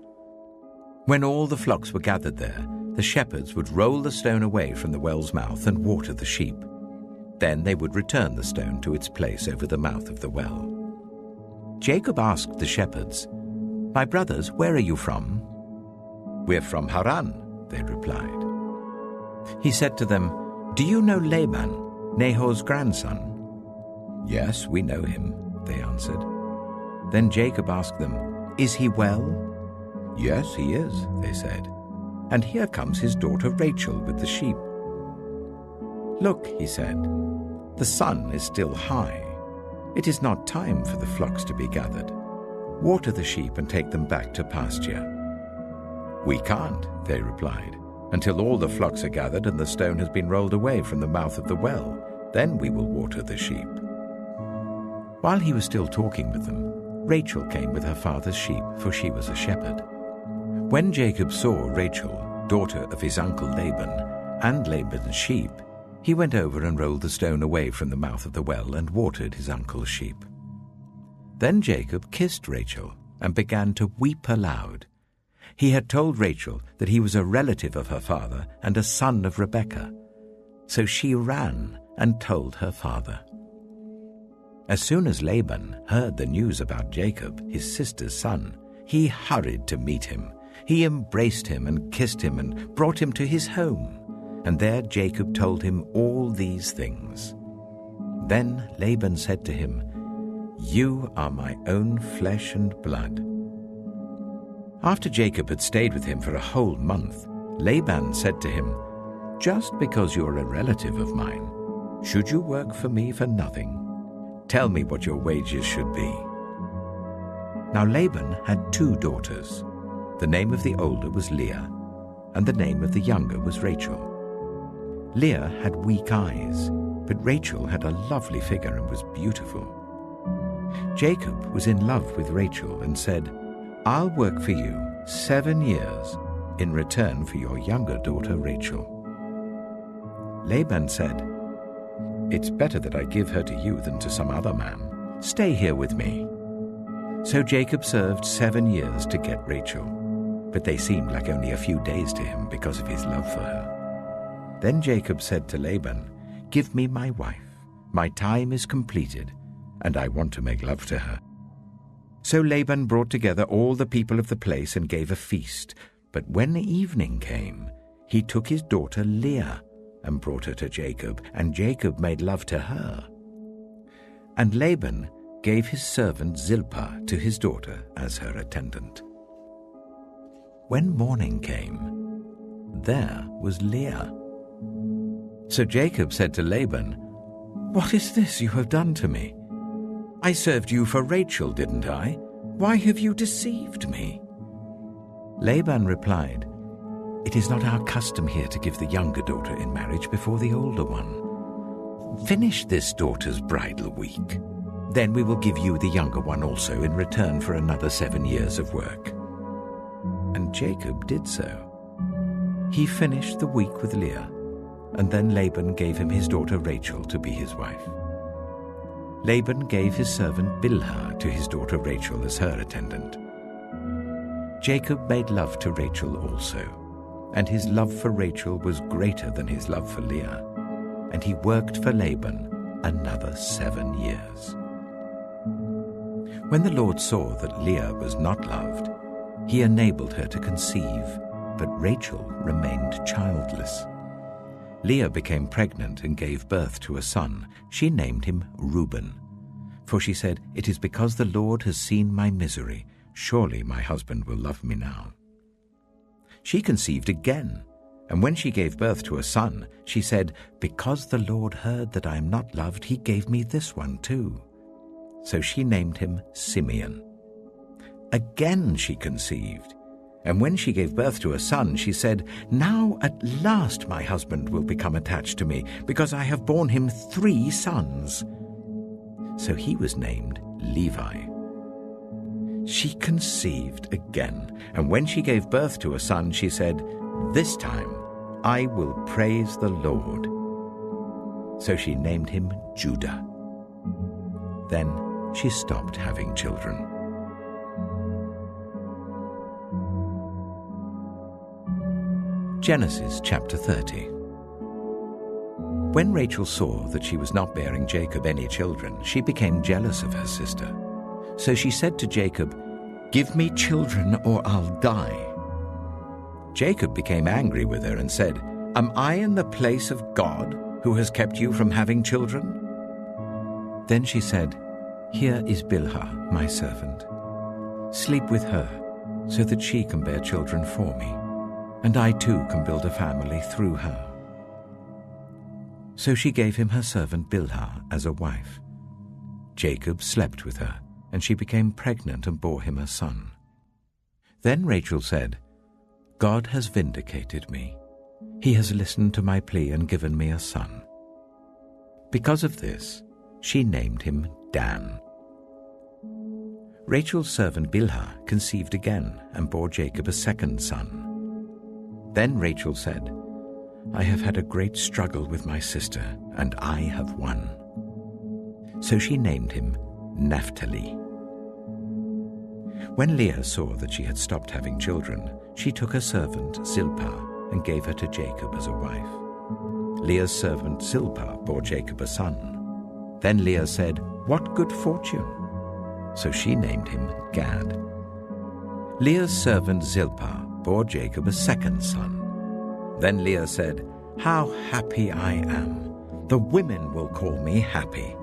When all the flocks were gathered there, the shepherds would roll the stone away from the well's mouth and water the sheep. Then they would return the stone to its place over the mouth of the well. Jacob asked the shepherds, "My brothers, where are you from?" "We're from Haran," they replied. He said to them, "Do you know Laban, Nahor's grandson?" "Yes, we know him," they answered. Then Jacob asked them, "Is he well?" "Yes, he is," they said. "And here comes his daughter Rachel with the sheep." "Look," he said, "the sun is still high. It is not time for the flocks to be gathered. Water the sheep and take them back to pasture." "We can't," they replied, "until all the flocks are gathered and the stone has been rolled away from the mouth of the well. Then we will water the sheep." While he was still talking with them, Rachel came with her father's sheep, for she was a shepherd. When Jacob saw Rachel, daughter of his uncle Laban, and Laban's sheep, he went over and rolled the stone away from the mouth of the well and watered his uncle's sheep. Then Jacob kissed Rachel and began to weep aloud. He had told Rachel that he was a relative of her father and a son of Rebekah. So she ran and told her father. As soon as Laban heard the news about Jacob, his sister's son, he hurried to meet him. He embraced him and kissed him and brought him to his home. And there Jacob told him all these things. Then Laban said to him, "You are my own flesh and blood." After Jacob had stayed with him for a whole month, Laban said to him, "Just because you are a relative of mine, should you work for me for nothing? Tell me what your wages should be." Now Laban had 2 daughters. The name of the older was Leah, and the name of the younger was Rachel. Leah had weak eyes, but Rachel had a lovely figure and was beautiful. Jacob was in love with Rachel and said, "I'll work for you 7 years in return for your younger daughter Rachel." Laban said, "It's better that I give her to you than to some other man. Stay here with me." So Jacob served 7 years to get Rachel, but they seemed like only a few days to him because of his love for her. Then Jacob said to Laban, "Give me my wife. My time is completed, and I want to make love to her." So Laban brought together all the people of the place and gave a feast. But when the evening came, he took his daughter Leah and brought her to Jacob, and Jacob made love to her. And Laban gave his servant Zilpah to his daughter as her attendant. When morning came, there was Leah. So Jacob said to Laban, "What is this you have done to me? I served you for Rachel, didn't I? Why have you deceived me?" Laban replied, "It is not our custom here to give the younger daughter in marriage before the older one. Finish this daughter's bridal week. Then we will give you the younger one also in return for another 7 years of work." And Jacob did so. He finished the week with Leah, and then Laban gave him his daughter Rachel to be his wife. Laban gave his servant Bilhah to his daughter Rachel as her attendant. Jacob made love to Rachel also, and his love for Rachel was greater than his love for Leah, and he worked for Laban another 7 years. When the Lord saw that Leah was not loved, he enabled her to conceive, but Rachel remained childless. Leah became pregnant and gave birth to a son. She named him Reuben, for she said, "It is because the Lord has seen my misery. Surely my husband will love me now." She conceived again, and when she gave birth to a son, she said, "Because the Lord heard that I am not loved, he gave me this one too." So she named him Simeon. Again she conceived, and when she gave birth to a son, she said, "Now at last my husband will become attached to me, because I have borne him 3 sons." So he was named Levi. She conceived again, and when she gave birth to a son, she said, "This time I will praise the Lord." So she named him Judah. Then she stopped having children. Genesis chapter 30. When Rachel saw that she was not bearing Jacob any children, she became jealous of her sister. So she said to Jacob, "Give me children or I'll die." Jacob became angry with her and said, "Am I in the place of God, who has kept you from having children?" Then she said, "Here is Bilhah, my servant. Sleep with her, so that she can bear children for me, and I too can build a family through her." So she gave him her servant Bilhah as a wife. Jacob slept with her, and she became pregnant and bore him a son. Then Rachel said, "God has vindicated me. He has listened to my plea and given me a son." Because of this, she named him Dan. Rachel's servant Bilhah conceived again and bore Jacob a second son. Then Rachel said, "I have had a great struggle with my sister, and I have won." So she named him Naphtali. When Leah saw that she had stopped having children, she took her servant Zilpah and gave her to Jacob as a wife. Leah's servant Zilpah bore Jacob a son. Then Leah said, "What good fortune!" So she named him Gad. Leah's servant Zilpah bore Jacob a second son. Then Leah said, "How happy I am! The women will call me happy."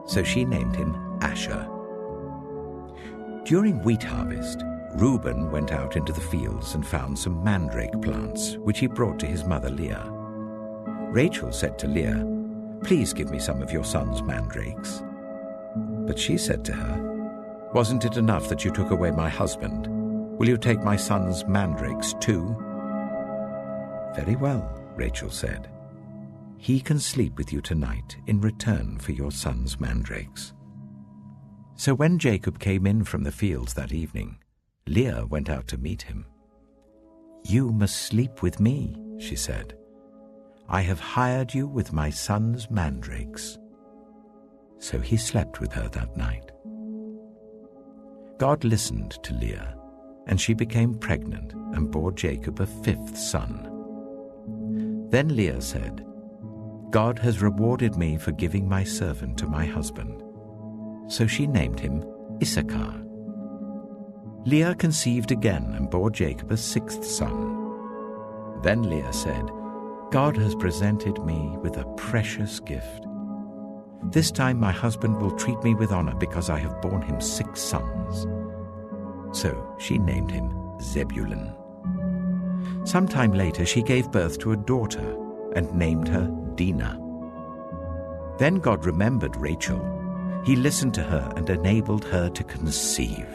So she named him Asher. During wheat harvest, Reuben went out into the fields and found some mandrake plants, which he brought to his mother Leah. Rachel said to Leah, "Please give me some of your son's mandrakes." But she said to her, "Wasn't it enough that you took away my husband? Will you take my son's mandrakes too?" "Very well," Rachel said. "He can sleep with you tonight in return for your son's mandrakes." So when Jacob came in from the fields that evening, Leah went out to meet him. "You must sleep with me," she said. "I have hired you with my son's mandrakes." So he slept with her that night. God listened to Leah, and she became pregnant and bore Jacob a 5th son. Then Leah said, "God has rewarded me for giving my servant to my husband." So she named him Issachar. Leah conceived again and bore Jacob a 6th son. Then Leah said, "God has presented me with a precious gift. This time my husband will treat me with honor because I have borne him 6 sons." So she named him Zebulun. Sometime later she gave birth to a daughter and named her Dinah. Then God remembered Rachel. He listened to her and enabled her to conceive.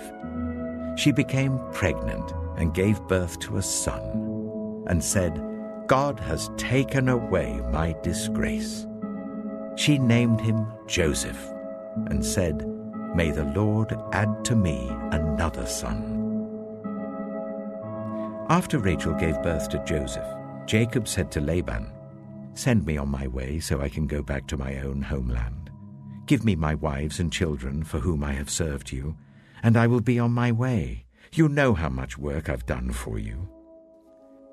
She became pregnant and gave birth to a son, and said, "God has taken away my disgrace." She named him Joseph, and said, "May the Lord add to me another son." After Rachel gave birth to Joseph, Jacob said to Laban, "Send me on my way so I can go back to my own homeland. Give me my wives and children for whom I have served you, and I will be on my way. You know how much work I've done for you."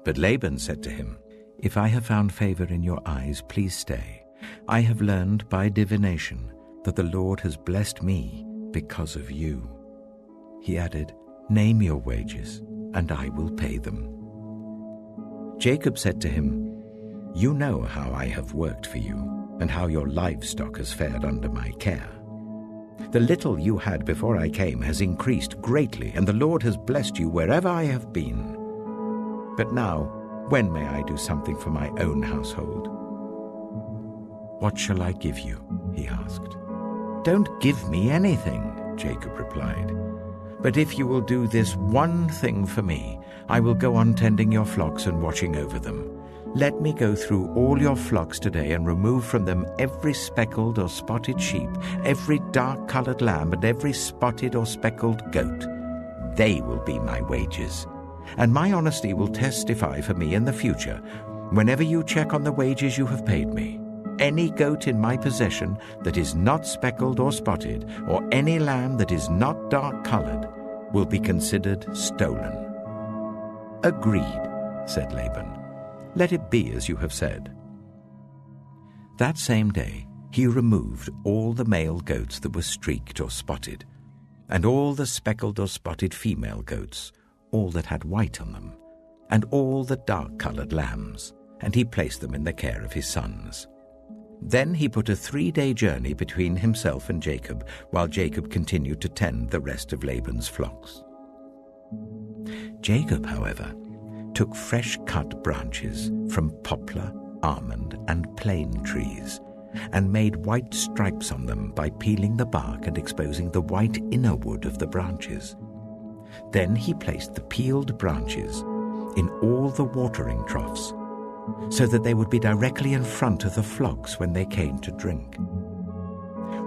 But Laban said to him, "If I have found favor in your eyes, please stay. I have learned by divination that the Lord has blessed me because of you." He added, "Name your wages, and I will pay them." Jacob said to him, "You know how I have worked for you, and how your livestock has fared under my care. The little you had before I came has increased greatly, and the Lord has blessed you wherever I have been. But now, when may I do something for my own household?" "What shall I give you?" he asked. "Don't give me anything," Jacob replied. "But if you will do this one thing for me, I will go on tending your flocks and watching over them. Let me go through all your flocks today and remove from them every speckled or spotted sheep, every dark-colored lamb, and every spotted or speckled goat. They will be my wages, and my honesty will testify for me in the future. Whenever you check on the wages you have paid me, any goat in my possession that is not speckled or spotted, or any lamb that is not dark-colored, will be considered stolen." "Agreed," said Laban. "Let it be as you have said." That same day he removed all the male goats that were streaked or spotted, and all the speckled or spotted female goats, all that had white on them, and all the dark-colored lambs, and he placed them in the care of his sons. Then he put a 3-day journey between himself and Jacob, while Jacob continued to tend the rest of Laban's flocks. Jacob, however, took fresh-cut branches from poplar, almond, and plane trees, and made white stripes on them by peeling the bark and exposing the white inner wood of the branches. Then he placed the peeled branches in all the watering troughs, so that they would be directly in front of the flocks when they came to drink.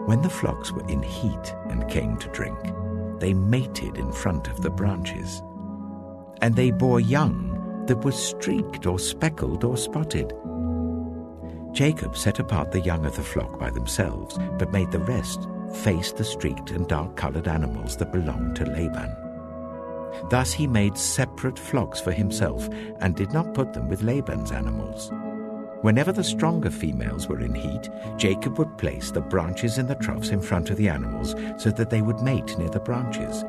When the flocks were in heat and came to drink, they mated in front of the branches, and they bore young that were streaked or speckled or spotted. Jacob set apart the young of the flock by themselves, but made the rest face the streaked and dark-colored animals that belonged to Laban. Thus he made separate flocks for himself, and did not put them with Laban's animals. Whenever the stronger females were in heat, Jacob would place the branches in the troughs in front of the animals, so that they would mate near the branches.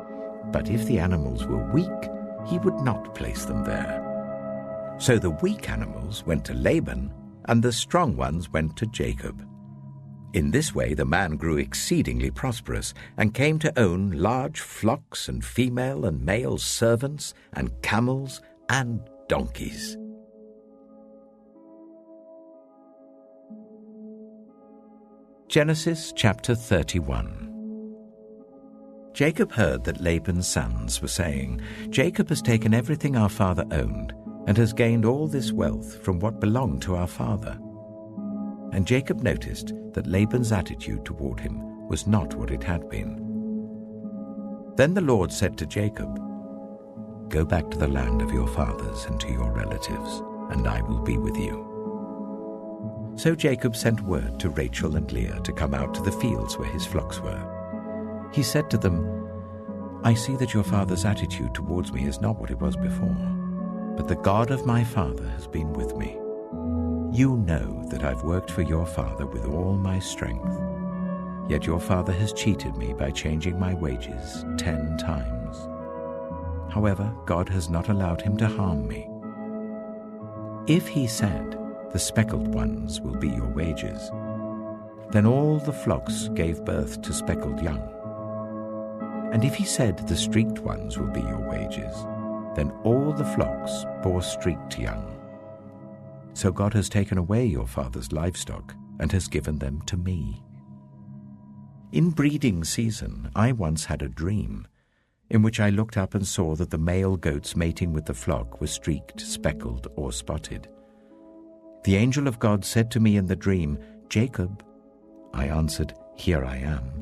But if the animals were weak, he would not place them there. So the weak animals went to Laban, and the strong ones went to Jacob. In this way the man grew exceedingly prosperous, and came to own large flocks and female and male servants and camels and donkeys. Genesis chapter 31. Jacob heard that Laban's sons were saying, "Jacob has taken everything our father owned and has gained all this wealth from what belonged to our father." And Jacob noticed that Laban's attitude toward him was not what it had been. Then the Lord said to Jacob, "Go back to the land of your fathers and to your relatives, and I will be with you." So Jacob sent word to Rachel and Leah to come out to the fields where his flocks were. He said to them, "I see that your father's attitude towards me is not what it was before, but the God of my father has been with me. You know that I've worked for your father with all my strength, yet your father has cheated me by changing my wages 10 times. However, God has not allowed him to harm me. If he said, 'The speckled ones will be your wages,' then all the flocks gave birth to speckled young. And if he said, 'The streaked ones will be your wages,' then all the flocks bore streaked young. So God has taken away your father's livestock and has given them to me. In breeding season, I once had a dream in which I looked up and saw that the male goats mating with the flock were streaked, speckled, or spotted. The angel of God said to me in the dream, 'Jacob.' I answered, 'Here I am.'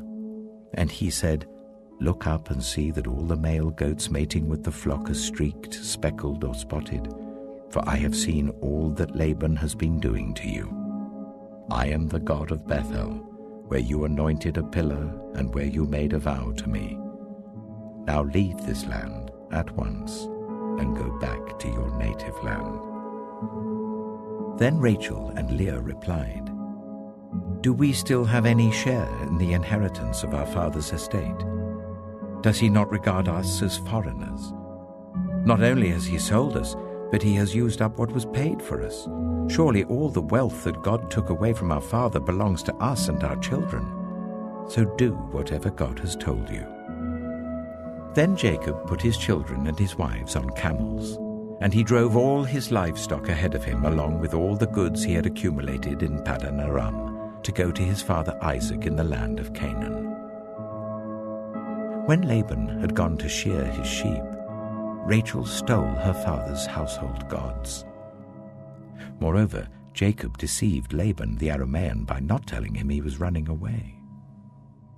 And he said, 'Look up and see that all the male goats mating with the flock are streaked, speckled, or spotted, for I have seen all that Laban has been doing to you. I am the God of Bethel, where you anointed a pillar and where you made a vow to me. Now leave this land at once and go back to your native land.' Then Rachel and Leah replied, 'Do we still have any share in the inheritance of our father's estate? Does he not regard us as foreigners? Not only has he sold us, but he has used up what was paid for us. Surely all the wealth that God took away from our father belongs to us and our children. So do whatever God has told you.' Then Jacob put his children and his wives on camels, and he drove all his livestock ahead of him along with all the goods he had accumulated in Paddan Aram to go to his father Isaac in the land of Canaan. When Laban had gone to shear his sheep, Rachel stole her father's household gods. Moreover, Jacob deceived Laban the Aramean by not telling him he was running away.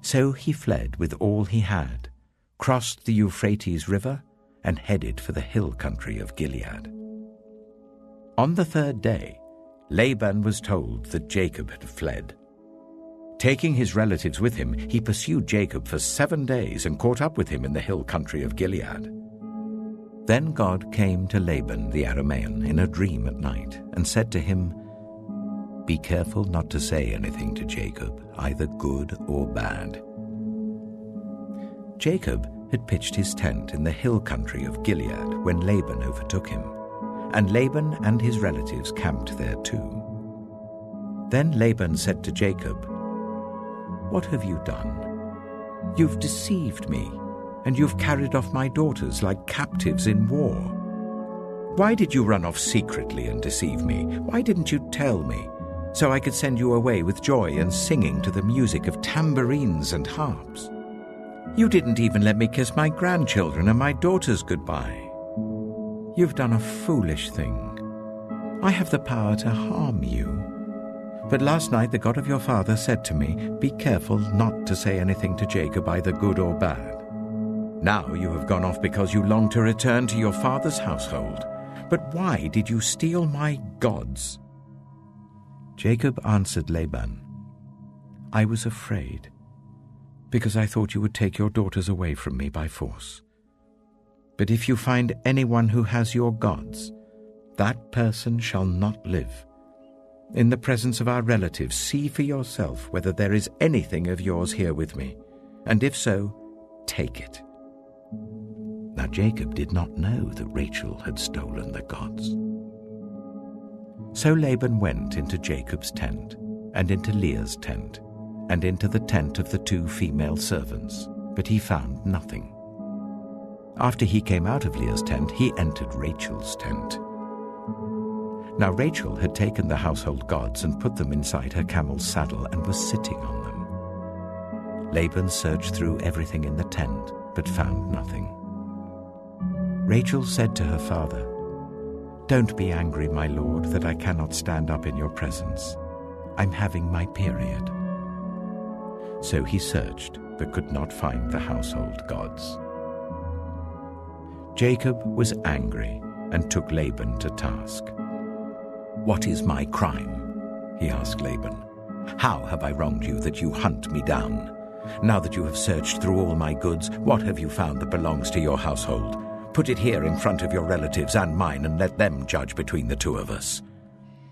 So he fled with all he had, crossed the Euphrates River, and headed for the hill country of Gilead. On the 3rd day, Laban was told that Jacob had fled. Taking his relatives with him, he pursued Jacob for 7 days and caught up with him in the hill country of Gilead. Then God came to Laban the Aramean in a dream at night and said to him, "Be careful not to say anything to Jacob, either good or bad." Jacob had pitched his tent in the hill country of Gilead when Laban overtook him, and Laban and his relatives camped there too. Then Laban said to Jacob, "What have you done? You've deceived me, and you've carried off my daughters like captives in war. Why did you run off secretly and deceive me? Why didn't you tell me, so I could send you away with joy and singing to the music of tambourines and harps? You didn't even let me kiss my grandchildren and my daughters goodbye. You've done a foolish thing. I have the power to harm you. But last night the God of your father said to me, 'Be careful not to say anything to Jacob, either good or bad.' Now you have gone off because you long to return to your father's household. But why did you steal my gods?" Jacob answered Laban, "I was afraid, because I thought you would take your daughters away from me by force. But if you find anyone who has your gods, that person shall not live. In the presence of our relatives, see for yourself whether there is anything of yours here with me, and if so, take it." Now Jacob did not know that Rachel had stolen the gods. So Laban went into Jacob's tent, and into Leah's tent, and into the tent of the 2 female servants, but he found nothing. After he came out of Leah's tent, he entered Rachel's tent. Now Rachel had taken the household gods and put them inside her camel's saddle and was sitting on them. Laban searched through everything in the tent, but found nothing. Rachel said to her father, "Don't be angry, my lord, that I cannot stand up in your presence. I'm having my period." So he searched, but could not find the household gods. Jacob was angry and took Laban to task. "What is my crime?" he asked Laban. "How have I wronged you that you hunt me down? Now that you have searched through all my goods, what have you found that belongs to your household? Put it here in front of your relatives and mine, and let them judge between the two of us.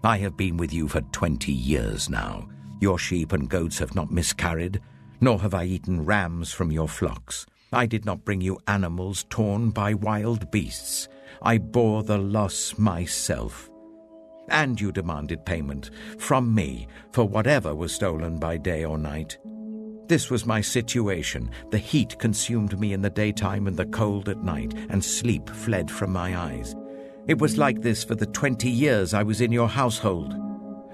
I have been with you for 20 years now. Your sheep and goats have not miscarried, nor have I eaten rams from your flocks. I did not bring you animals torn by wild beasts. I bore the loss myself. And you demanded payment from me for whatever was stolen by day or night. This was my situation. The heat consumed me in the daytime and the cold at night, and sleep fled from my eyes. It was like this for the 20 years I was in your household.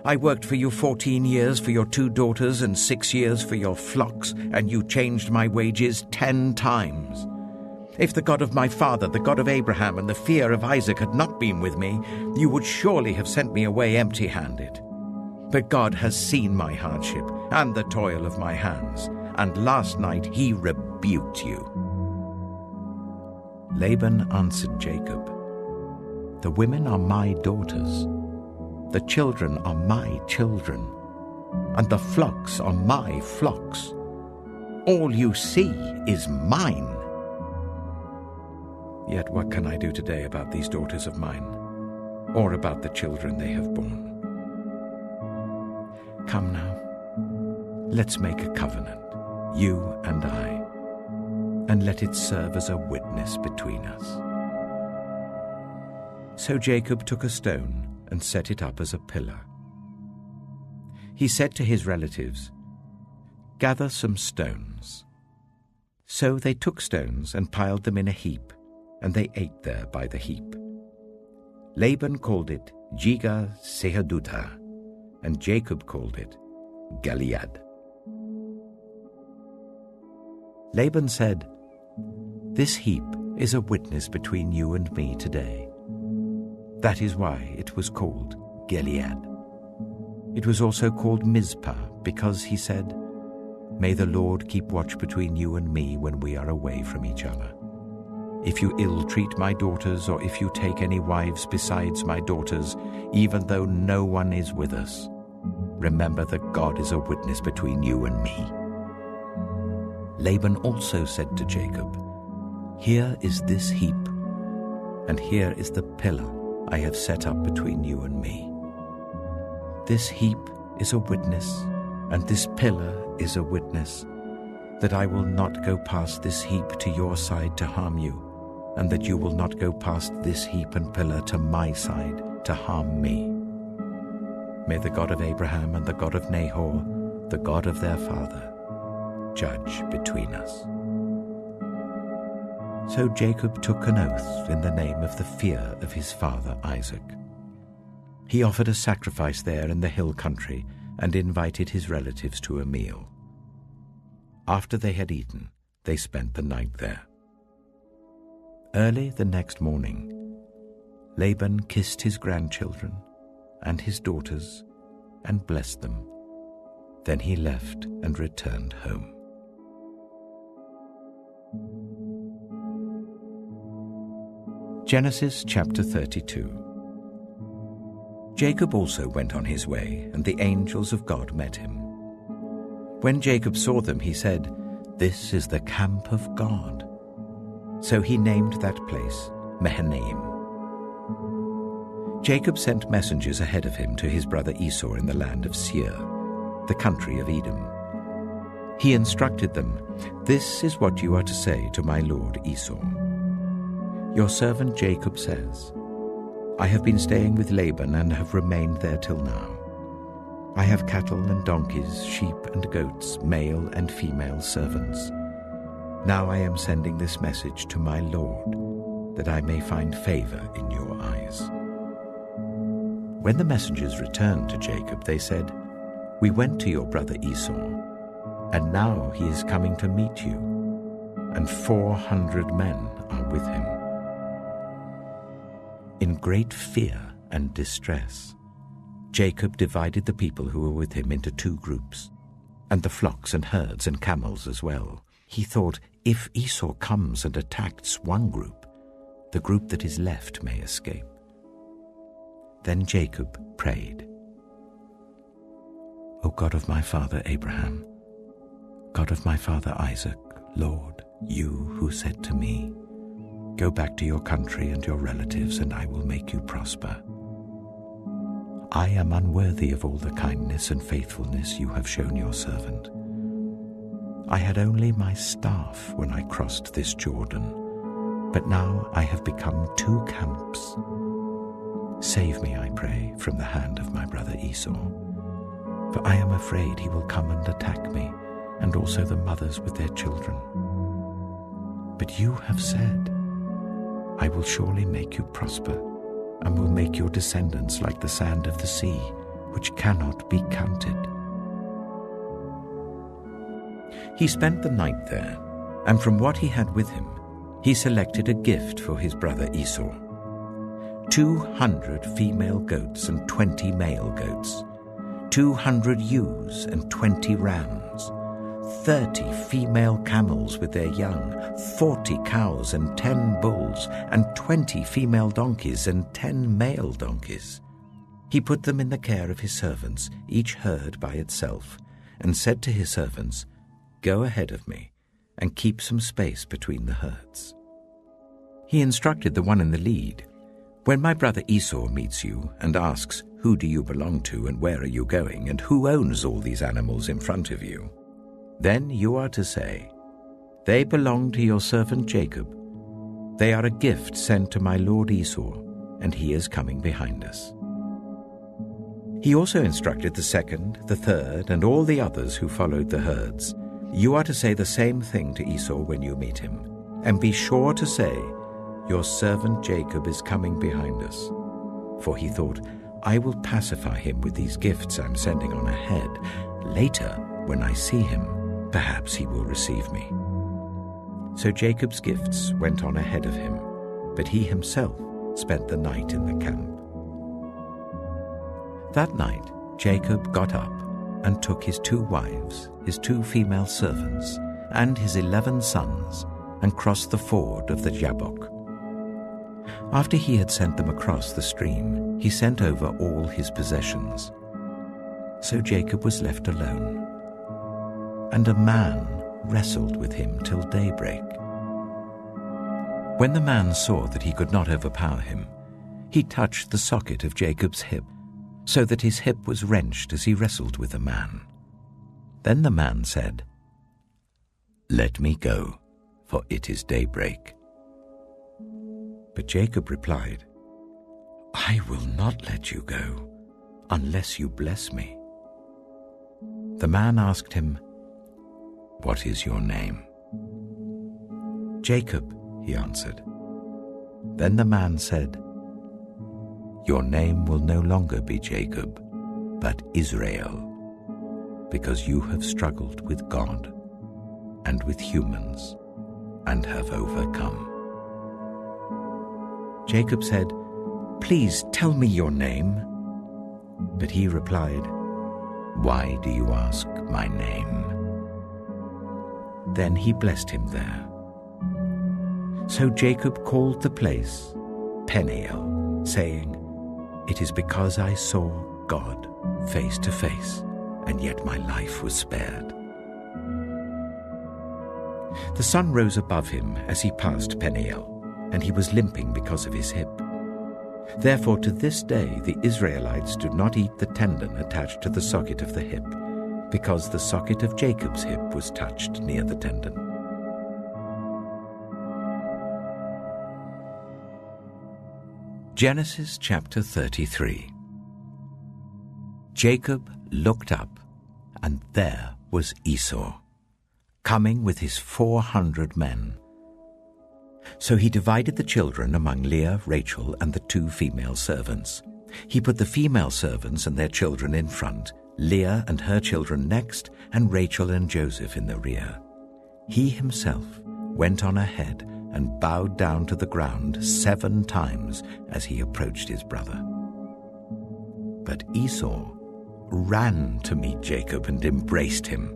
I worked for you 14 years for your 2 daughters and 6 years for your flocks, and you changed my wages 10 times. If the God of my father, the God of Abraham, and the fear of Isaac had not been with me, you would surely have sent me away empty-handed. But God has seen my hardship and the toil of my hands, and last night he rebuked you." Laban answered Jacob, "The women are my daughters, the children are my children, and the flocks are my flocks. All you see is mine. Yet what can I do today about these daughters of mine, or about the children they have borne? Come now, let's make a covenant, you and I, and let it serve as a witness between us." So Jacob took a stone and set it up as a pillar. He said to his relatives, "Gather some stones." So they took stones and piled them in a heap, and they ate there by the heap. Laban called it Jegar-sahadutha, and Jacob called it Gilead. Laban said, "This heap is a witness between you and me today." That is why it was called Gilead. It was also called Mizpah, because he said, "May the Lord keep watch between you and me when we are away from each other. If you ill-treat my daughters, or if you take any wives besides my daughters, even though no one is with us, remember that God is a witness between you and me." Laban also said to Jacob, "Here is this heap, and here is the pillar I have set up between you and me. This heap is a witness, and this pillar is a witness, that I will not go past this heap to your side to harm you, and that you will not go past this heap and pillar to my side to harm me. May the God of Abraham and the God of Nahor, the God of their father, judge between us." So Jacob took an oath in the name of the fear of his father Isaac. He offered a sacrifice there in the hill country and invited his relatives to a meal. After they had eaten, they spent the night there. Early the next morning, Laban kissed his grandchildren and his daughters and blessed them. Then he left and returned home. Genesis chapter 32. Jacob also went on his way, and the angels of God met him. When Jacob saw them, he said, "This is the camp of God." So he named that place Mahanaim. Jacob sent messengers ahead of him to his brother Esau in the land of Seir, the country of Edom. He instructed them, "This is what you are to say to my lord Esau. Your servant Jacob says, I have been staying with Laban and have remained there till now. I have cattle and donkeys, sheep and goats, male and female servants. Now I am sending this message to my lord, that I may find favor in your eyes." When the messengers returned to Jacob, they said, "We went to your brother Esau. and now he is coming to meet you, and 400 men are with him. In great fear and distress, Jacob divided the people who were with him into 2 groups, and the flocks and herds and camels as well. He thought, if Esau comes and attacks one group, the group that is left may escape. Then Jacob prayed, O God of my father Abraham, God of my father Isaac, Lord, you who said to me, go back to your country and your relatives, and I will make you prosper. I am unworthy of all the kindness and faithfulness you have shown your servant. I had only my staff when I crossed this Jordan, but now I have become 2 camps. Save me, I pray, from the hand of my brother Esau, for I am afraid he will come and attack me, and also the mothers with their children. But you have said, I will surely make you prosper, and will make your descendants like the sand of the sea, which cannot be counted. He spent the night there, and from what he had with him, he selected a gift for his brother Esau: 200 female goats and 20 male goats, 200 ewes and 20 rams, 30 female camels with their young, 40 cows and 10 bulls, and 20 female donkeys and 10 male donkeys. He put them in the care of his servants, each herd by itself, and said to his servants, Go ahead of me, and keep some space between the herds. He instructed the one in the lead, When my brother Esau meets you and asks, Who do you belong to, and where are you going, and who owns all these animals in front of you? Then you are to say, They belong to your servant Jacob. They are a gift sent to my lord Esau, and he is coming behind us. He also instructed the second, the third, and all the others who followed the herds, You are to say the same thing to Esau when you meet him, and be sure to say, Your servant Jacob is coming behind us. For he thought, I will pacify him with these gifts I'm sending on ahead. Later, when I see him, perhaps he will receive me. So Jacob's gifts went on ahead of him, but he himself spent the night in the camp. That night Jacob got up and took his 2 wives, his 2 female servants, and his 11 sons, and crossed the ford of the Jabbok. After he had sent them across the stream, he sent over all his possessions. So Jacob was left alone, and a man wrestled with him till daybreak. When the man saw that he could not overpower him, he touched the socket of Jacob's hip, so that his hip was wrenched as he wrestled with the man. Then the man said, Let me go, for it is daybreak. But Jacob replied, I will not let you go, unless you bless me. The man asked him, What is your name? Jacob, he answered. Then the man said, Your name will no longer be Jacob, but Israel, because you have struggled with God and with humans and have overcome. Jacob said, Please tell me your name. But he replied, Why do you ask my name? Then he blessed him there. So Jacob called the place Peniel, saying, It is because I saw God face to face, and yet my life was spared. The sun rose above him as he passed Peniel, and he was limping because of his hip. Therefore to this day the Israelites do not eat the tendon attached to the socket of the hip, because the socket of Jacob's hip was touched near the tendon. Genesis chapter 33. Jacob looked up, and there was Esau, coming with his 400 men. So he divided the children among Leah, Rachel, and the 2 female servants. He put the female servants and their children in front, Leah and her children next, and Rachel and Joseph in the rear. He himself went on ahead and bowed down to the ground 7 times as he approached his brother. But Esau ran to meet Jacob and embraced him.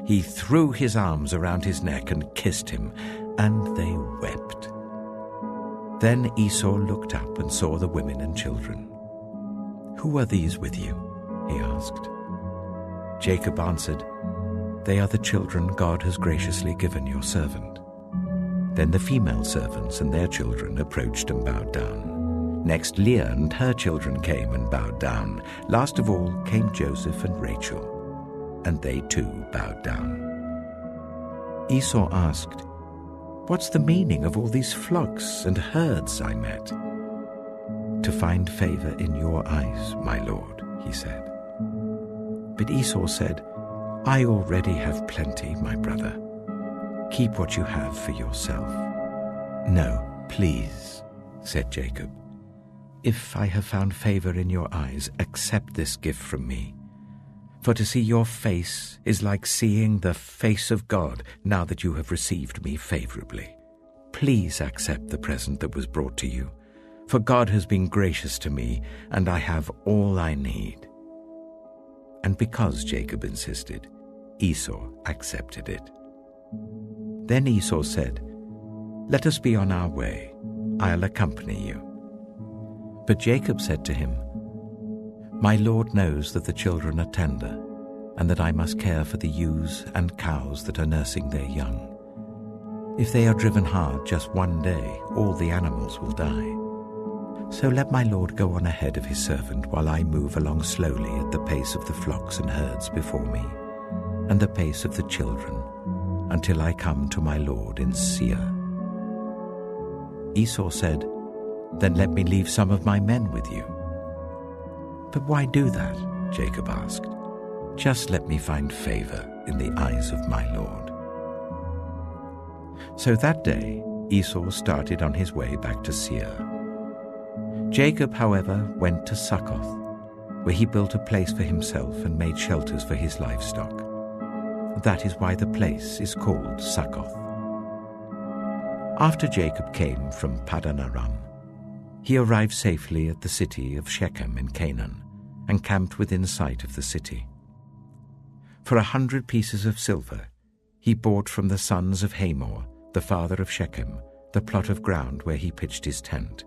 He threw his arms around his neck and kissed him, and they wept. Then Esau looked up and saw the women and children. "Who are these with you?" he asked. Jacob answered, "They are the children God has graciously given your servant." Then the female servants and their children approached and bowed down. Next Leah and her children came and bowed down. Last of all came Joseph and Rachel, and they too bowed down. Esau asked, "What's the meaning of all these flocks and herds I met?" "To find favor in your eyes, my lord," he said. But Esau said, "I already have plenty, my brother. Keep what you have for yourself." "No, please," said Jacob. "If I have found favor in your eyes, accept this gift from me. For to see your face is like seeing the face of God now that you have received me favorably. Please accept the present that was brought to you, for God has been gracious to me, and I have all I need." And because Jacob insisted, Esau accepted it. Then Esau said, "Let us be on our way. I'll accompany you." But Jacob said to him, "My Lord knows that the children are tender, and that I must care for the ewes and cows that are nursing their young. If they are driven hard just one day, all the animals will die. So let my Lord go on ahead of his servant while I move along slowly at the pace of the flocks and herds before me, and the pace of the children, until I come to my Lord in Seir." Esau said, "Then let me leave some of my men with you." "But why do that?" Jacob asked. "Just let me find favor in the eyes of my Lord." So that day Esau started on his way back to Seir. Jacob, however, went to Succoth, where he built a place for himself and made shelters for his livestock. That is why the place is called Succoth. After Jacob came from Paddan Aram, he arrived safely at the city of Shechem in Canaan and camped within sight of the city. For 100 pieces of silver he bought from the sons of Hamor, the father of Shechem, the plot of ground where he pitched his tent.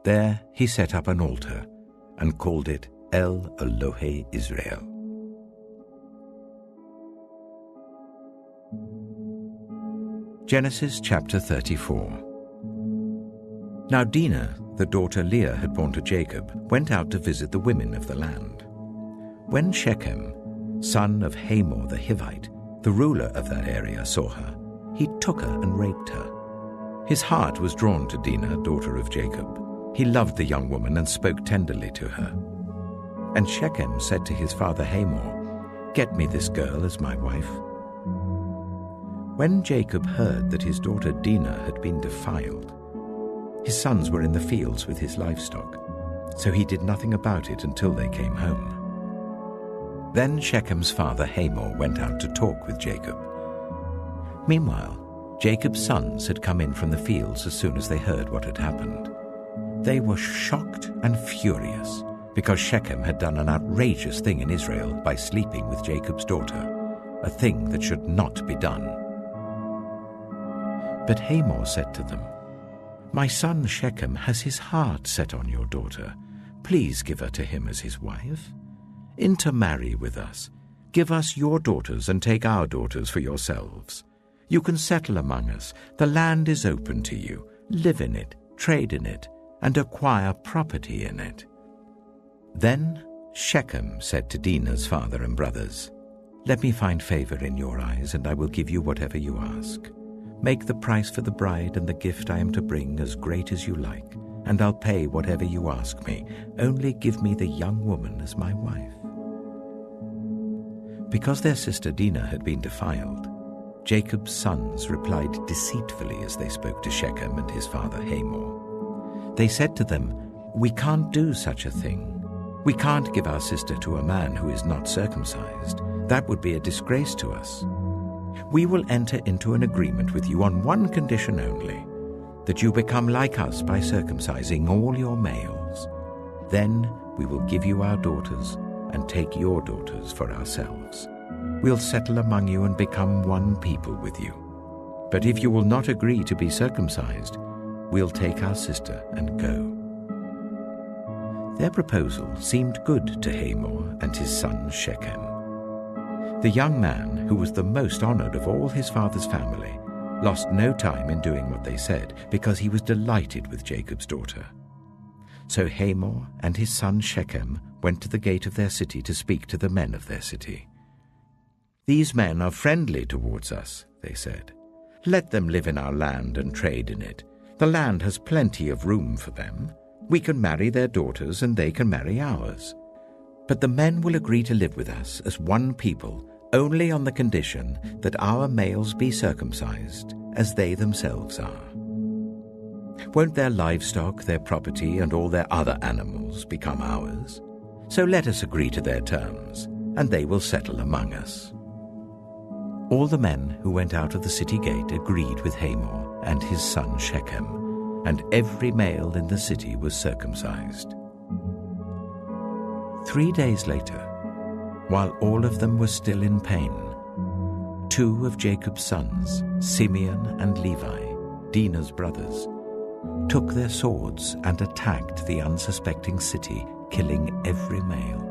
There he set up an altar and called it El Elohe Israel. Genesis chapter 34. Now Dinah, the daughter Leah had borne to Jacob, went out to visit the women of the land. When Shechem, son of Hamor the Hivite, the ruler of that area, saw her, he took her and raped her. His heart was drawn to Dinah, daughter of Jacob. He loved the young woman and spoke tenderly to her. And Shechem said to his father Hamor, "Get me this girl as my wife." When Jacob heard that his daughter Dinah had been defiled, his sons were in the fields with his livestock, so he did nothing about it until they came home. Then Shechem's father Hamor went out to talk with Jacob. Meanwhile, Jacob's sons had come in from the fields as soon as they heard what had happened. They were shocked and furious because Shechem had done an outrageous thing in Israel by sleeping with Jacob's daughter, a thing that should not be done. But Hamor said to them, "My son Shechem has his heart set on your daughter. Please give her to him as his wife. Intermarry with us. Give us your daughters and take our daughters for yourselves. You can settle among us. The land is open to you. Live in it, trade in it, and acquire property in it." Then Shechem said to Dinah's father and brothers, "Let me find favor in your eyes, and I will give you whatever you ask. Make the price for the bride and the gift I am to bring as great as you like, and I'll pay whatever you ask me. Only give me the young woman as my wife." Because their sister Dinah had been defiled, Jacob's sons replied deceitfully as they spoke to Shechem and his father Hamor. They said to them, "We can't do such a thing. We can't give our sister to a man who is not circumcised. That would be a disgrace to us. We will enter into an agreement with you on one condition only, that you become like us by circumcising all your males. Then we will give you our daughters and take your daughters for ourselves. We'll settle among you and become one people with you. But if you will not agree to be circumcised, we'll take our sister and go." Their proposal seemed good to Hamor and his son Shechem. The young man, who was the most honored of all his father's family, lost no time in doing what they said, because he was delighted with Jacob's daughter. So Hamor and his son Shechem went to the gate of their city to speak to the men of their city. "These men are friendly towards us," they said. "Let them live in our land and trade in it. The land has plenty of room for them. We can marry their daughters and they can marry ours. But the men will agree to live with us as one people only on the condition that our males be circumcised as they themselves are. Won't their livestock, their property, and all their other animals become ours? So let us agree to their terms, and they will settle among us." All the men who went out of the city gate agreed with Hamor and his son Shechem, and every male in the city was circumcised. 3 days later, while all of them were still in pain, 2 of Jacob's sons, Simeon and Levi, Dinah's brothers, took their swords and attacked the unsuspecting city, killing every male.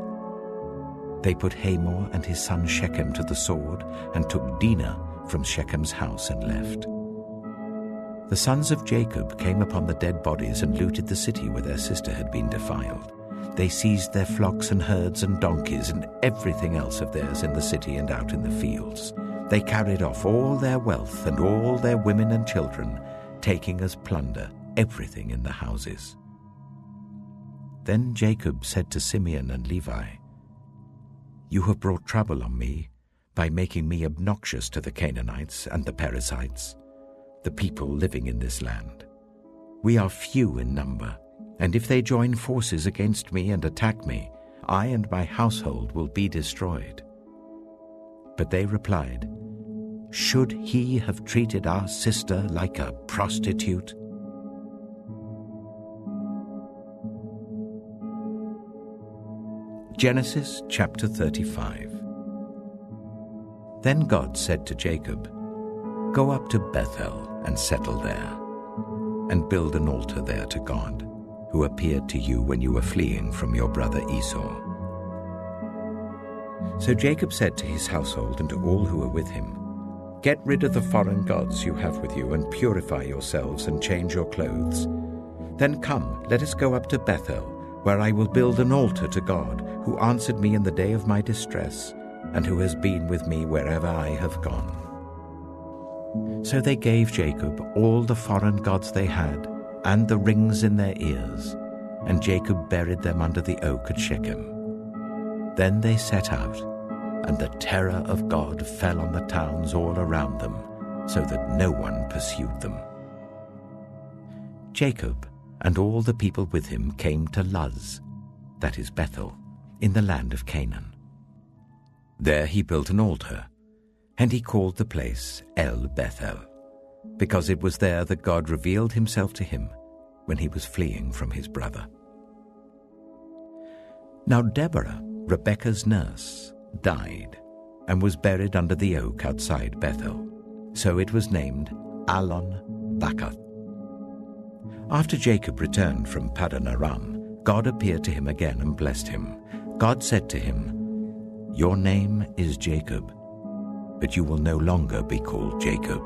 They put Hamor and his son Shechem to the sword and took Dinah from Shechem's house and left. The sons of Jacob came upon the dead bodies and looted the city where their sister had been defiled. They seized their flocks and herds and donkeys and everything else of theirs in the city and out in the fields. They carried off all their wealth and all their women and children, taking as plunder everything in the houses. Then Jacob said to Simeon and Levi, "You have brought trouble on me by making me obnoxious to the Canaanites and the Perizzites, the people living in this land. We are few in number, and if they join forces against me and attack me, I and my household will be destroyed." But they replied, "Should he have treated our sister like a prostitute?" Genesis chapter 35. Then God said to Jacob, "Go up to Bethel and settle there, and build an altar there to God, who appeared to you when you were fleeing from your brother Esau." So Jacob said to his household and to all who were with him, "Get rid of the foreign gods you have with you and purify yourselves and change your clothes. Then come, let us go up to Bethel, where I will build an altar to God, who answered me in the day of my distress, and who has been with me wherever I have gone." So they gave Jacob all the foreign gods they had, and the rings in their ears, and Jacob buried them under the oak at Shechem. Then they set out, and the terror of God fell on the towns all around them, so that no one pursued them. Jacob and all the people with him came to Luz, that is Bethel, in the land of Canaan. There he built an altar, and he called the place El Bethel, because it was there that God revealed himself to him when he was fleeing from his brother. Now Deborah, Rebekah's nurse, died and was buried under the oak outside Bethel, so it was named Allon Bacuth. After Jacob returned from Paddan Aram, God appeared to him again and blessed him. God said to him, "Your name is Jacob, but you will no longer be called Jacob.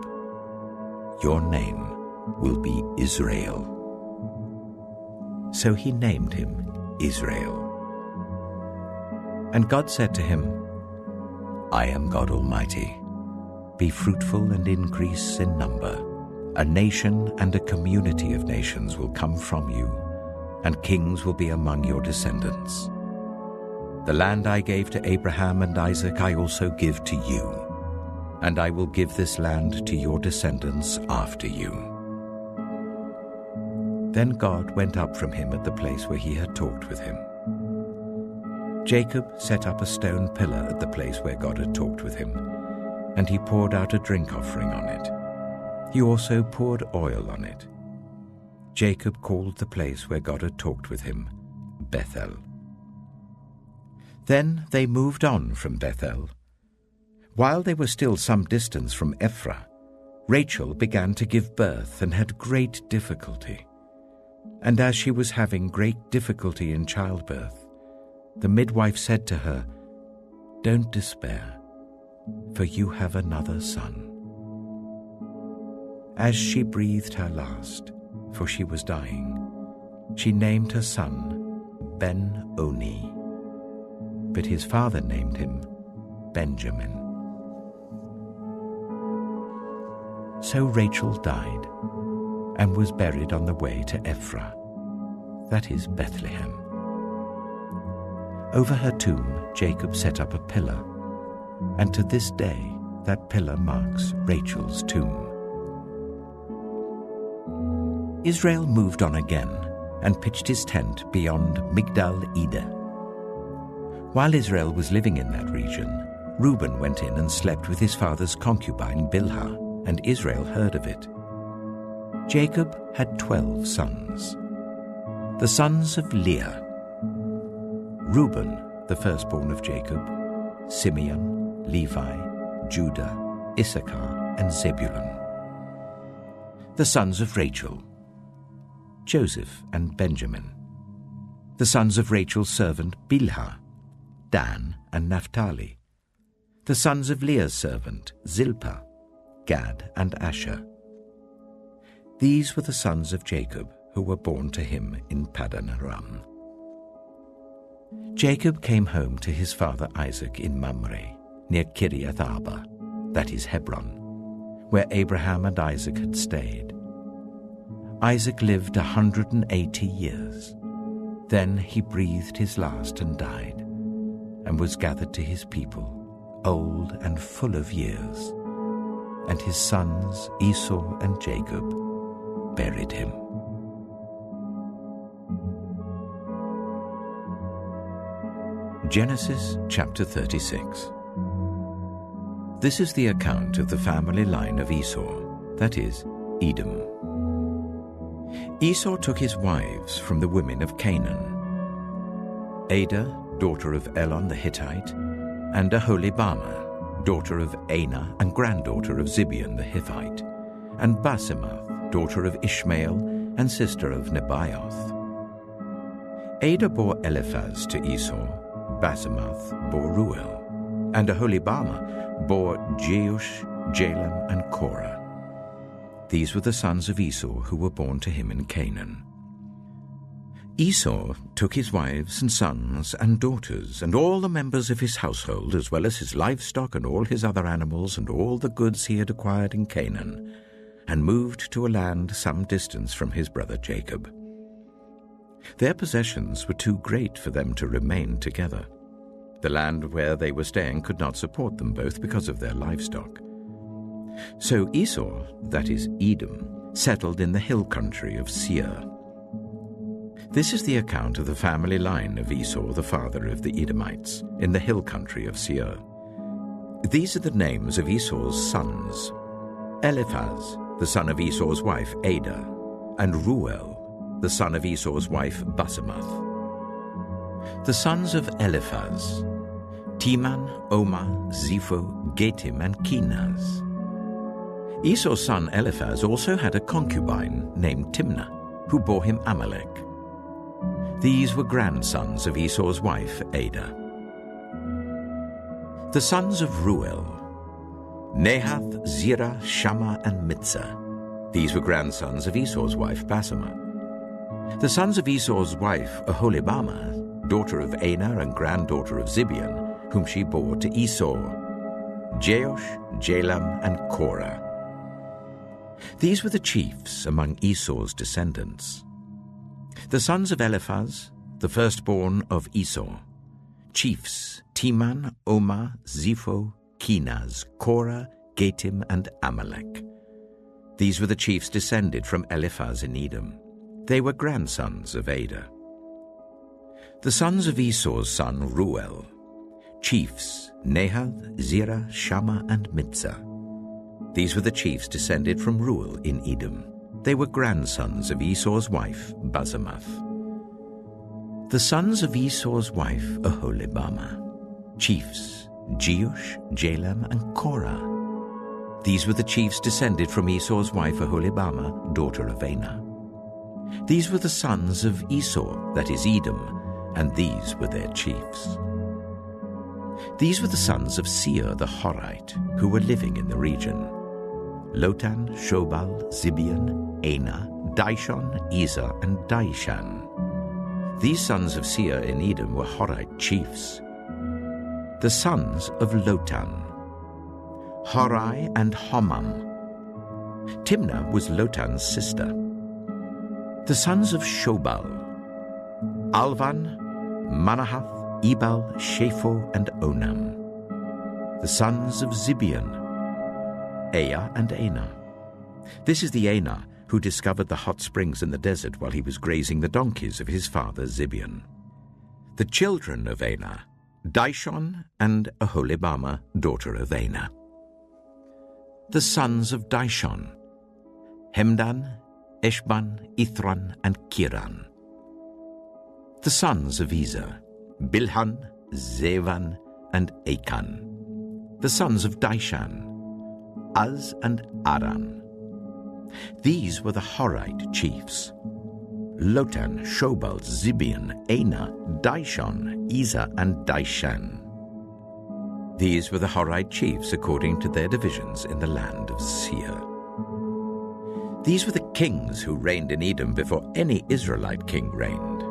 Your name will be Israel." So he named him Israel. And God said to him, "I am God Almighty. Be fruitful and increase in number. A nation and a community of nations will come from you, and kings will be among your descendants. The land I gave to Abraham and Isaac I also give to you, and I will give this land to your descendants after you." Then God went up from him at the place where he had talked with him. Jacob set up a stone pillar at the place where God had talked with him, and he poured out a drink offering on it. He also poured oil on it. Jacob called the place where God had talked with him Bethel. Then they moved on from Bethel. While they were still some distance from Ephraim, Rachel began to give birth and had great difficulty. And as she was having great difficulty in childbirth, the midwife said to her, "Don't despair, for you have another son." As she breathed her last, for she was dying, she named her son Ben-Oni, but his father named him Benjamin. So Rachel died and was buried on the way to Ephraim, that is Bethlehem. Over her tomb Jacob set up a pillar, and to this day that pillar marks Rachel's tomb. Israel moved on again and pitched his tent beyond Migdal-Eder. While Israel was living in that region, Reuben went in and slept with his father's concubine Bilhah, and Israel heard of it. Jacob had 12 sons. The sons of Leah: Reuben, the firstborn of Jacob, Simeon, Levi, Judah, Issachar, and Zebulun. The sons of Rachel: Joseph and Benjamin. The sons of Rachel's servant Bilhah: Dan and Naphtali. The sons of Leah's servant Zilpah: Gad and Asher. These were the sons of Jacob who were born to him in Paddan Aram. Jacob came home to his father Isaac in Mamre, near Kiriath Arba, that is Hebron, where Abraham and Isaac had stayed. Isaac lived 180 years. Then he breathed his last and died, and was gathered to his people, old and full of years. And his sons Esau and Jacob buried him. Genesis chapter 36. This is the account of the family line of Esau, that is, Edom. Esau took his wives from the women of Canaan: Adah, daughter of Elon the Hittite, and Aholibamah, daughter of Anah and granddaughter of Zibeon the Hivite, and Basemath, daughter of Ishmael and sister of Nebaioth. Adah bore Eliphaz to Esau, Basemath bore Ruel, and Aholibamah bore Jeush, Jalam, and Korah. These were the sons of Esau who were born to him in Canaan. Esau took his wives and sons and daughters and all the members of his household, as well as his livestock and all his other animals and all the goods he had acquired in Canaan, and moved to a land some distance from his brother Jacob. Their possessions were too great for them to remain together. The land where they were staying could not support them both because of their livestock. So Esau, that is Edom, settled in the hill country of Seir. This is the account of the family line of Esau, the father of the Edomites, in the hill country of Seir. These are the names of Esau's sons: Eliphaz, the son of Esau's wife Adah, and Ruel, the son of Esau's wife Basemath. The sons of Eliphaz: Teman, Omar, Zepho, Getim, and Kenaz. Esau's son Eliphaz also had a concubine named Timnah, who bore him Amalek. These were grandsons of Esau's wife Adah. The sons of Ruel: Nahath, Zerah, Shammah, and Mitzah. These were grandsons of Esau's wife Basemath. The sons of Esau's wife Aholibamah, daughter of Anah and granddaughter of Zibeon, whom she bore to Esau: Jeush, Jalam, and Korah. These were the chiefs among Esau's descendants. The sons of Eliphaz, the firstborn of Esau: chiefs Teman, Omar, Zepho, Kenaz, Korah, Getim, and Amalek. These were the chiefs descended from Eliphaz in Edom. They were grandsons of Adah. The sons of Esau's son Reuel, chiefs Nahath, Zerah, Shammah, and Mitzah. These were the chiefs descended from Reuel in Edom. They were grandsons of Esau's wife, Basemath. The sons of Esau's wife, Oholibamah, chiefs Jeush, Jalam, and Korah. These were the chiefs descended from Esau's wife, Oholibamah, daughter of Anah. These were the sons of Esau, that is Edom, and these were their chiefs. These were the sons of Seir the Horite, who were living in the region: Lotan, Shobal, Zibeon, Anah, Dishon, Ezer, and Dishan. These sons of Seir in Edom were Horite chiefs. The sons of Lotan: Horai and Homam. Timnah was Lotan's sister. The sons of Shobal: Alvan, Manahath, Ebal, Shapho, and Onam. The sons of Zibeon: Aya and Anah. This is the Anah who discovered the hot springs in the desert while he was grazing the donkeys of his father Zibeon. The children of Anah: Dishon and Oholibamah, daughter of Anah. The sons of Dishon: Hemdan, Eshban, Ithran, and Kiran. The sons of Ezer: Bilhan, Zevan, and Achan. The sons of Dishan: Az and Aran. These were the Horite chiefs: Lotan, Shobal, Zibeon, Anah, Dishon, Ezer, and Dishan. These were the Horite chiefs according to their divisions in the land of Seir. These were the kings who reigned in Edom before any Israelite king reigned.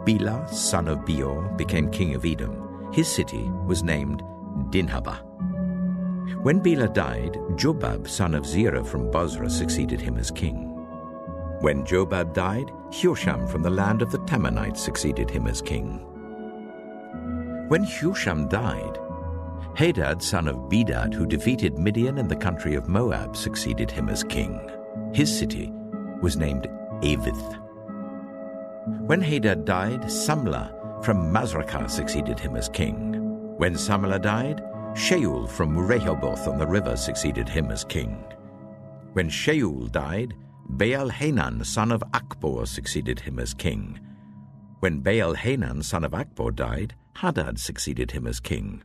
Bela, son of Beor, became king of Edom. His city was named Dinhabah. When Bela died, Jobab, son of Zerah from Bozrah, succeeded him as king. When Jobab died, Husham from the land of the Temanites succeeded him as king. When Husham died, Hadad, son of Bedad, who defeated Midian in the country of Moab, succeeded him as king. His city was named Avith. When Hadad died, Samlah from Masrekah succeeded him as king. When Samlah died, Shaul from Rehoboth on the river succeeded him as king. When Shaul died, Baal-Hanan, son of Akbor, succeeded him as king. When Baal-Hanan, son of Akbor, died, Hadad succeeded him as king.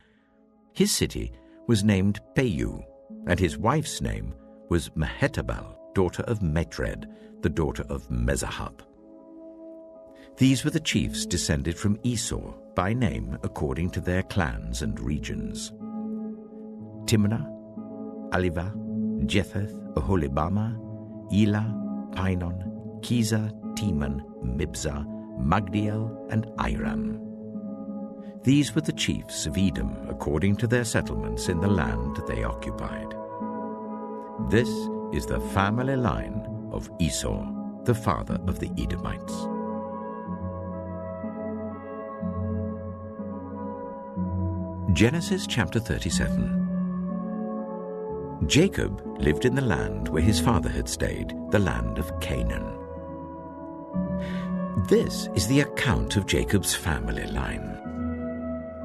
His city was named Peiu, and his wife's name was Mehetabel, daughter of Matred, the daughter of Mezahab. These were the chiefs descended from Esau, by name according to their clans and regions: Timnah, Alivah, Jetheth, Oholibamah, Elah, Pinon, Kizah, Teman, Mibzah, Magdiel, and Iram. These were the chiefs of Edom according to their settlements in the land they occupied. This is the family line of Esau, the father of the Edomites. Genesis chapter 37. Jacob lived in the land where his father had stayed, the land of Canaan. This is the account of Jacob's family line.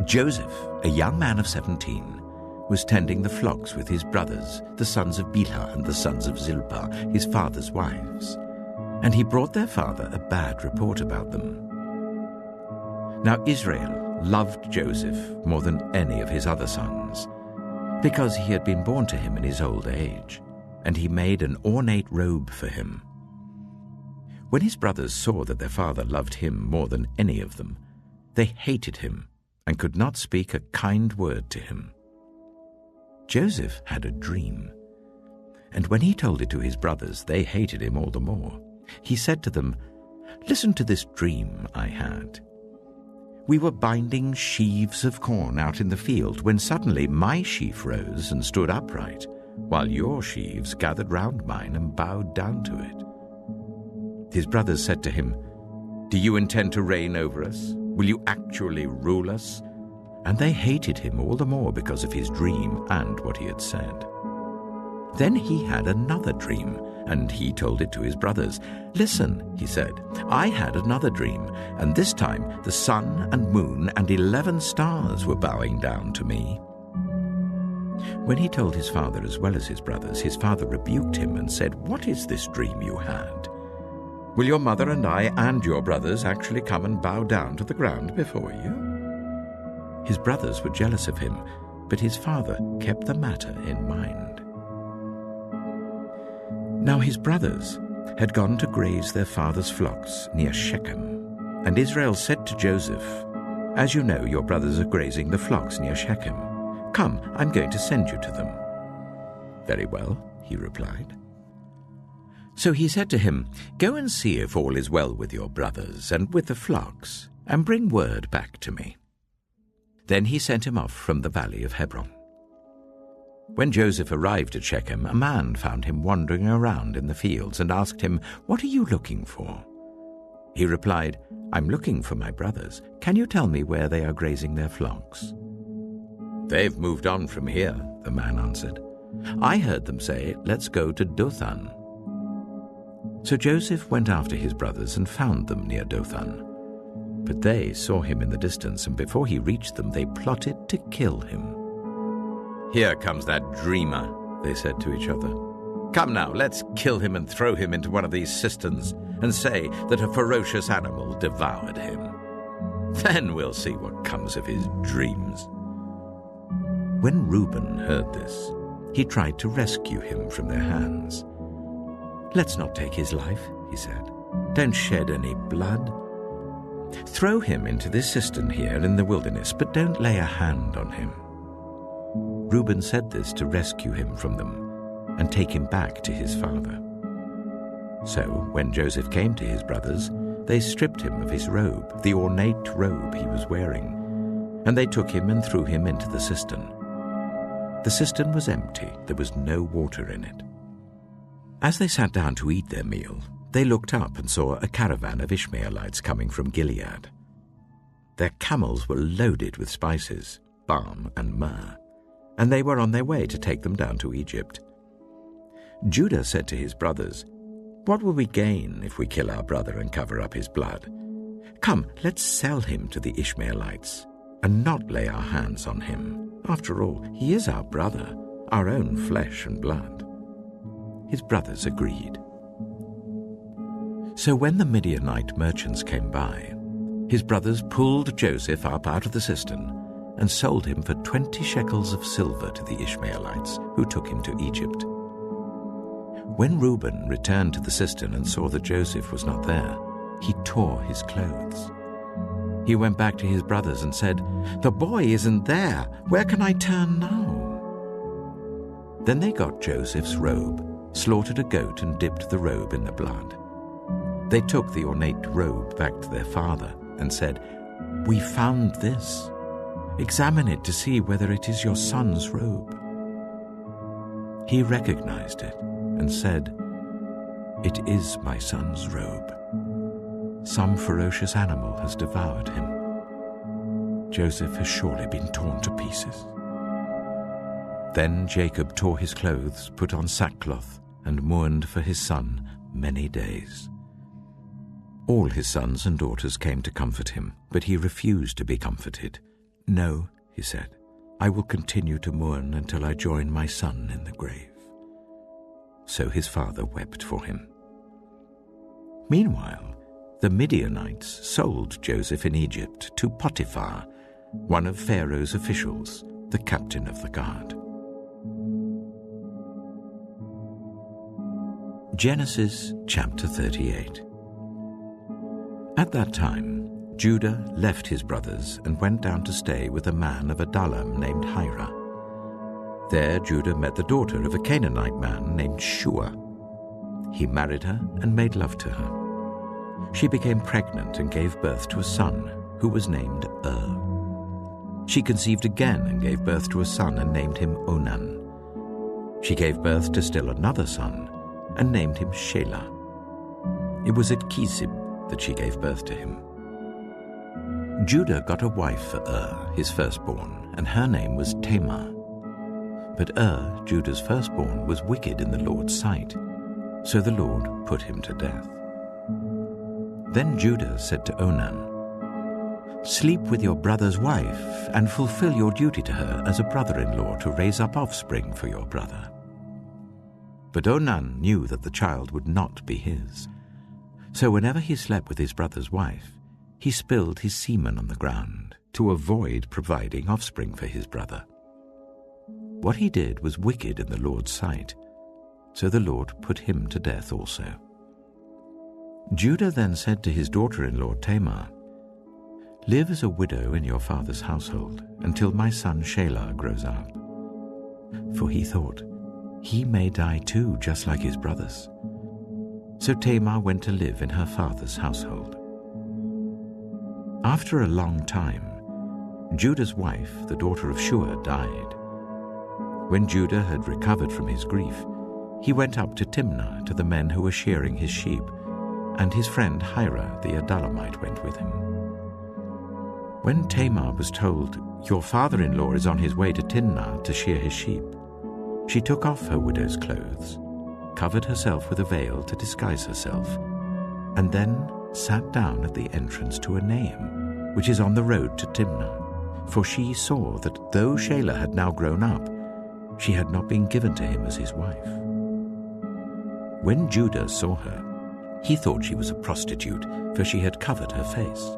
Joseph, a young man of 17, was tending the flocks with his brothers, the sons of Bilhah and the sons of Zilpah, his father's wives, and he brought their father a bad report about them. Now Israel loved Joseph more than any of his other sons, because he had been born to him in his old age, and he made an ornate robe for him. When his brothers saw that their father loved him more than any of them, they hated him and could not speak a kind word to him. Joseph had a dream, and when he told it to his brothers, they hated him all the more. He said to them, "Listen to this dream I had. We were binding sheaves of corn out in the field when suddenly my sheaf rose and stood upright, while your sheaves gathered round mine and bowed down to it." His brothers said to him, "Do you intend to reign over us? Will you actually rule us?" And they hated him all the more because of his dream and what he had said. Then he had another dream, and he told it to his brothers. "Listen," he said, "I had another dream, and this time the sun and moon and 11 stars were bowing down to me." When he told his father as well as his brothers, his father rebuked him and said, "What is this dream you had? Will your mother and I and your brothers actually come and bow down to the ground before you?" His brothers were jealous of him, but his father kept the matter in mind. Now his brothers had gone to graze their father's flocks near Shechem, and Israel said to Joseph, "As you know, your brothers are grazing the flocks near Shechem. Come, I'm going to send you to them." "Very well," he replied. So he said to him, "Go and see if all is well with your brothers and with the flocks, and bring word back to me." Then he sent him off from the valley of Hebron. When Joseph arrived at Shechem, a man found him wandering around in the fields and asked him, "What are you looking for?" He replied, "I'm looking for my brothers. Can you tell me where they are grazing their flocks?" "They've moved on from here," the man answered. "I heard them say, 'Let's go to Dothan.'" So Joseph went after his brothers and found them near Dothan. But they saw him in the distance, and before he reached them, they plotted to kill him. "Here comes that dreamer," they said to each other. "Come now, let's kill him and throw him into one of these cisterns and say that a ferocious animal devoured him. Then we'll see what comes of his dreams." When Reuben heard this, he tried to rescue him from their hands. "Let's not take his life," he said. "Don't shed any blood. Throw him into this cistern here in the wilderness, but don't lay a hand on him." Reuben said this to rescue him from them and take him back to his father. So when Joseph came to his brothers, they stripped him of his robe, the ornate robe he was wearing, and they took him and threw him into the cistern. The cistern was empty, there was no water in it. As they sat down to eat their meal, they looked up and saw a caravan of Ishmaelites coming from Gilead. Their camels were loaded with spices, balm and myrrh, and they were on their way to take them down to Egypt. Judah said to his brothers, "What will we gain if we kill our brother and cover up his blood? Come, let's sell him to the Ishmaelites and not lay our hands on him. After all, he is our brother, our own flesh and blood." His brothers agreed. So when the Midianite merchants came by, his brothers pulled Joseph up out of the cistern and sold him for 20 shekels of silver to the Ishmaelites, who took him to Egypt. When Reuben returned to the cistern and saw that Joseph was not there, he tore his clothes. He went back to his brothers and said, "The boy isn't there. Where can I turn now?" Then they got Joseph's robe, slaughtered a goat and dipped the robe in the blood. They took the ornate robe back to their father and said, "We found this. Examine it to see whether it is your son's robe." He recognized it and said, "It is my son's robe. Some ferocious animal has devoured him. Joseph has surely been torn to pieces." Then Jacob tore his clothes, put on sackcloth, and mourned for his son many days. All his sons and daughters came to comfort him, but he refused to be comforted. "No," he said, "I will continue to mourn until I join my son in the grave." So his father wept for him. Meanwhile, the Midianites sold Joseph in Egypt to Potiphar, one of Pharaoh's officials, the captain of the guard. Genesis chapter 38. At that time, Judah left his brothers and went down to stay with a man of Adullam named Hira. There Judah met the daughter of a Canaanite man named Shua. He married her and made love to her. She became pregnant and gave birth to a son, who was named She conceived again and gave birth to a son and named him Onan. She gave birth to still another son and named him Shelah. It was at Kisib that she gave birth to him. Judah got a wife for his firstborn, and her name was Tamar. But Judah's firstborn, was wicked in the Lord's sight. So the Lord put him to death. Then Judah said to Onan, "Sleep with your brother's wife and fulfill your duty to her as a brother-in-law to raise up offspring for your brother." But Onan knew that the child would not be his. So whenever he slept with his brother's wife, he spilled his semen on the ground to avoid providing offspring for his brother. What he did was wicked in the Lord's sight, so the Lord put him to death also. Judah then said to his daughter-in-law Tamar, "Live as a widow in your father's household until my son Shelah grows up." For he thought, he may die too, just like his brothers. So Tamar went to live in her father's household. After a long time, Judah's wife, the daughter of Shua, died. When Judah had recovered from his grief, he went up to Timnah to the men who were shearing his sheep, and his friend Hira the Adullamite went with him. When Tamar was told, "Your father-in-law is on his way to Timnah to shear his sheep," she took off her widow's clothes, covered herself with a veil to disguise herself, and then sat down at the entrance to Enaim, which is on the road to Timnah, for she saw that though Shelah had now grown up, she had not been given to him as his wife. When Judah saw her, he thought she was a prostitute, for she had covered her face.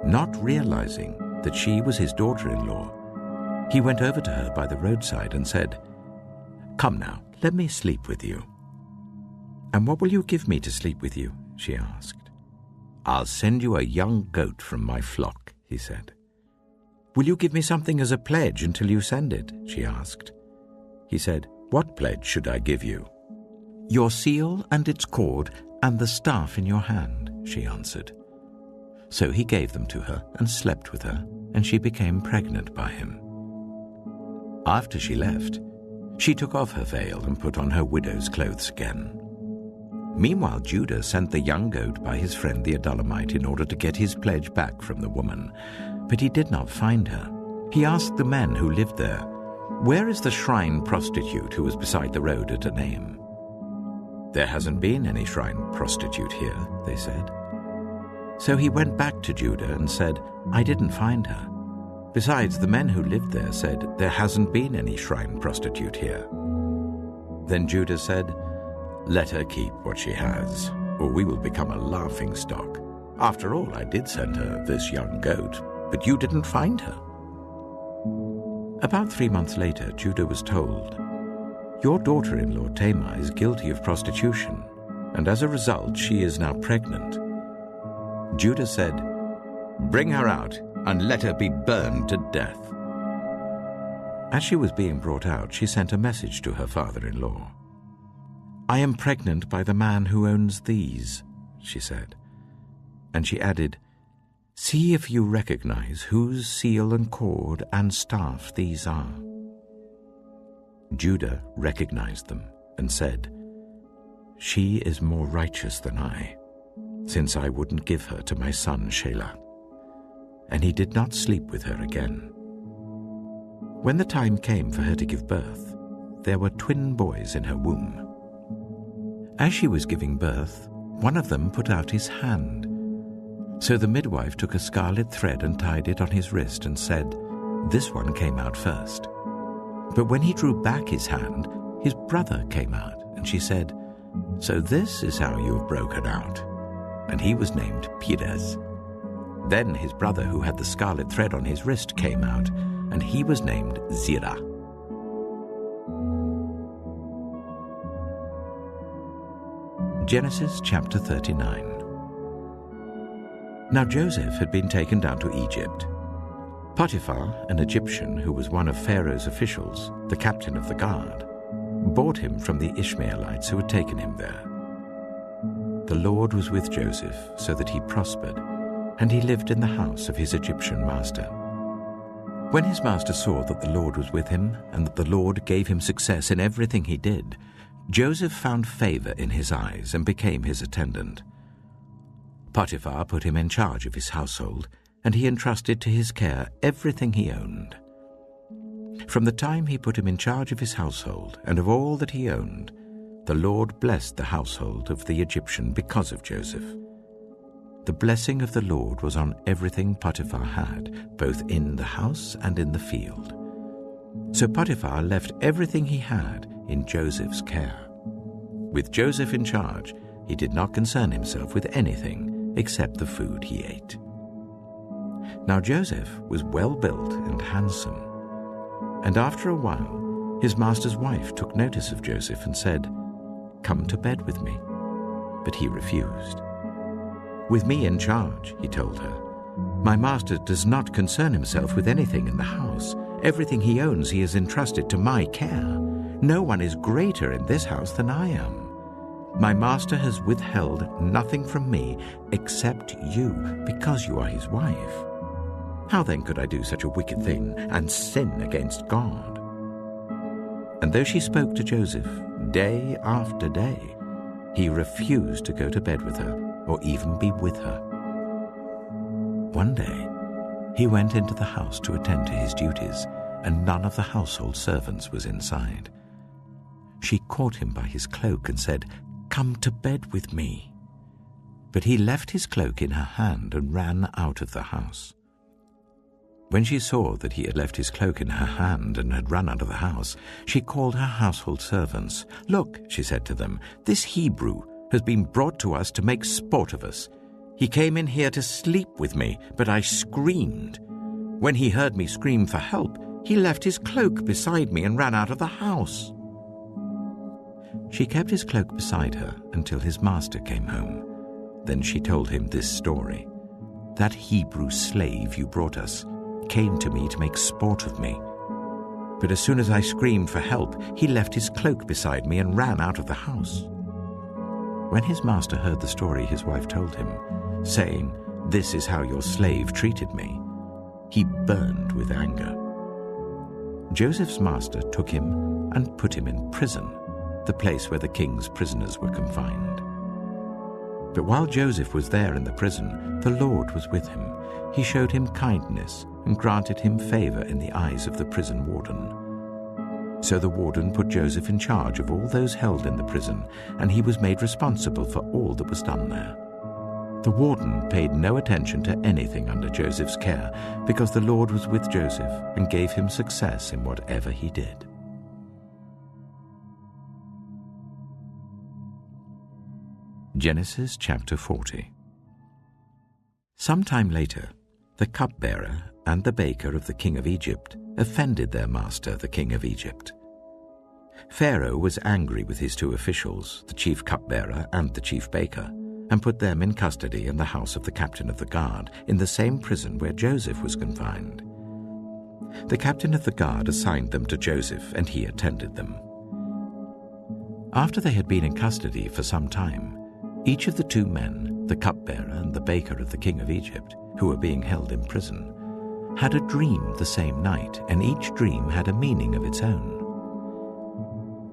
Not realizing that she was his daughter-in-law, he went over to her by the roadside and said, "Come now, let me sleep with you." "And what will you give me to sleep with you?" she asked. "I'll send you a young goat from my flock," he said. "Will you give me something as a pledge until you send it?" she asked. He said, "What pledge should I give you?" "Your seal and its cord and the staff in your hand," she answered. So he gave them to her and slept with her, and she became pregnant by him. After she left, she took off her veil and put on her widow's clothes again. Meanwhile, Judah sent the young goat by his friend the Adullamite in order to get his pledge back from the woman, but he did not find her. He asked the men who lived there, "Where is the shrine prostitute who was beside the road at Enaim?" "There hasn't been any shrine prostitute here," they said. So he went back to Judah and said, "I didn't find her. Besides, the men who lived there said, 'There hasn't been any shrine prostitute here.'" Then Judah said, "Let her keep what she has, or we will become a laughingstock. After all, I did send her this young goat, but you didn't find her." About 3 months later, Judah was told, "Your daughter-in-law Tamar is guilty of prostitution, and as a result she is now pregnant." Judah said, "Bring her out and let her be burned to death." As she was being brought out, she sent a message to her father-in-law. "I am pregnant by the man who owns these," she said. And she added, "See if you recognize whose seal and cord and staff these are." Judah recognized them and said, "She is more righteous than I, since I wouldn't give her to my son Shelah." And he did not sleep with her again. When the time came for her to give birth, there were twin boys in her womb. As she was giving birth, one of them put out his hand. So the midwife took a scarlet thread and tied it on his wrist and said, "This one came out first." But when he drew back his hand, his brother came out, and she said, "So this is how you have broken out." And he was named Perez. Then his brother who had the scarlet thread on his wrist came out, and he was named Zerah. Genesis chapter 39. Now Joseph had been taken down to Egypt. Potiphar, an Egyptian who was one of Pharaoh's officials, the captain of the guard, bought him from the Ishmaelites who had taken him there. The Lord was with Joseph so that he prospered, and he lived in the house of his Egyptian master. When his master saw that the Lord was with him and that the Lord gave him success in everything he did, Joseph found favor in his eyes and became his attendant. Potiphar put him in charge of his household, and he entrusted to his care everything he owned. From the time he put him in charge of his household and of all that he owned, the Lord blessed the household of the Egyptian because of Joseph. The blessing of the Lord was on everything Potiphar had, both in the house and in the field. So Potiphar left everything he had in Joseph's care. With Joseph in charge, he did not concern himself with anything except the food he ate. Now Joseph was well built and handsome, and after a while his master's wife took notice of Joseph and said, "Come to bed with me." But he refused. "With me in charge," he told her, "my master does not concern himself with anything in the house. Everything he owns he has entrusted to my care. No one is greater in this house than I am. My master has withheld nothing from me except you, because you are his wife. How then could I do such a wicked thing and sin against God?" And though she spoke to Joseph day after day, he refused to go to bed with her or even be with her. One day, he went into the house to attend to his duties, and none of the household servants was inside. She caught him by his cloak and said, "Come to bed with me." But he left his cloak in her hand and ran out of the house. When she saw that he had left his cloak in her hand and had run out of the house, she called her household servants. "Look," she said to them, "this Hebrew has been brought to us to make sport of us. He came in here to sleep with me, but I screamed. When he heard me scream for help, he left his cloak beside me and ran out of the house." She kept his cloak beside her until his master came home. Then she told him this story. "That Hebrew slave you brought us came to me to make sport of me. But as soon as I screamed for help, he left his cloak beside me and ran out of the house." When his master heard the story his wife told him, saying, "This is how your slave treated me," he burned with anger. Joseph's master took him and put him in prison, the place where the king's prisoners were confined. But while Joseph was there in the prison, the Lord was with him. He showed him kindness and granted him favor in the eyes of the prison warden. So the warden put Joseph in charge of all those held in the prison, and he was made responsible for all that was done there. The warden paid no attention to anything under Joseph's care, because the Lord was with Joseph and gave him success in whatever he did. Genesis chapter 40. Some time later, the cupbearer and the baker of the king of Egypt offended their master, the king of Egypt. Pharaoh was angry with his two officials, the chief cupbearer and the chief baker, and put them in custody in the house of the captain of the guard, in the same prison where Joseph was confined. The captain of the guard assigned them to Joseph, and he attended them. After they had been in custody for some time, each of the two men, the cupbearer and the baker of the king of Egypt, who were being held in prison, had a dream the same night, and each dream had a meaning of its own.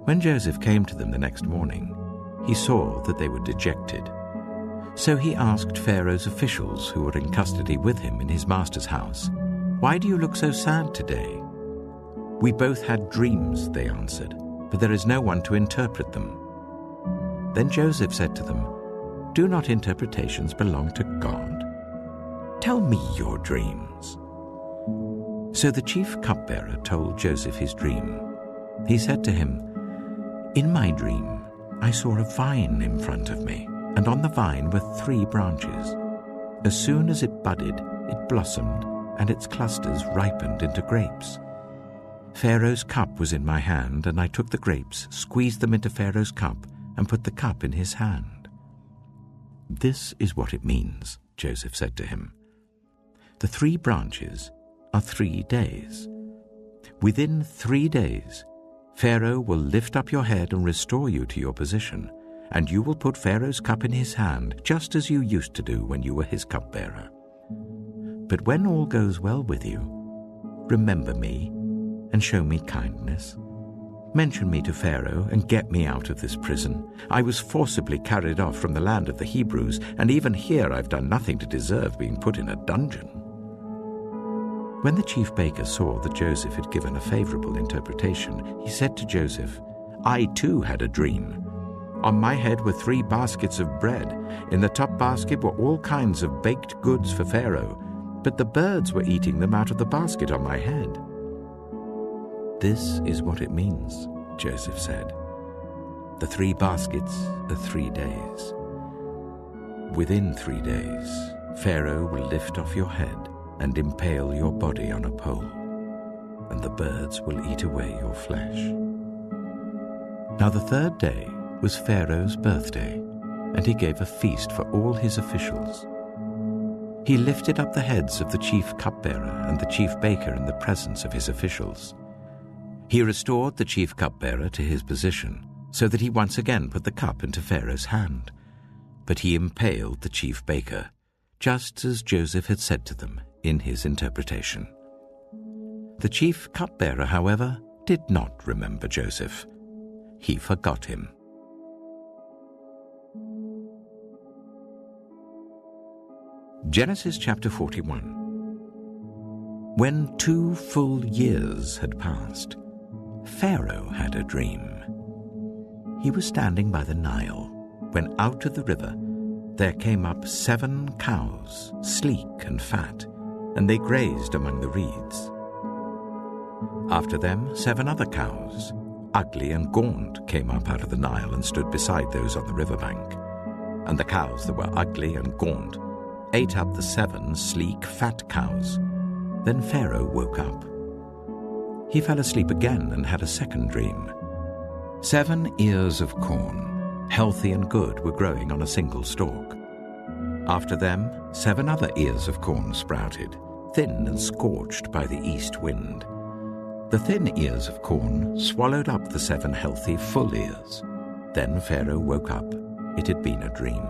When Joseph came to them the next morning, he saw that they were dejected. So he asked Pharaoh's officials who were in custody with him in his master's house, "Why do you look so sad today?" "We both had dreams," they answered, "but there is no one to interpret them." Then Joseph said to them, "Do not interpretations belong to God? Tell me your dreams." So the chief cupbearer told Joseph his dream. He said to him, "In my dream, I saw a vine in front of me, and on the vine were 3 branches. As soon as it budded, it blossomed, and its clusters ripened into grapes. Pharaoh's cup was in my hand, and I took the grapes, squeezed them into Pharaoh's cup, and put the cup in his hand." "This is what it means," Joseph said to him. "The 3 branches are 3 days. Within 3 days, Pharaoh will lift up your head and restore you to your position, and you will put Pharaoh's cup in his hand, just as you used to do when you were his cupbearer. But when all goes well with you, remember me and show me kindness. Mention me to Pharaoh and get me out of this prison. I was forcibly carried off from the land of the Hebrews, and even here I've done nothing to deserve being put in a dungeon." When the chief baker saw that Joseph had given a favorable interpretation, he said to Joseph, "I too had a dream. On my head were 3 baskets of bread. In the top basket were all kinds of baked goods for Pharaoh, but the birds were eating them out of the basket on my head." "This is what it means," Joseph said. "The 3 baskets are 3 days. Within 3 days, Pharaoh will lift off your head and impale your body on a pole, and the birds will eat away your flesh." Now the 3rd day was Pharaoh's birthday, and he gave a feast for all his officials. He lifted up the heads of the chief cupbearer and the chief baker in the presence of his officials. He restored the chief cupbearer to his position, so that he once again put the cup into Pharaoh's hand. But he impaled the chief baker, just as Joseph had said to them in his interpretation. The chief cupbearer, however, did not remember Joseph. He forgot him. Genesis chapter 41. When 2 full years had passed, Pharaoh had a dream. He was standing by the Nile, when out of the river there came up 7 cows, sleek and fat, and they grazed among the reeds. After them 7 other cows, ugly and gaunt, came up out of the Nile and stood beside those on the riverbank. And the cows that were ugly and gaunt ate up the 7 sleek, fat cows. Then Pharaoh woke up. He fell asleep again and had a second dream. 7 ears of corn, healthy and good, were growing on a single stalk. After them 7 other ears of corn sprouted, thin and scorched by the east wind. The thin ears of corn swallowed up the 7 healthy, full ears. Then Pharaoh woke up. It had been a dream.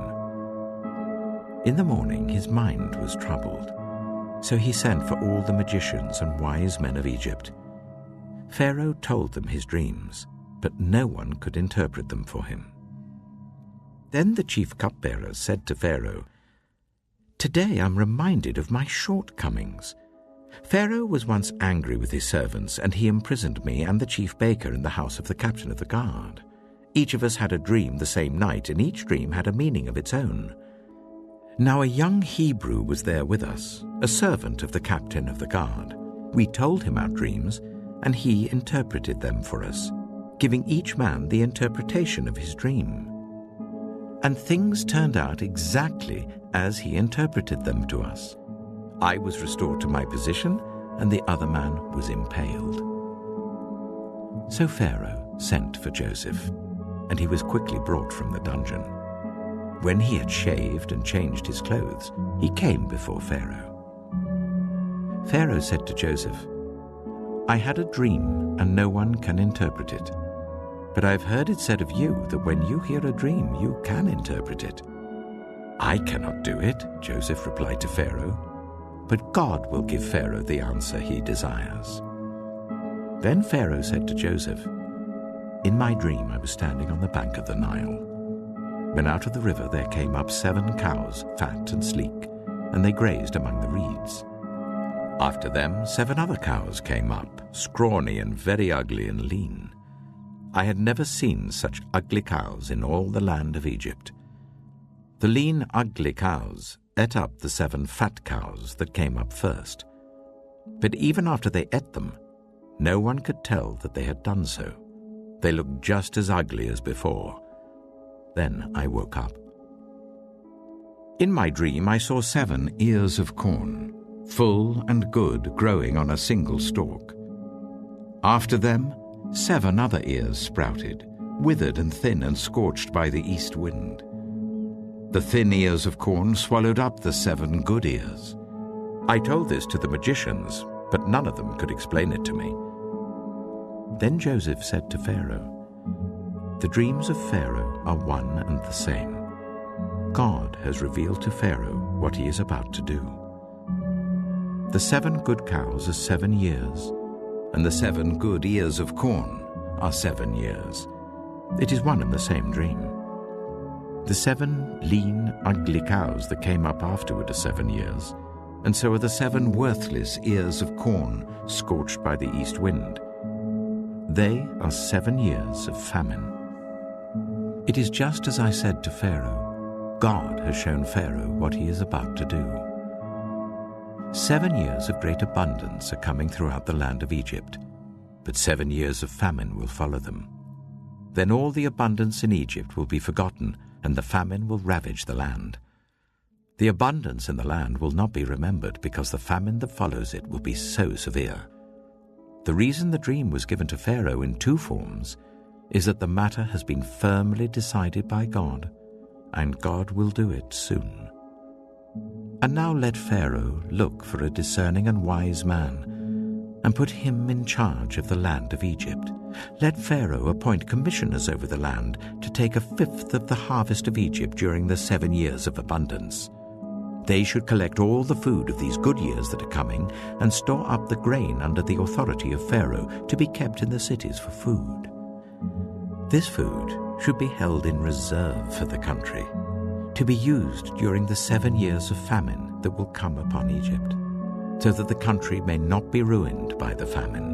In the morning his mind was troubled, so he sent for all the magicians and wise men of Egypt. Pharaoh told them his dreams, but no one could interpret them for him. Then the chief cupbearer said to Pharaoh, "Today I'm reminded of my shortcomings. Pharaoh was once angry with his servants, and he imprisoned me and the chief baker in the house of the captain of the guard. Each of us had a dream the same night, and each dream had a meaning of its own. Now a young Hebrew was there with us, a servant of the captain of the guard. We told him our dreams, and he interpreted them for us, giving each man the interpretation of his dream. And things turned out exactly as he interpreted them to us. I was restored to my position, and the other man was impaled." So Pharaoh sent for Joseph, and he was quickly brought from the dungeon. When he had shaved and changed his clothes, he came before Pharaoh. Pharaoh said to Joseph, "I had a dream, and no one can interpret it. But I've heard it said of you that when you hear a dream, you can interpret it." "I cannot do it," Joseph replied to Pharaoh, "but God will give Pharaoh the answer he desires." Then Pharaoh said to Joseph, "In my dream I was standing on the bank of the Nile, when out of the river there came up 7 cows, fat and sleek, and they grazed among the reeds. After them 7 other cows came up, scrawny and very ugly and lean. I had never seen such ugly cows in all the land of Egypt. The lean, ugly cows ate up the 7 fat cows that came up first. But even after they ate them, no one could tell that they had done so. They looked just as ugly as before. Then I woke up. In my dream I saw 7 ears of corn, full and good, growing on a single stalk. After them 7 other ears sprouted, withered and thin and scorched by the east wind. The thin ears of corn swallowed up the 7 good ears. I told this to the magicians, but none of them could explain it to me." Then Joseph said to Pharaoh, "The dreams of Pharaoh are one and the same. God has revealed to Pharaoh what he is about to do. The 7 good cows are 7 years, and the 7 good ears of corn are 7 years. It is one and the same dream. The 7 lean, ugly cows that came up afterward are 7 years, and so are the 7 worthless ears of corn scorched by the east wind. They are 7 years of famine." It is just as I said to Pharaoh. God has shown Pharaoh what he is about to do. 7 years of great abundance are coming throughout the land of Egypt, but 7 years of famine will follow them. Then all the abundance in Egypt will be forgotten, and the famine will ravage the land. The abundance in the land will not be remembered, because the famine that follows it will be so severe. The reason the dream was given to Pharaoh in 2 forms is that the matter has been firmly decided by God, and God will do it soon. And now let Pharaoh look for a discerning and wise man, and put him in charge of the land of Egypt. Let Pharaoh appoint commissioners over the land to take 1/5 of the harvest of Egypt during the 7 years of abundance. They should collect all the food of these good years that are coming and store up the grain under the authority of Pharaoh to be kept in the cities for food. This food should be held in reserve for the country, to be used during the 7 years of famine that will come upon Egypt, so that the country may not be ruined by the famine.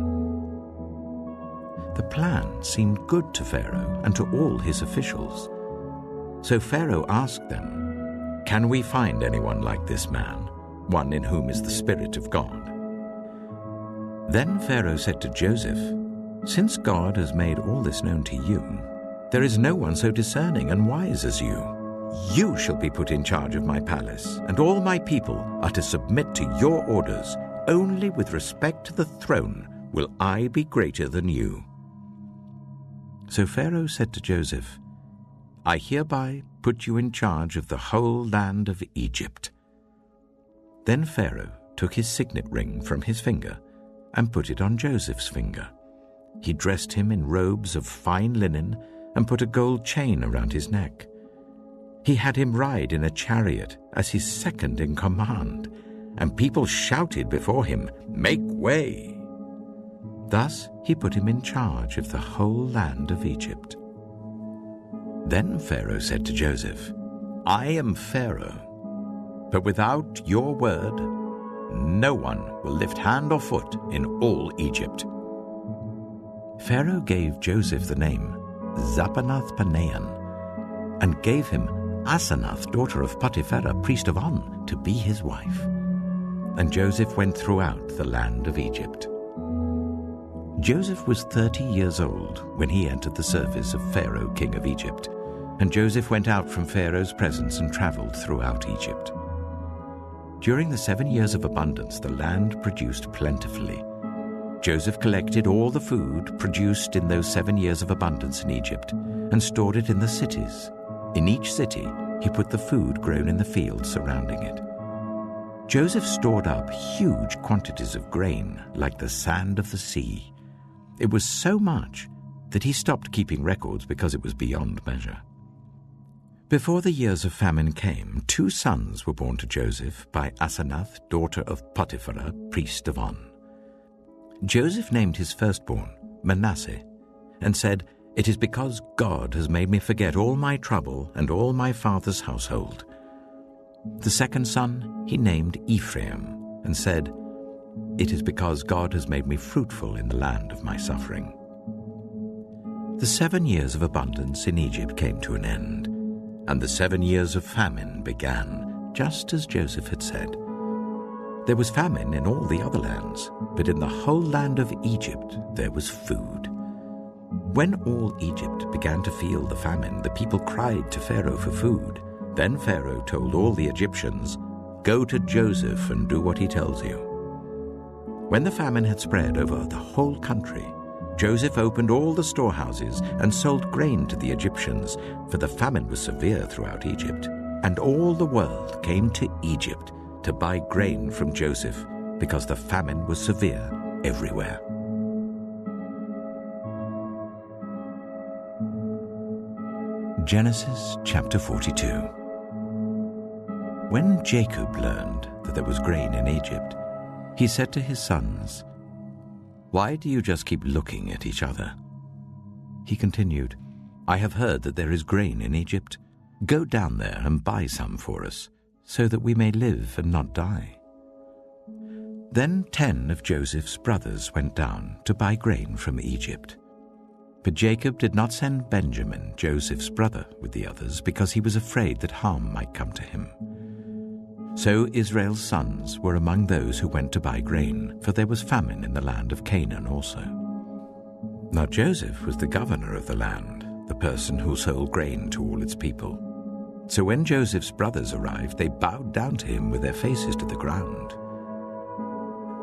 The plan seemed good to Pharaoh and to all his officials. So Pharaoh asked them, "Can we find anyone like this man, one in whom is the Spirit of God?" Then Pharaoh said to Joseph, "Since God has made all this known to you, there is no one so discerning and wise as you. You shall be put in charge of my palace, and all my people are to submit to your orders. Only with respect to the throne will I be greater than you." So Pharaoh said to Joseph, "I hereby put you in charge of the whole land of Egypt." Then Pharaoh took his signet ring from his finger and put it on Joseph's finger. He dressed him in robes of fine linen and put a gold chain around his neck. He had him ride in a chariot as his second in command, and people shouted before him, "Make way!" Thus he put him in charge of the whole land of Egypt. Then Pharaoh said to Joseph, "I am Pharaoh, but without your word, no one will lift hand or foot in all Egypt." Pharaoh gave Joseph the name Zapanath-Paneah, and gave him Asenath, daughter of Potiphar, priest of On, to be his wife. And Joseph went throughout the land of Egypt. Joseph was 30 years old when he entered the service of Pharaoh, king of Egypt, and Joseph went out from Pharaoh's presence and traveled throughout Egypt. During the 7 years of abundance, the land produced plentifully. Joseph collected all the food produced in those 7 years of abundance in Egypt and stored it in the cities. In each city, he put the food grown in the fields surrounding it. Joseph stored up huge quantities of grain, like the sand of the sea. It was so much that he stopped keeping records because it was beyond measure. Before the years of famine came, 2 sons were born to Joseph by Asenath, daughter of Potiphar, priest of On. Joseph named his firstborn Manasseh, and said, "It is because God has made me forget all my trouble and all my father's household." The second son he named Ephraim, and said, "It is because God has made me fruitful in the land of my suffering." The 7 years of abundance in Egypt came to an end, and the 7 years of famine began, just as Joseph had said. There was famine in all the other lands, but in the whole land of Egypt there was food. When all Egypt began to feel the famine, the people cried to Pharaoh for food. Then Pharaoh told all the Egyptians, "Go to Joseph and do what he tells you." When the famine had spread over the whole country, Joseph opened all the storehouses and sold grain to the Egyptians, for the famine was severe throughout Egypt. And all the world came to Egypt to buy grain from Joseph, because the famine was severe everywhere. Genesis chapter 42. When Jacob learned that there was grain in Egypt, he said to his sons, "Why do you just keep looking at each other?" He continued, "I have heard that there is grain in Egypt. Go down there and buy some for us, so that we may live and not die." Then 10 of Joseph's brothers went down to buy grain from Egypt. But Jacob did not send Benjamin, Joseph's brother, with the others, because he was afraid that harm might come to him. So Israel's sons were among those who went to buy grain, for there was famine in the land of Canaan also. Now Joseph was the governor of the land, the person who sold grain to all its people. So when Joseph's brothers arrived, they bowed down to him with their faces to the ground.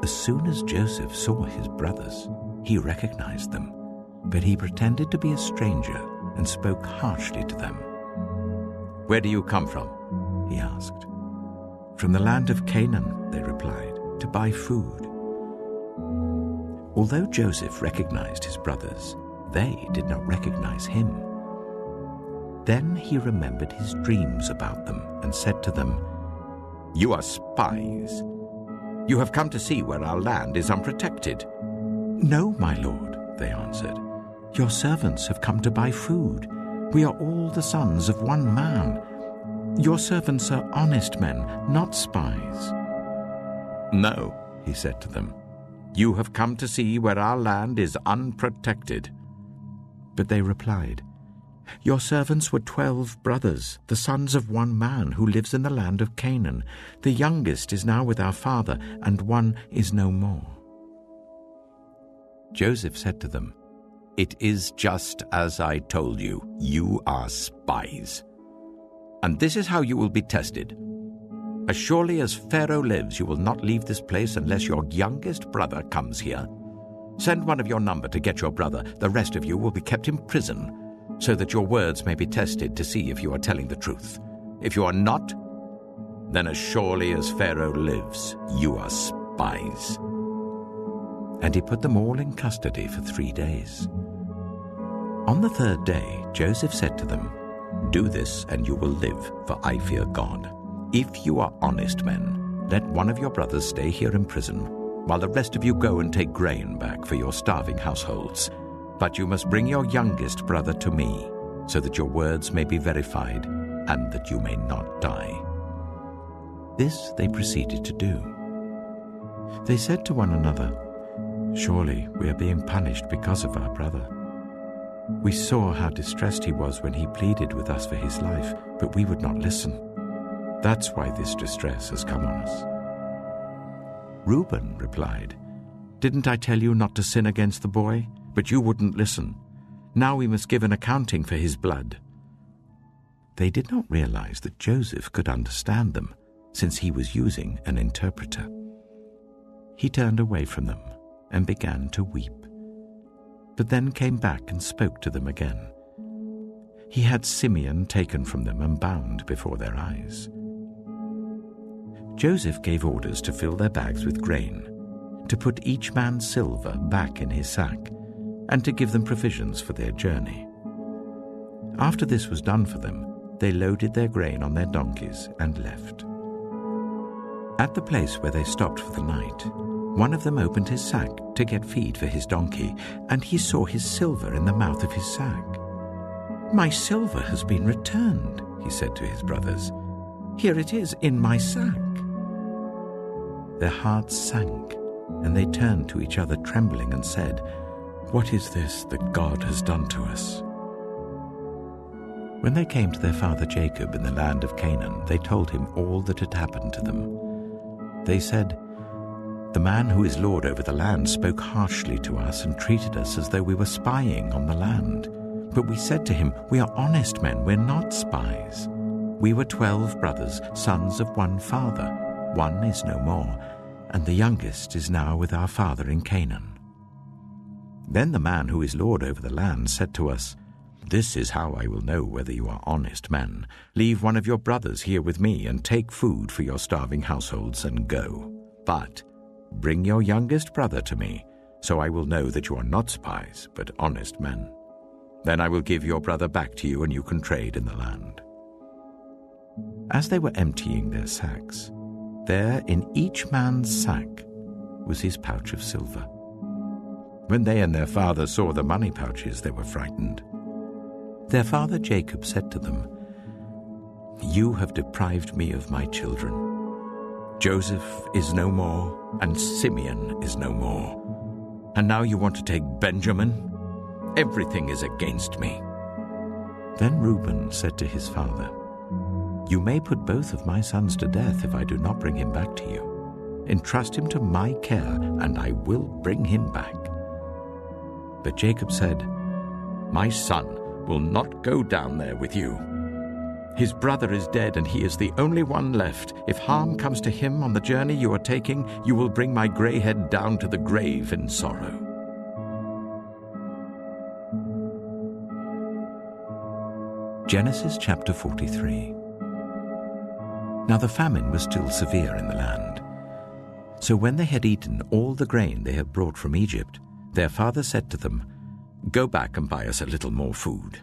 As soon as Joseph saw his brothers, he recognized them, but he pretended to be a stranger and spoke harshly to them. "Where do you come from?" he asked. "From the land of Canaan," they replied, "to buy food." Although Joseph recognized his brothers, they did not recognize him. Then he remembered his dreams about them and said to them, "You are spies. You have come to see where our land is unprotected." "No, my lord," they answered. "Your servants have come to buy food. We are all the sons of one man. Your servants are honest men, not spies." "No," he said to them. "You have come to see where our land is unprotected." But they replied, "Your servants were 12 brothers, the sons of one man who lives in the land of Canaan. The youngest is now with our father, and one is no more." Joseph said to them, "It is just as I told you. You are spies. And this is how you will be tested. As surely as Pharaoh lives, you will not leave this place unless your youngest brother comes here. Send one of your number to get your brother. The rest of you will be kept in prison, so that your words may be tested to see if you are telling the truth. If you are not, then as surely as Pharaoh lives, you are spies." And he put them all in custody for 3 days. On the 3rd day, Joseph said to them, "Do this, and you will live, for I fear God. If you are honest men, let one of your brothers stay here in prison, while the rest of you go and take grain back for your starving households. But you must bring your youngest brother to me, so that your words may be verified, and that you may not die." This they proceeded to do. They said to one another, "Surely we are being punished because of our brother. We saw how distressed he was when he pleaded with us for his life, but we would not listen. That's why this distress has come on us." Reuben replied, "Didn't I tell you not to sin against the boy? But you wouldn't listen. Now we must give an accounting for his blood." They did not realize that Joseph could understand them, since he was using an interpreter. He turned away from them and began to weep, but then came back and spoke to them again. He had Simeon taken from them and bound before their eyes. Joseph gave orders to fill their bags with grain, to put each man's silver back in his sack, and to give them provisions for their journey. After this was done for them, they loaded their grain on their donkeys and left. At the place where they stopped for the night, one of them opened his sack to get feed for his donkey, and he saw his silver in the mouth of his sack. "My silver has been returned," he said to his brothers. "Here it is in my sack." Their hearts sank, and they turned to each other trembling and said, "What is this that God has done to us?" When they came to their father Jacob in the land of Canaan, they told him all that had happened to them. They said, "The man who is lord over the land spoke harshly to us and treated us as though we were spying on the land. But we said to him, 'We are honest men, we're not spies. We were 12 brothers, sons of one father. One is no more, and the youngest is now with our father in Canaan.' Then the man who is lord over the land said to us, 'This is how I will know whether you are honest men. Leave one of your brothers here with me and take food for your starving households and go. But bring your youngest brother to me, so I will know that you are not spies, but honest men. Then I will give your brother back to you, and you can trade in the land.' As they were emptying their sacks, there in each man's sack was his pouch of silver. When they and their father saw the money pouches, they were frightened. Their father Jacob said to them, 'You have deprived me of my children. Joseph is no more, and Simeon is no more. And now you want to take Benjamin? Everything is against me." Then Reuben said to his father, "You may put both of my sons to death if I do not bring him back to you. Entrust him to my care, and I will bring him back." But Jacob said, "My son will not go down there with you. His brother is dead, and he is the only one left. If harm comes to him on the journey you are taking, you will bring my gray head down to the grave in sorrow." Genesis chapter 43. Now the famine was still severe in the land. So when they had eaten all the grain they had brought from Egypt, their father said to them, "Go back and buy us a little more food."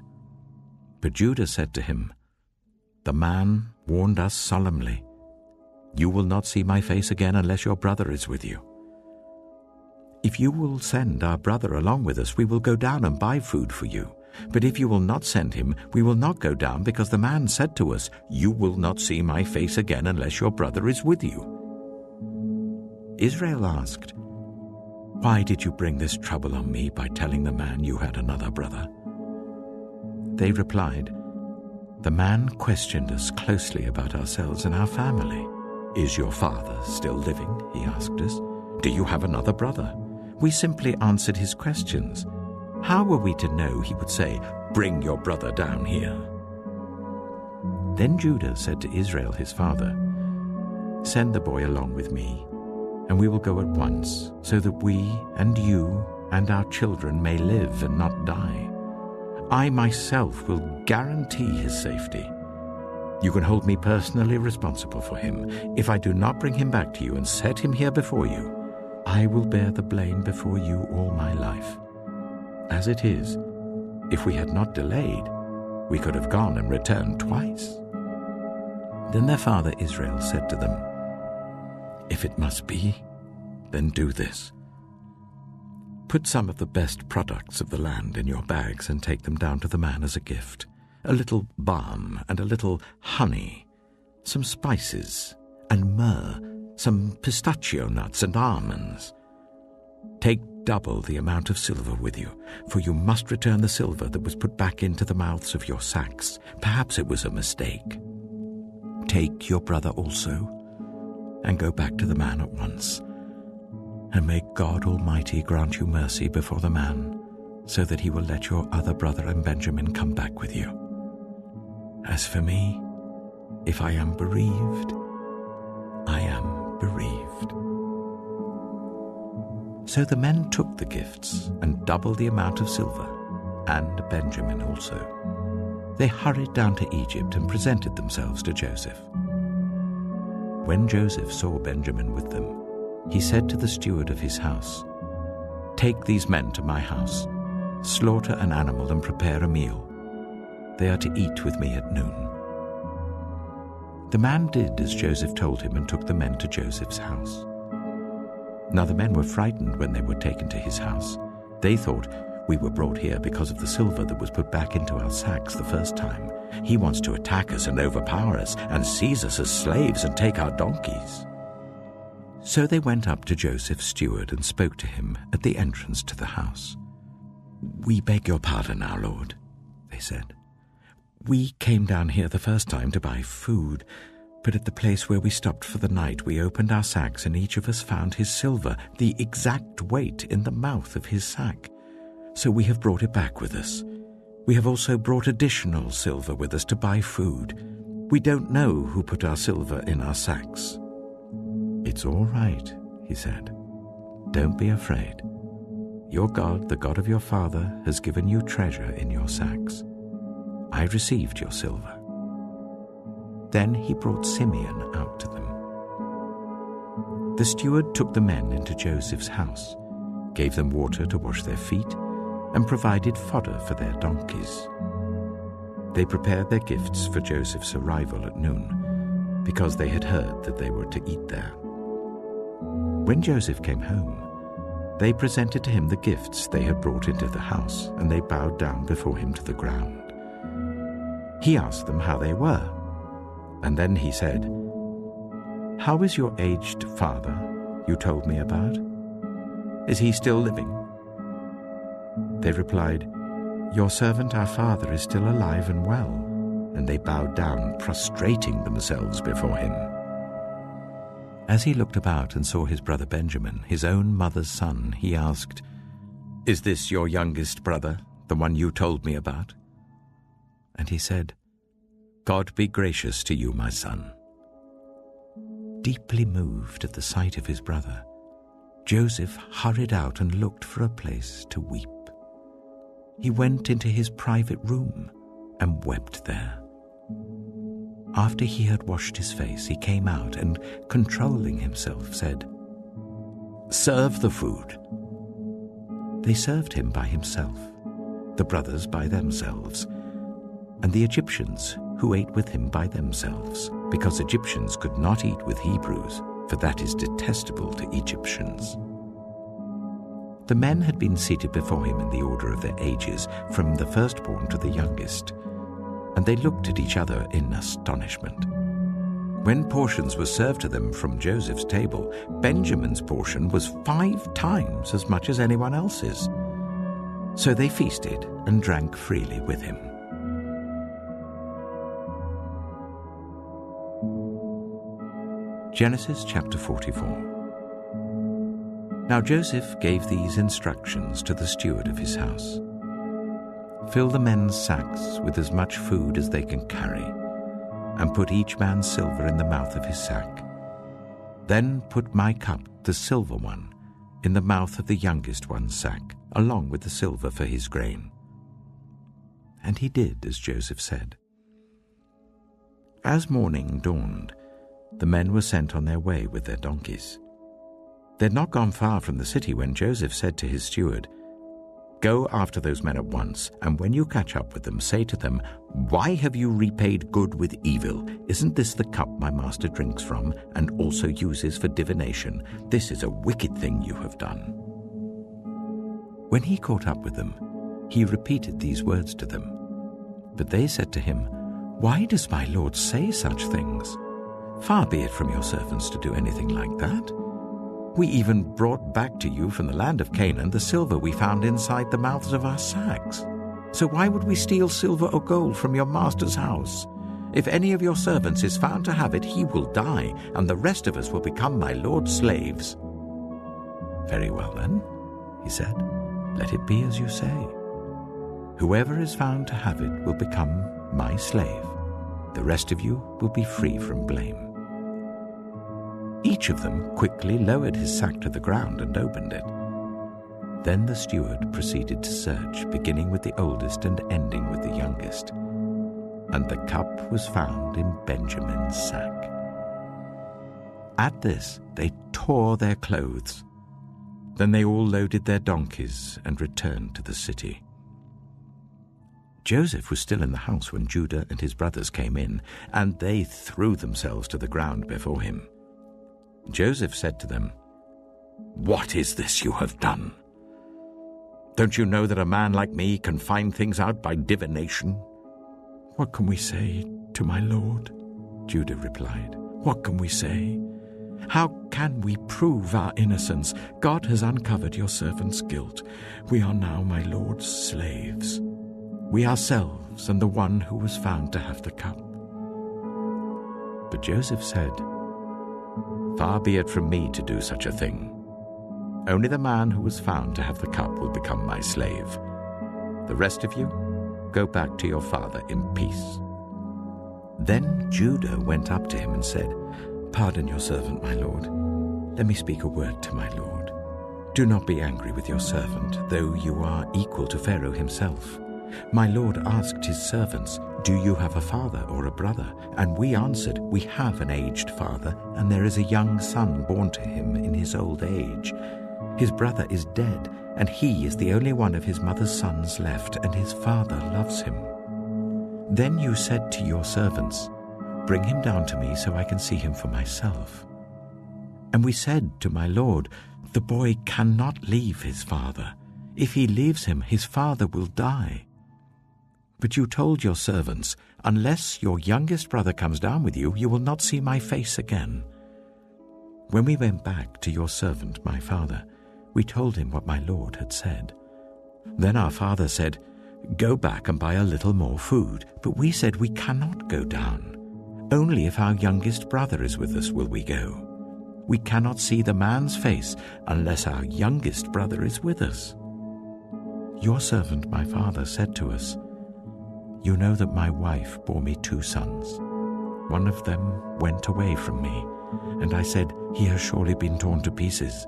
But Judah said to him, "The man warned us solemnly, 'You will not see my face again unless your brother is with you.' If you will send our brother along with us, we will go down and buy food for you. But if you will not send him, we will not go down, because the man said to us, 'You will not see my face again unless your brother is with you.'" Israel asked, "Why did you bring this trouble on me by telling the man you had another brother?" They replied, "The man questioned us closely about ourselves and our family. 'Is your father still living?' he asked us. 'Do you have another brother?' We simply answered his questions. How were we to know he would say, 'Bring your brother down here'?" Then Judah said to Israel his father, "Send the boy along with me, and we will go at once, so that we and you and our children may live and not die. I myself will guarantee his safety. You can hold me personally responsible for him. If I do not bring him back to you and set him here before you, I will bear the blame before you all my life. As it is, if we had not delayed, we could have gone and returned twice." Then their father Israel said to them, "If it must be, then do this. Put some of the best products of the land in your bags and take them down to the man as a gift. A little balm and a little honey, some spices and myrrh, some pistachio nuts and almonds. Take double the amount of silver with you, for you must return the silver that was put back into the mouths of your sacks. Perhaps it was a mistake. Take your brother also, and go back to the man at once. And may God Almighty grant you mercy before the man, so that he will let your other brother and Benjamin come back with you. As for me, if I am bereaved, I am bereaved." So the men took the gifts and double the amount of silver, and Benjamin also. They hurried down to Egypt and presented themselves to Joseph. When Joseph saw Benjamin with them, he said to the steward of his house, "Take these men to my house, slaughter an animal and prepare a meal. They are to eat with me at noon." The man did as Joseph told him and took the men to Joseph's house. Now the men were frightened when they were taken to his house. They thought, "We were brought here because of the silver that was put back into our sacks the first time. He wants to attack us and overpower us and seize us as slaves and take our donkeys." So they went up to Joseph's steward and spoke to him at the entrance to the house. "We beg your pardon, our lord," they said. "We came down here the first time to buy food, but at the place where we stopped for the night we opened our sacks and each of us found his silver, the exact weight, in the mouth of his sack. So we have brought it back with us. We have also brought additional silver with us to buy food. We don't know who put our silver in our sacks." "It's all right," he said. "Don't be afraid. Your God, the God of your father, has given you treasure in your sacks. I received your silver." Then he brought Simeon out to them. The steward took the men into Joseph's house, gave them water to wash their feet, and provided fodder for their donkeys. They prepared their gifts for Joseph's arrival at noon, because they had heard that they were to eat there. When Joseph came home, they presented to him the gifts they had brought into the house, and they bowed down before him to the ground. He asked them how they were, and then he said, "How is your aged father you told me about? Is he still living?" They replied, "Your servant our father is still alive and well." And they bowed down, prostrating themselves before him. As he looked about and saw his brother Benjamin, his own mother's son, he asked, "Is this your youngest brother, the one you told me about?" And he said, "God be gracious to you, my son." Deeply moved at the sight of his brother, Joseph hurried out and looked for a place to weep. He went into his private room and wept there. After he had washed his face, he came out and, controlling himself, said, "Serve the food." They served him by himself, the brothers by themselves, and the Egyptians who ate with him by themselves, because Egyptians could not eat with Hebrews, for that is detestable to Egyptians. The men had been seated before him in the order of their ages, from the firstborn to the youngest, and they looked at each other in astonishment. When portions were served to them from Joseph's table, Benjamin's portion was 5 times as much as anyone else's. So they feasted and drank freely with him. Genesis chapter 44. Now Joseph gave these instructions to the steward of his house. "Fill the men's sacks with as much food as they can carry, and put each man's silver in the mouth of his sack. Then put my cup, the silver one, in the mouth of the youngest one's sack, along with the silver for his grain." And he did as Joseph said. As morning dawned, the men were sent on their way with their donkeys. They had not gone far from the city when Joseph said to his steward, "Go after those men at once, and when you catch up with them, say to them, 'Why have you repaid good with evil? Isn't this the cup my master drinks from, and also uses for divination? This is a wicked thing you have done.'" When he caught up with them, he repeated these words to them. But they said to him, "Why does my lord say such things? Far be it from your servants to do anything like that. We even brought back to you from the land of Canaan the silver we found inside the mouths of our sacks. So why would we steal silver or gold from your master's house? If any of your servants is found to have it, he will die, and the rest of us will become my lord's slaves." "Very well then," he said, "let it be as you say. Whoever is found to have it will become my slave. The rest of you will be free from blame." Each of them quickly lowered his sack to the ground and opened it. Then the steward proceeded to search, beginning with the oldest and ending with the youngest. And the cup was found in Benjamin's sack. At this they tore their clothes. Then they all loaded their donkeys and returned to the city. Joseph was still in the house when Judah and his brothers came in, and they threw themselves to the ground before him. Joseph said to them, "What is this you have done? Don't you know that a man like me can find things out by divination?" "What can we say to my lord?" Judah replied. "What can we say? How can we prove our innocence? God has uncovered your servant's guilt. We are now my lord's slaves, we ourselves and the one who was found to have the cup." But Joseph said, "Far be it from me to do such a thing. Only the man who was found to have the cup will become my slave. The rest of you, go back to your father in peace." Then Judah went up to him and said, "Pardon your servant, my lord. Let me speak a word to my lord. Do not be angry with your servant, though you are equal to Pharaoh himself. My lord asked his servants, 'Do you have a father or a brother?' And we answered, 'We have an aged father, and there is a young son born to him in his old age. His brother is dead, and he is the only one of his mother's sons left, and his father loves him.' Then you said to your servants, 'Bring him down to me so I can see him for myself.' And we said to my lord, 'The boy cannot leave his father. If he leaves him, his father will die.' But you told your servants, 'Unless your youngest brother comes down with you, you will not see my face again.' When we went back to your servant, my father, we told him what my lord had said. Then our father said, "Go back and buy a little more food." But we said, "We cannot go down. Only if our youngest brother is with us will we go. We cannot see the man's face unless our youngest brother is with us." Your servant, my father, said to us, "You know that my wife bore me 2 sons. One of them went away from me, and I said, 'He has surely been torn to pieces,'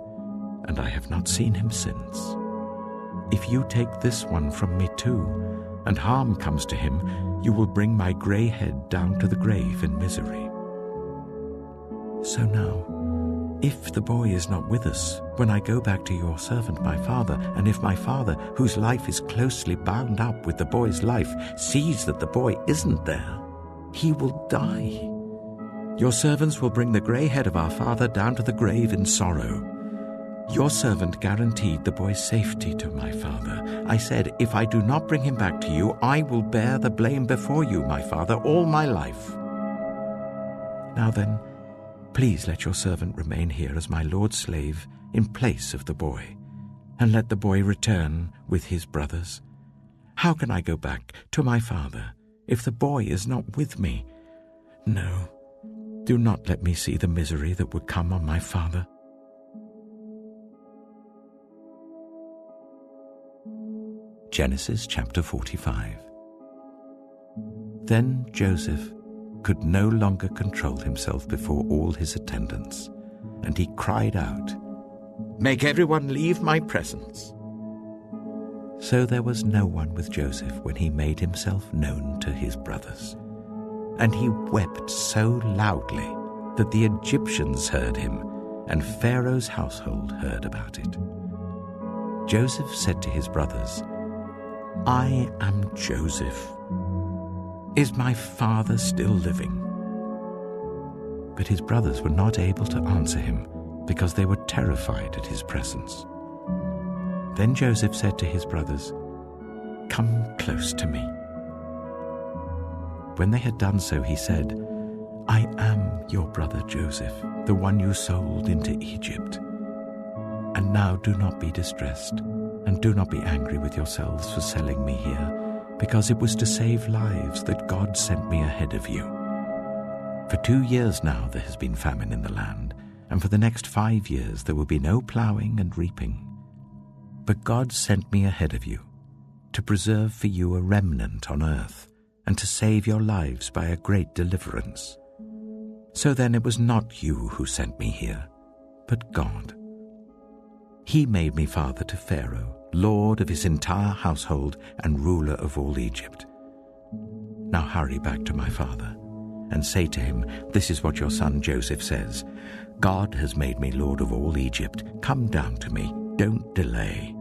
and I have not seen him since. If you take this one from me too, and harm comes to him, you will bring my grey head down to the grave in misery. So now, if the boy is not with us, when I go back to your servant my father, and if my father, whose life is closely bound up with the boy's life, sees that the boy isn't there, he will die. Your servants will bring the grey head of our father down to the grave in sorrow. Your servant guaranteed the boy's safety to my father. I said, 'If I do not bring him back to you, I will bear the blame before you, my father, all my life. Now then, please let your servant remain here as my lord's slave in place of the boy, and let the boy return with his brothers. How can I go back to my father if the boy is not with me? No, do not let me see the misery that would come on my father.'" Genesis chapter 45. Then Joseph could no longer control himself before all his attendants, and he cried out, "Make everyone leave my presence." So there was no one with Joseph when he made himself known to his brothers. And he wept so loudly that the Egyptians heard him, and Pharaoh's household heard about it. Joseph said to his brothers, "I am Joseph. Is my father still living?" But his brothers were not able to answer him because they were terrified at his presence. Then Joseph said to his brothers, "Come close to me." When they had done so, he said, "I am your brother Joseph, the one you sold into Egypt. And now do not be distressed, and do not be angry with yourselves for selling me here, because it was to save lives that God sent me ahead of you. For 2 years now there has been famine in the land, and for the next 5 years there will be no plowing and reaping. But God sent me ahead of you, to preserve for you a remnant on earth, and to save your lives by a great deliverance. So then it was not you who sent me here, but God. He made me father to Pharaoh, lord of his entire household and ruler of all Egypt. Now hurry back to my father, and say to him, 'This is what your son Joseph says. God has made me lord of all Egypt. Come down to me, don't delay.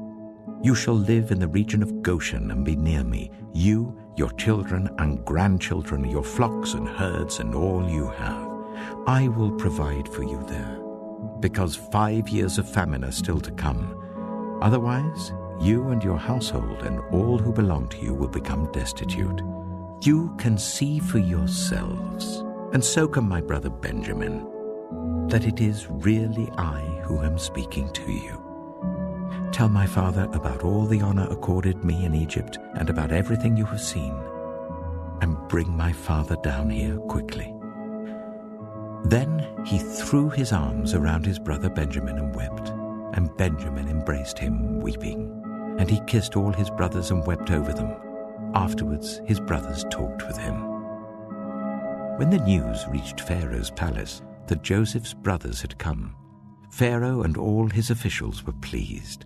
You shall live in the region of Goshen and be near me, you, your children and grandchildren, your flocks and herds and all you have. I will provide for you there, because 5 years of famine are still to come. Otherwise, you and your household and all who belong to you will become destitute. You can see for yourselves, and so can my brother Benjamin, that it is really I who am speaking to you. Tell my father about all the honor accorded me in Egypt and about everything you have seen, and bring my father down here quickly." Then he threw his arms around his brother Benjamin and wept, and Benjamin embraced him, weeping, and he kissed all his brothers and wept over them. Afterwards his brothers talked with him. When the news reached Pharaoh's palace that Joseph's brothers had come, Pharaoh and all his officials were pleased.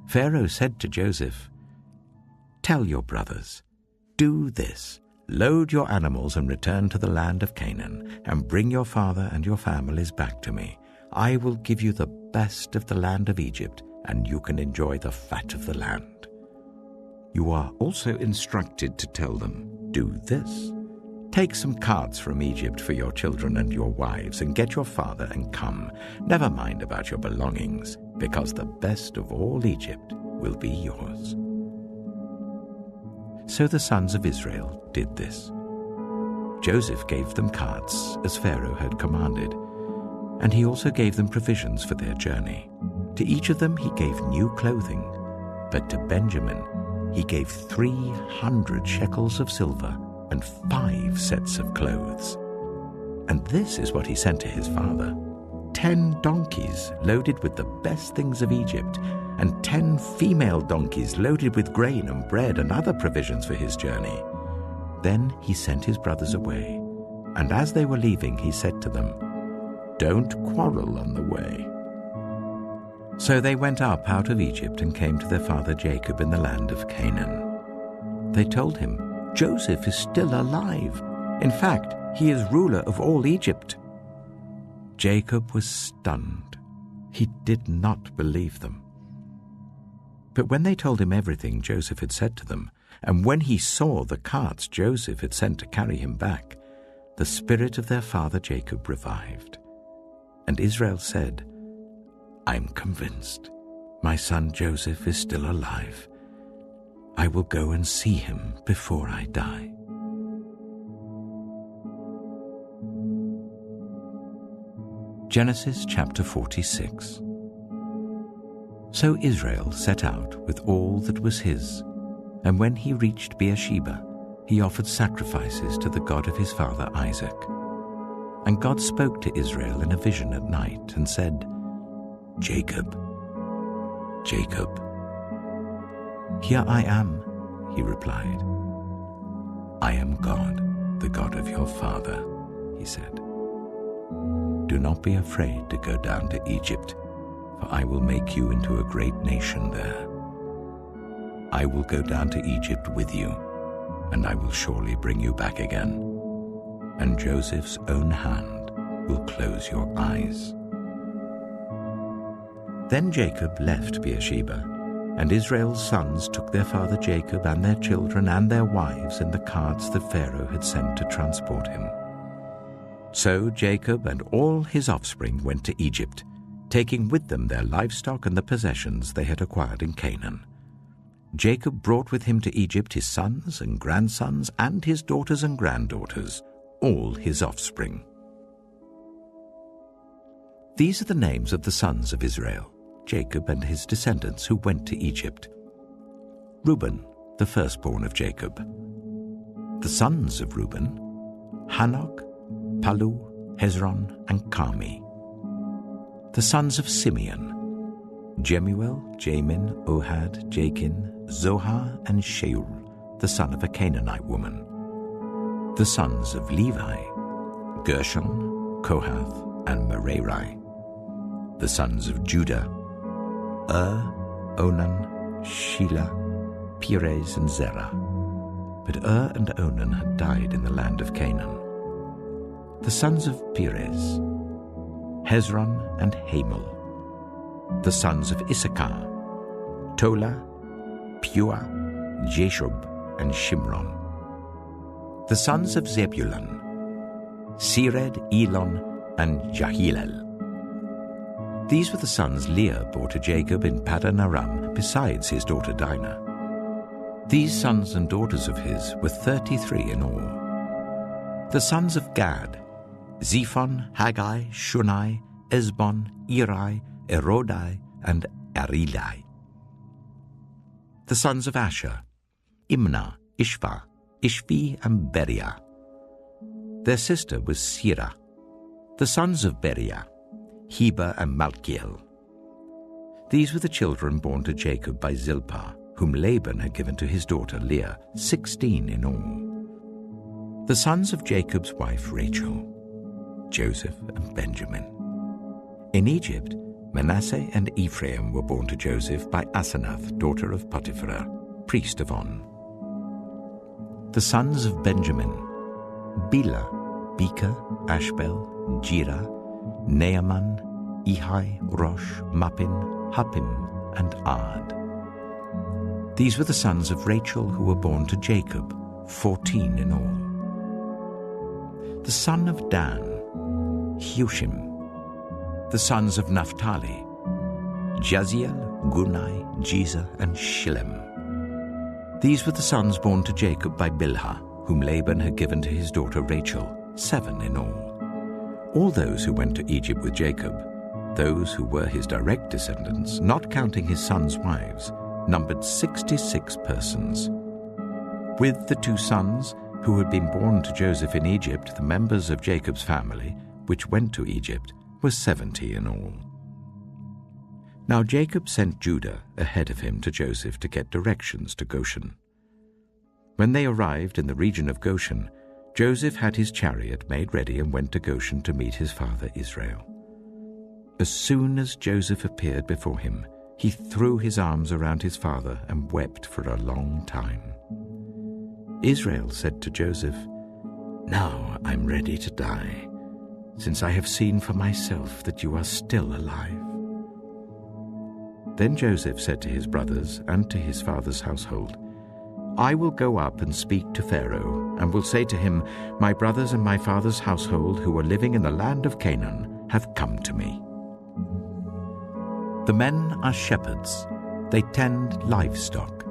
Pharaoh said to Joseph, "Tell your brothers, do this. Load your animals and return to the land of Canaan, and bring your father and your families back to me. I will give you the best of the land of Egypt, and you can enjoy the fat of the land." You are also instructed to tell them, "Do this. Take some carts from Egypt for your children and your wives, and get your father and come. Never mind about your belongings, because the best of all Egypt will be yours." So the sons of Israel did this. Joseph gave them carts, as Pharaoh had commanded, and he also gave them provisions for their journey. To each of them he gave new clothing, but to Benjamin he gave 300 shekels of silver and 5 sets of clothes. And this is what he sent to his father: 10 donkeys loaded with the best things of Egypt, and 10 female donkeys loaded with grain and bread and other provisions for his journey. Then he sent his brothers away, and as they were leaving, he said to them, "Don't quarrel on the way." So they went up out of Egypt and came to their father Jacob in the land of Canaan. They told him, "Joseph is still alive. In fact, he is ruler of all Egypt." Jacob was stunned. He did not believe them. But when they told him everything Joseph had said to them, and when he saw the carts Joseph had sent to carry him back, the spirit of their father Jacob revived. And Israel said, "I'm convinced my son Joseph is still alive. I will go and see him before I die." Genesis chapter 46. So Israel set out with all that was his, and when he reached Beersheba, he offered sacrifices to the God of his father Isaac. And God spoke to Israel in a vision at night and said, "Jacob, Jacob." "Here I am," he replied. "I am God, the God of your father," he said. "Do not be afraid to go down to Egypt, for I will make you into a great nation there. I will go down to Egypt with you, and I will surely bring you back again, and Joseph's own hand will close your eyes." Then Jacob left Beersheba, and Israel's sons took their father Jacob and their children and their wives in the carts that Pharaoh had sent to transport him. So Jacob and all his offspring went to Egypt, taking with them their livestock and the possessions they had acquired in Canaan. Jacob brought with him to Egypt his sons and grandsons and his daughters and granddaughters, all his offspring. These are the names of the sons of Israel, Jacob and his descendants who went to Egypt. Reuben, the firstborn of Jacob. The sons of Reuben: Hanok, Palu, Hezron, and Carmi. The sons of Simeon: Jemuel, Jamin, Ohad, Jachin, Zohar, and Shaul, the son of a Canaanite woman. The sons of Levi: Gershon, Kohath, and Merari. The sons of Judah: Onan, Shelah, Perez, and Zerah. But and Onan had died in the land of Canaan. The sons of Perez: Hezron and Hamul. The sons of Issachar: Tola, Pua, Jeshub, and Shimron. The sons of Zebulun: Sered, Elon, and Jahilel. These were the sons Leah bore to Jacob in Paddan Aram, besides his daughter Dinah. These sons and daughters of his were 33 in all. The sons of Gad: Zephon, Haggai, Shunai, Esbon, Eri, Erodai, and Arilai. The sons of Asher: Imnah, Ishva, Ishvi, and Beriah. Their sister was Sirah. The sons of Beriah: Heber and Malkiel. These were the children born to Jacob by Zilpah, whom Laban had given to his daughter Leah, 16 in all. The sons of Jacob's wife Rachel: Joseph and Benjamin. In Egypt, Manasseh and Ephraim were born to Joseph by Asenath, daughter of Potiphar, priest of On. The sons of Benjamin: Bela, Becher, Ashbel, Jirah, Naaman, Ehi, Rosh, Mappin, Huppim, and Ard. These were the sons of Rachel who were born to Jacob, 14 in all. The son of Dan: Hushim. The sons of Naphtali: Jaziel, Gunai, Jezer, and Shillem. These were the sons born to Jacob by Bilhah, whom Laban had given to his daughter Rachel, 7 in all. All those who went to Egypt with Jacob, those who were his direct descendants, not counting his sons' wives, numbered 66 persons. With the 2 sons who had been born to Joseph in Egypt, the members of Jacob's family, which went to Egypt, were 70 in all. Now Jacob sent Judah ahead of him to Joseph to get directions to Goshen. When they arrived in the region of Goshen, Joseph had his chariot made ready and went to Goshen to meet his father Israel. As soon as Joseph appeared before him, he threw his arms around his father and wept for a long time. Israel said to Joseph, "Now I'm ready to die, since I have seen for myself that you are still alive." Then Joseph said to his brothers and to his father's household, "I will go up and speak to Pharaoh, and will say to him, 'My brothers and my father's household who are living in the land of Canaan have come to me. The men are shepherds, they tend livestock,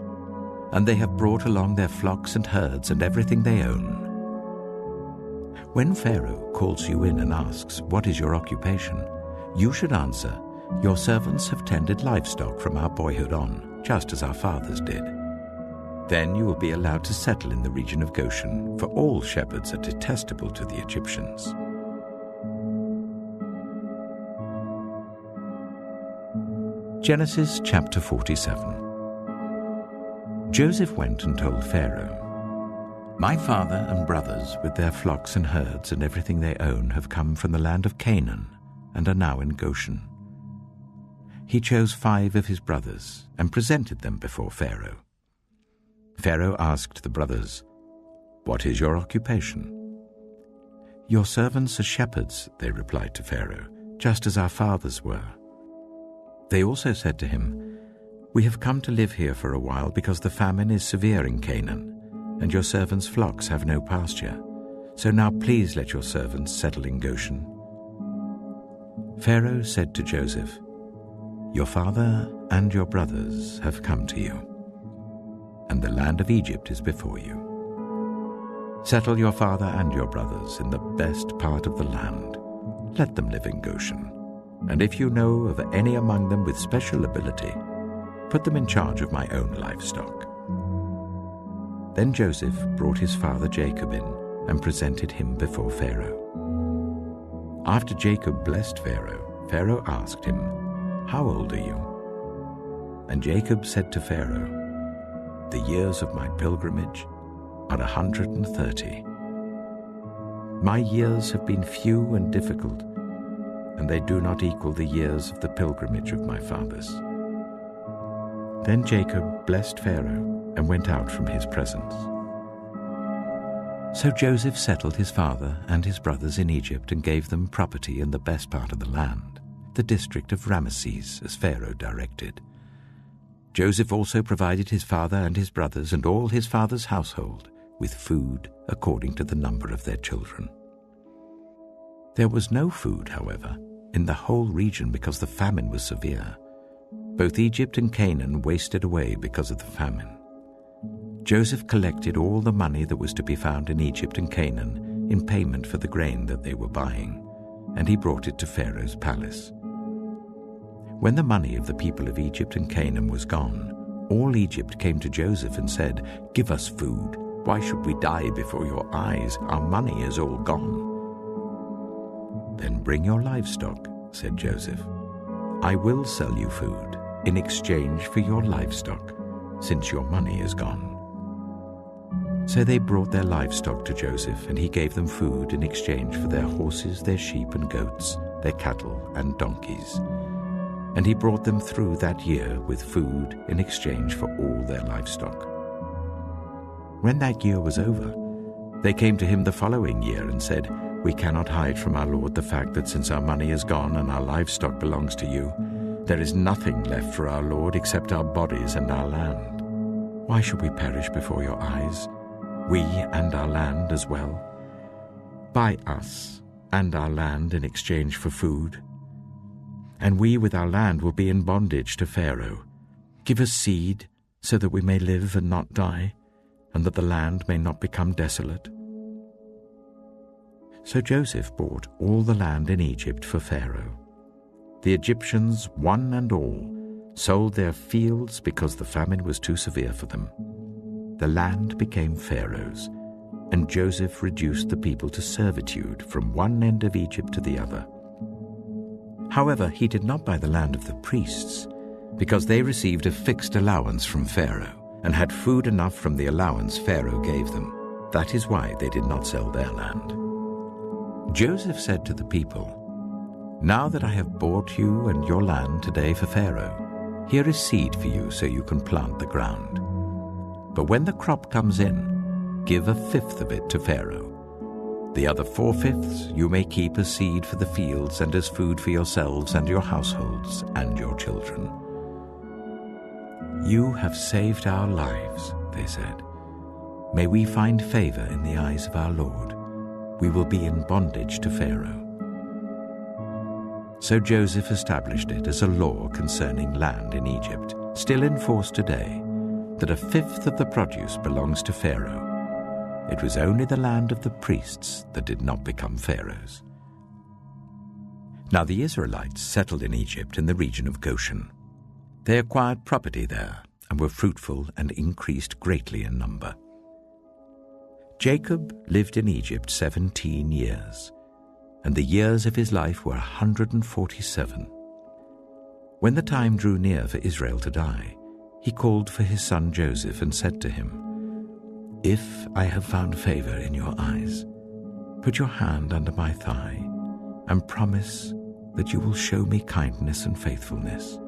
and they have brought along their flocks and herds and everything they own.' When Pharaoh calls you in and asks, 'What is your occupation?' you should answer, 'Your servants have tended livestock from our boyhood on, just as our fathers did.' Then you will be allowed to settle in the region of Goshen, for all shepherds are detestable to the Egyptians." Genesis chapter 47. Joseph went and told Pharaoh, "My father and brothers with their flocks and herds and everything they own have come from the land of Canaan and are now in Goshen." He chose 5 of his brothers and presented them before Pharaoh. Pharaoh asked the brothers, "What is your occupation?" "Your servants are shepherds," they replied to Pharaoh, "just as our fathers were." They also said to him, "We have come to live here for a while because the famine is severe in Canaan, and your servants' flocks have no pasture. So now please let your servants settle in Goshen." Pharaoh said to Joseph, "Your father and your brothers have come to you, and the land of Egypt is before you. Settle your father and your brothers in the best part of the land. Let them live in Goshen. And if you know of any among them with special ability, put them in charge of my own livestock." Then Joseph brought his father Jacob in and presented him before Pharaoh. After Jacob blessed Pharaoh, Pharaoh asked him, "How old are you?" And Jacob said to Pharaoh, "The years of my pilgrimage are 130. My years have been few and difficult, and they do not equal the years of the pilgrimage of my fathers." Then Jacob blessed Pharaoh and went out from his presence. So Joseph settled his father and his brothers in Egypt and gave them property in the best part of the land, the district of Ramesses, as Pharaoh directed. Joseph also provided his father and his brothers and all his father's household with food according to the number of their children. There was no food, however, in the whole region because the famine was severe. Both Egypt and Canaan wasted away because of the famine. Joseph collected all the money that was to be found in Egypt and Canaan in payment for the grain that they were buying, and he brought it to Pharaoh's palace. When the money of the people of Egypt and Canaan was gone, all Egypt came to Joseph and said, "Give us food. Why should we die before your eyes? Our money is all gone." "Then bring your livestock," said Joseph. "I will sell you food in exchange for your livestock, since your money is gone." So they brought their livestock to Joseph, and he gave them food in exchange for their horses, their sheep and goats, their cattle and donkeys. And he brought them through that year with food in exchange for all their livestock. When that year was over, they came to him the following year and said, "We cannot hide from our lord the fact that since our money is gone and our livestock belongs to you, there is nothing left for our lord except our bodies and our land. Why should we perish before your eyes, we and our land as well? Buy us and our land in exchange for food, and we with our land will be in bondage to Pharaoh. Give us seed so that we may live and not die, and that the land may not become desolate." So Joseph bought all the land in Egypt for Pharaoh. The Egyptians, one and all, sold their fields because the famine was too severe for them. The land became Pharaoh's, and Joseph reduced the people to servitude from one end of Egypt to the other. However, he did not buy the land of the priests, because they received a fixed allowance from Pharaoh and had food enough from the allowance Pharaoh gave them. That is why they did not sell their land. Joseph said to the people, "Now that I have bought you and your land today for Pharaoh, here is seed for you so you can plant the ground. But when the crop comes in, give 1/5 of it to Pharaoh. The other 4/5 you may keep as seed for the fields and as food for yourselves and your households and your children." "You have saved our lives," they said. "May we find favor in the eyes of our Lord. We will be in bondage to Pharaoh." So Joseph established it as a law concerning land in Egypt, still in force today, that 1/5 of the produce belongs to Pharaoh. It was only the land of the priests that did not become Pharaoh's. Now the Israelites settled in Egypt in the region of Goshen. They acquired property there and were fruitful and increased greatly in number. Jacob lived in Egypt 17 years, and the years of his life were 147. When the time drew near for Israel to die, he called for his son Joseph and said to him, "If I have found favor in your eyes, put your hand under my thigh and promise that you will show me kindness and faithfulness.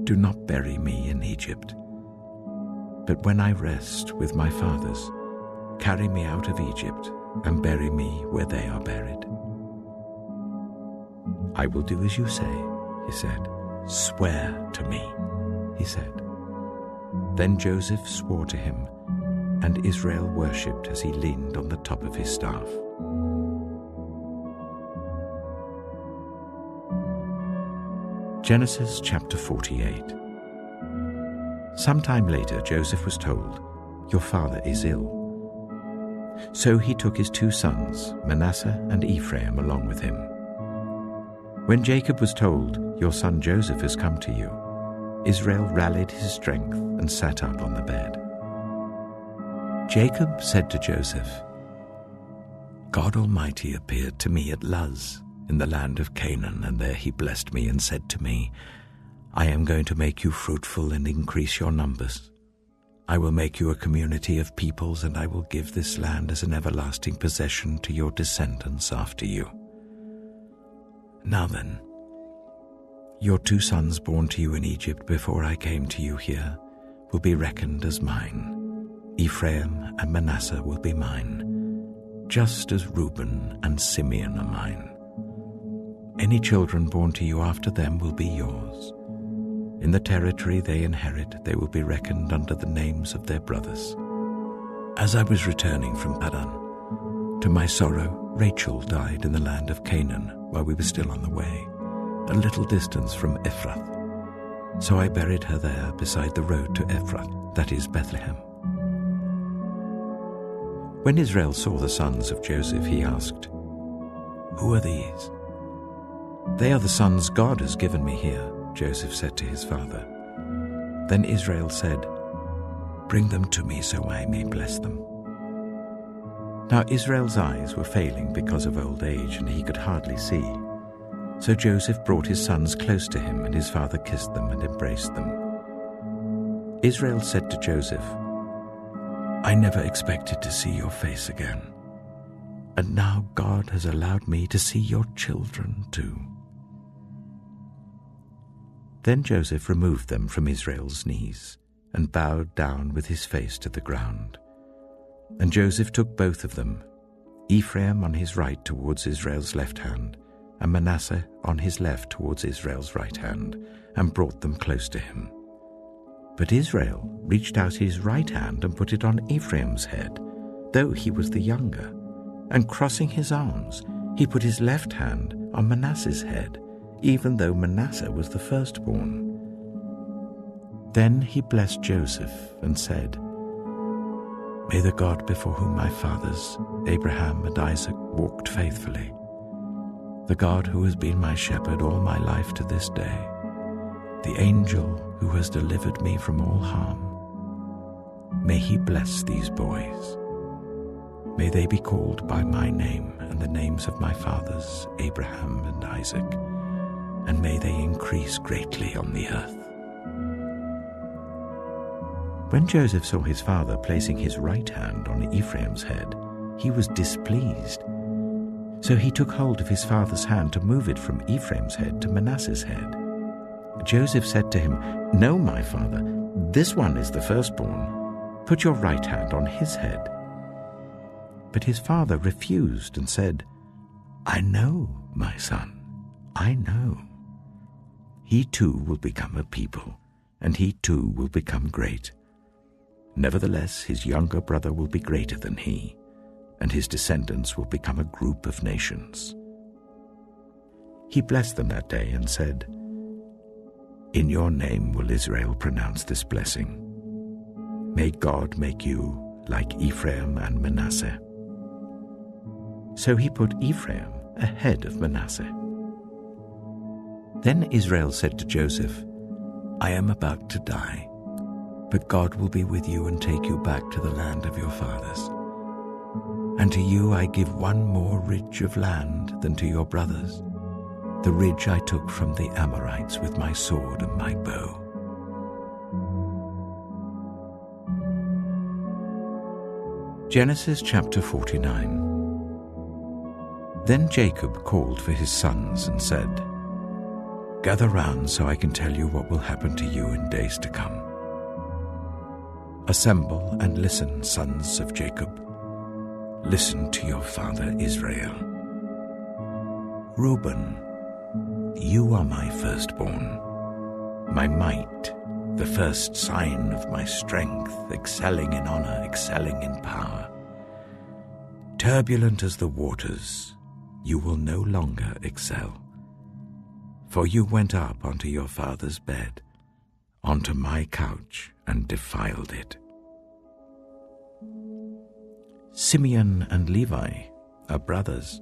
Do not bury me in Egypt, but when I rest with my fathers, carry me out of Egypt and bury me where they are buried." "I will do as you say," he said. "Swear to me," he said. Then Joseph swore to him, and Israel worshipped as he leaned on the top of his staff. Genesis chapter 48. Sometime later, Joseph was told, "Your father is ill." So he took his 2 sons, Manasseh and Ephraim, along with him. When Jacob was told, "Your son Joseph has come to you," Israel rallied his strength and sat up on the bed. Jacob said to Joseph, "God Almighty appeared to me at Luz in the land of Canaan, and there he blessed me and said to me, 'I am going to make you fruitful and increase your numbers. I will make you a community of peoples, and I will give this land as an everlasting possession to your descendants after you.' Now then, your 2 sons born to you in Egypt before I came to you here will be reckoned as mine. Ephraim and Manasseh will be mine, just as Reuben and Simeon are mine. Any children born to you after them will be yours. In the territory they inherit, they will be reckoned under the names of their brothers. As I was returning from Padan, to my sorrow, Rachel died in the land of Canaan while we were still on the way, a little distance from Ephrath. So I buried her there beside the road to Ephrath, that is Bethlehem." When Israel saw the sons of Joseph, he asked, "Who are these?" "They are the sons God has given me here," Joseph said to his father. Then Israel said, "Bring them to me so I may bless them." Now Israel's eyes were failing because of old age, and he could hardly see. So Joseph brought his sons close to him, and his father kissed them and embraced them. Israel said to Joseph, "I never expected to see your face again, and now God has allowed me to see your children too." Then Joseph removed them from Israel's knees and bowed down with his face to the ground. And Joseph took both of them, Ephraim on his right towards Israel's left hand, and Manasseh on his left towards Israel's right hand, and brought them close to him. But Israel reached out his right hand and put it on Ephraim's head, though he was the younger, and crossing his arms, he put his left hand on Manasseh's head, even though Manasseh was the firstborn. Then he blessed Joseph and said, "May the God before whom my fathers, Abraham and Isaac, walked faithfully, the God who has been my shepherd all my life to this day, the angel who has delivered me from all harm. May he bless these boys. May they be called by my name and the names of my fathers, Abraham and Isaac, and may they increase greatly on the earth." When Joseph saw his father placing his right hand on Ephraim's head, he was displeased. So he took hold of his father's hand to move it from Ephraim's head to Manasseh's head. Joseph said to him, "No, my father, this one is the firstborn. Put your right hand on his head." But his father refused and said, "I know, my son, I know. He too will become a people, and he too will become great. Nevertheless, his younger brother will be greater than he, and his descendants will become a group of nations." He blessed them that day and said, "In your name will Israel pronounce this blessing. May God make you like Ephraim and Manasseh." So he put Ephraim ahead of Manasseh. Then Israel said to Joseph, "I am about to die, but God will be with you and take you back to the land of your fathers. And to you I give one more ridge of land than to your brothers, the ridge I took from the Amorites with my sword and my bow." Genesis chapter 49. Then Jacob called for his sons and said, "Gather round so I can tell you what will happen to you in days to come. Assemble and listen, sons of Jacob. Listen to your father Israel. Reuben, you are my firstborn, my might, the first sign of my strength, excelling in honor, excelling in power. Turbulent as the waters, you will no longer excel. For you went up onto your father's bed, onto my couch, and defiled it. Simeon and Levi are brothers.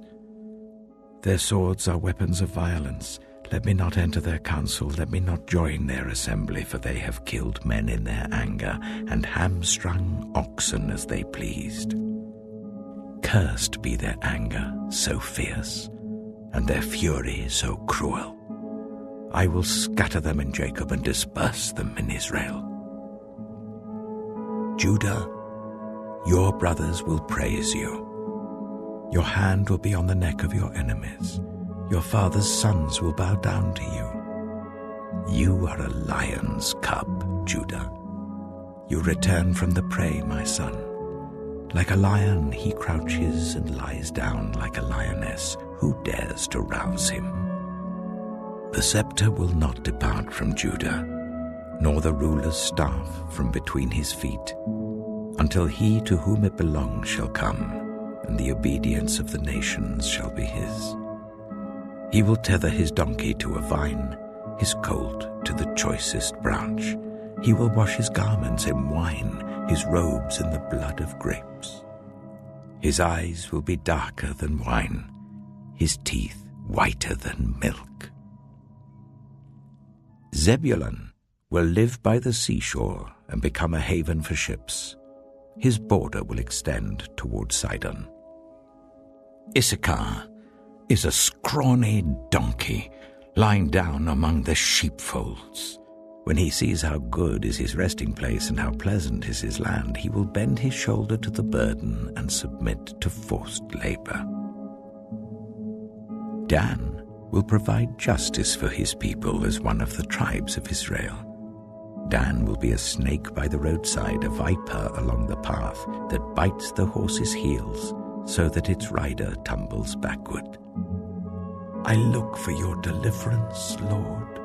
Their swords are weapons of violence. Let me not enter their council, let me not join their assembly, for they have killed men in their anger, and hamstrung oxen as they pleased. Cursed be their anger, so fierce, and their fury so cruel. I will scatter them in Jacob and disperse them in Israel. Judah, your brothers will praise you. Your hand will be on the neck of your enemies. Your father's sons will bow down to you. You are a lion's cub, Judah. You return from the prey, my son. Like a lion he crouches and lies down like a lioness. Who dares to rouse him? The scepter will not depart from Judah, nor the ruler's staff from between his feet, until he to whom it belongs shall come, and the obedience of the nations shall be his. He will tether his donkey to a vine, his colt to the choicest branch. He will wash his garments in wine, his robes in the blood of grapes. His eyes will be darker than wine, his teeth whiter than milk. Zebulun will live by the seashore and become a haven for ships. His border will extend toward Sidon. Issachar is a scrawny donkey lying down among the sheepfolds. When he sees how good is his resting place and how pleasant is his land, he will bend his shoulder to the burden and submit to forced labor. Dan will provide justice for his people as one of the tribes of Israel. Dan will be a snake by the roadside, a viper along the path that bites the horse's heels so that its rider tumbles backward. I look for your deliverance, Lord.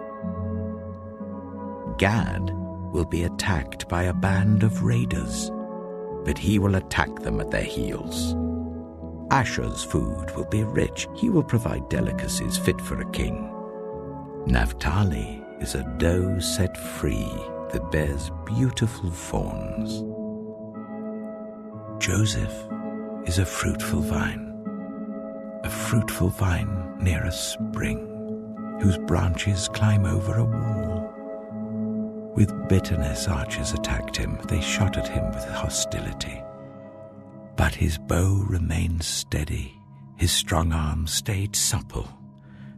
Gad will be attacked by a band of raiders, but he will attack them at their heels. Asher's food will be rich. He will provide delicacies fit for a king. Naphtali is a doe set free that bears beautiful fawns. Joseph is a fruitful vine near a spring, whose branches climb over a wall. With bitterness archers attacked him. They shot at him with hostility. But his bow remained steady. His strong arm stayed supple.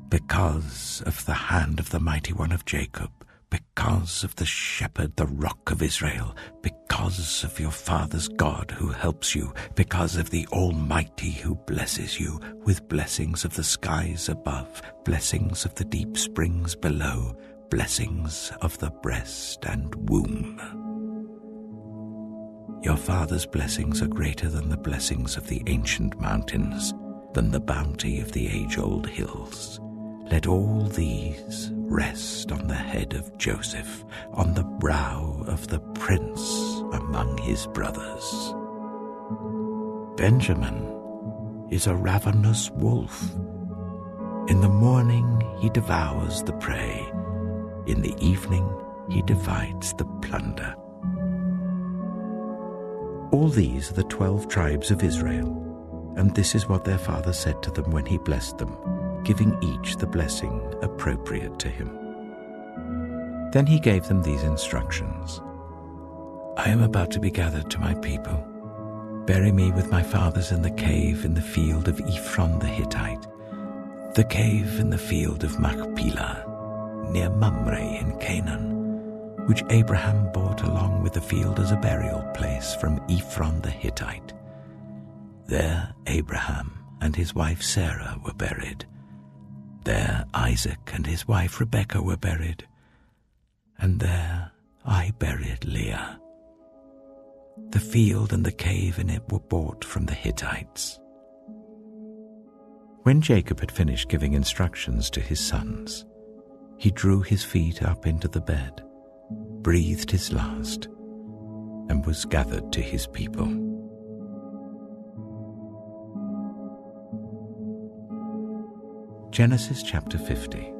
Because of the hand of the mighty one of Jacob, because of the shepherd, the rock of Israel, because of your father's God who helps you, because of the Almighty who blesses you with blessings of the skies above, blessings of the deep springs below, blessings of the breast and womb. Your father's blessings are greater than the blessings of the ancient mountains, than the bounty of the age-old hills. Let all these rest on the head of Joseph, on the brow of the prince among his brothers. Benjamin is a ravenous wolf. In the morning he devours the prey. In the evening he divides the plunder. All these are the 12 tribes of Israel, and this is what their father said to them when he blessed them, giving each the blessing appropriate to him. Then he gave them these instructions. I am about to be gathered to my people. Bury me with my fathers in the cave in the field of Ephron the Hittite, the cave in the field of Machpelah, near Mamre in Canaan, which Abraham bought along with the field as a burial place from Ephron the Hittite. There Abraham and his wife Sarah were buried. There Isaac and his wife Rebekah were buried, and there I buried Leah. The field and the cave in it were bought from the Hittites. When Jacob had finished giving instructions to his sons, he drew his feet up into the bed, breathed his last, and was gathered to his people. Genesis chapter 50.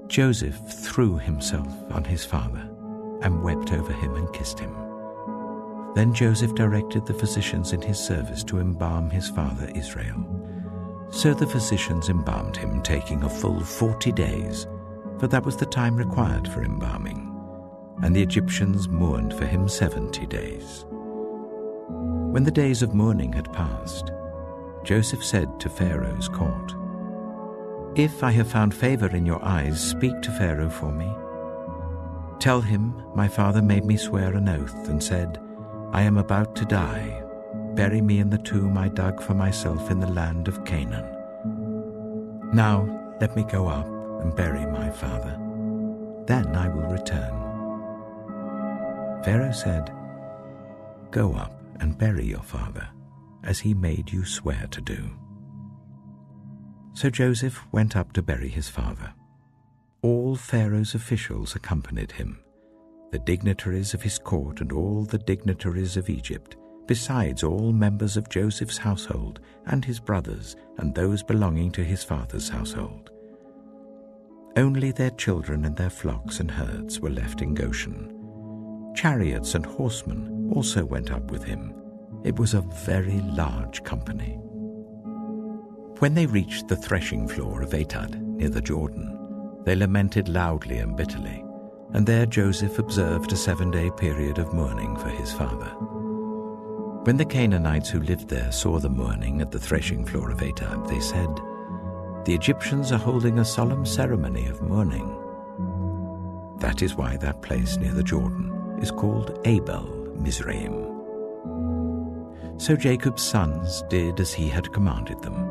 Joseph threw himself on his father and wept over him and kissed him. Then Joseph directed the physicians in his service to embalm his father Israel. So the physicians embalmed him, taking a full 40 days, for that was the time required for embalming, and the Egyptians mourned for him 70 days. When the days of mourning had passed, Joseph said to Pharaoh's court, If I have found favor in your eyes, speak to Pharaoh for me. Tell him, my father made me swear an oath and said, I am about to die. Bury me in the tomb I dug for myself in the land of Canaan. Now let me go up and bury my father. Then I will return. Pharaoh said, Go up and bury your father, as he made you swear to do. So Joseph went up to bury his father. All Pharaoh's officials accompanied him, the dignitaries of his court and all the dignitaries of Egypt, besides all members of Joseph's household and his brothers and those belonging to his father's household. Only their children and their flocks and herds were left in Goshen. Chariots and horsemen also went up with him. It was a very large company. When they reached the threshing floor of Atad near the Jordan, they lamented loudly and bitterly, and there Joseph observed a 7-day period of mourning for his father. When the Canaanites who lived there saw the mourning at the threshing floor of Atad, they said, The Egyptians are holding a solemn ceremony of mourning. That is why that place near the Jordan is called Abel Mizraim. So Jacob's sons did as he had commanded them.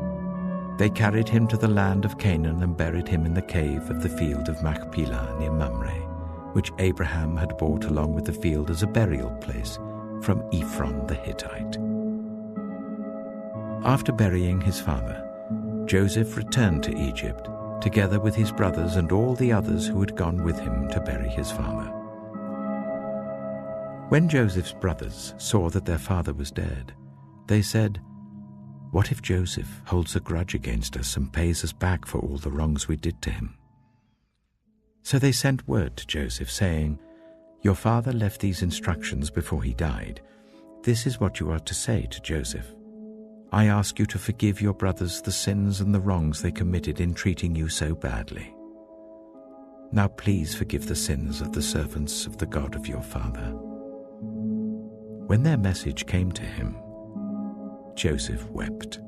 They carried him to the land of Canaan and buried him in the cave of the field of Machpelah near Mamre, which Abraham had bought along with the field as a burial place from Ephron the Hittite. After burying his father, Joseph returned to Egypt, together with his brothers and all the others who had gone with him to bury his father. When Joseph's brothers saw that their father was dead, they said, What if Joseph holds a grudge against us and pays us back for all the wrongs we did to him? So they sent word to Joseph, saying, Your father left these instructions before he died. This is what you are to say to Joseph. I ask you to forgive your brothers the sins and the wrongs they committed in treating you so badly. Now please forgive the sins of the servants of the God of your father." When their message came to him, Joseph wept.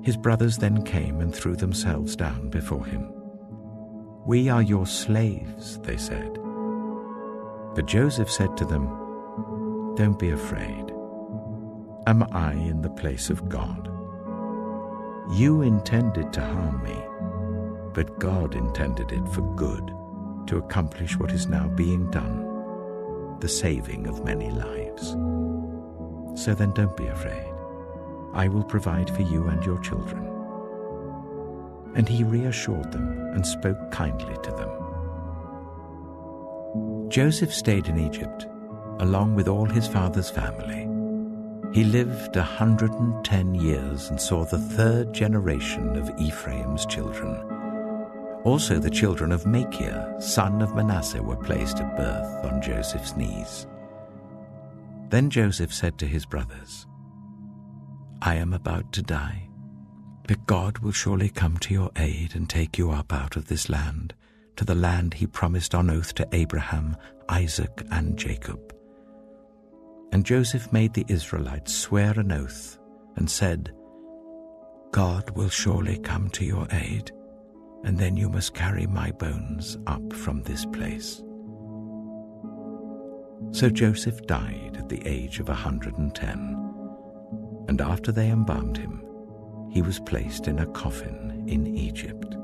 His brothers then came and threw themselves down before him. "We are your slaves," they said. But Joseph said to them, "Don't be afraid. Am I in the place of God? You intended to harm me, but God intended it for good, to accomplish what is now being done, the saving of many lives. So then don't be afraid. I will provide for you and your children." And he reassured them and spoke kindly to them. Joseph stayed in Egypt, along with all his father's family. He lived 110 years and saw the third generation of Ephraim's children. Also the children of Machir, son of Manasseh, were placed at birth on Joseph's knees. Then Joseph said to his brothers, "I am about to die, but God will surely come to your aid and take you up out of this land, to the land he promised on oath to Abraham, Isaac, and Jacob." And Joseph made the Israelites swear an oath and said, "God will surely come to your aid, and then you must carry my bones up from this place." So Joseph died at the age of 110, and after they embalmed him, he was placed in a coffin in Egypt.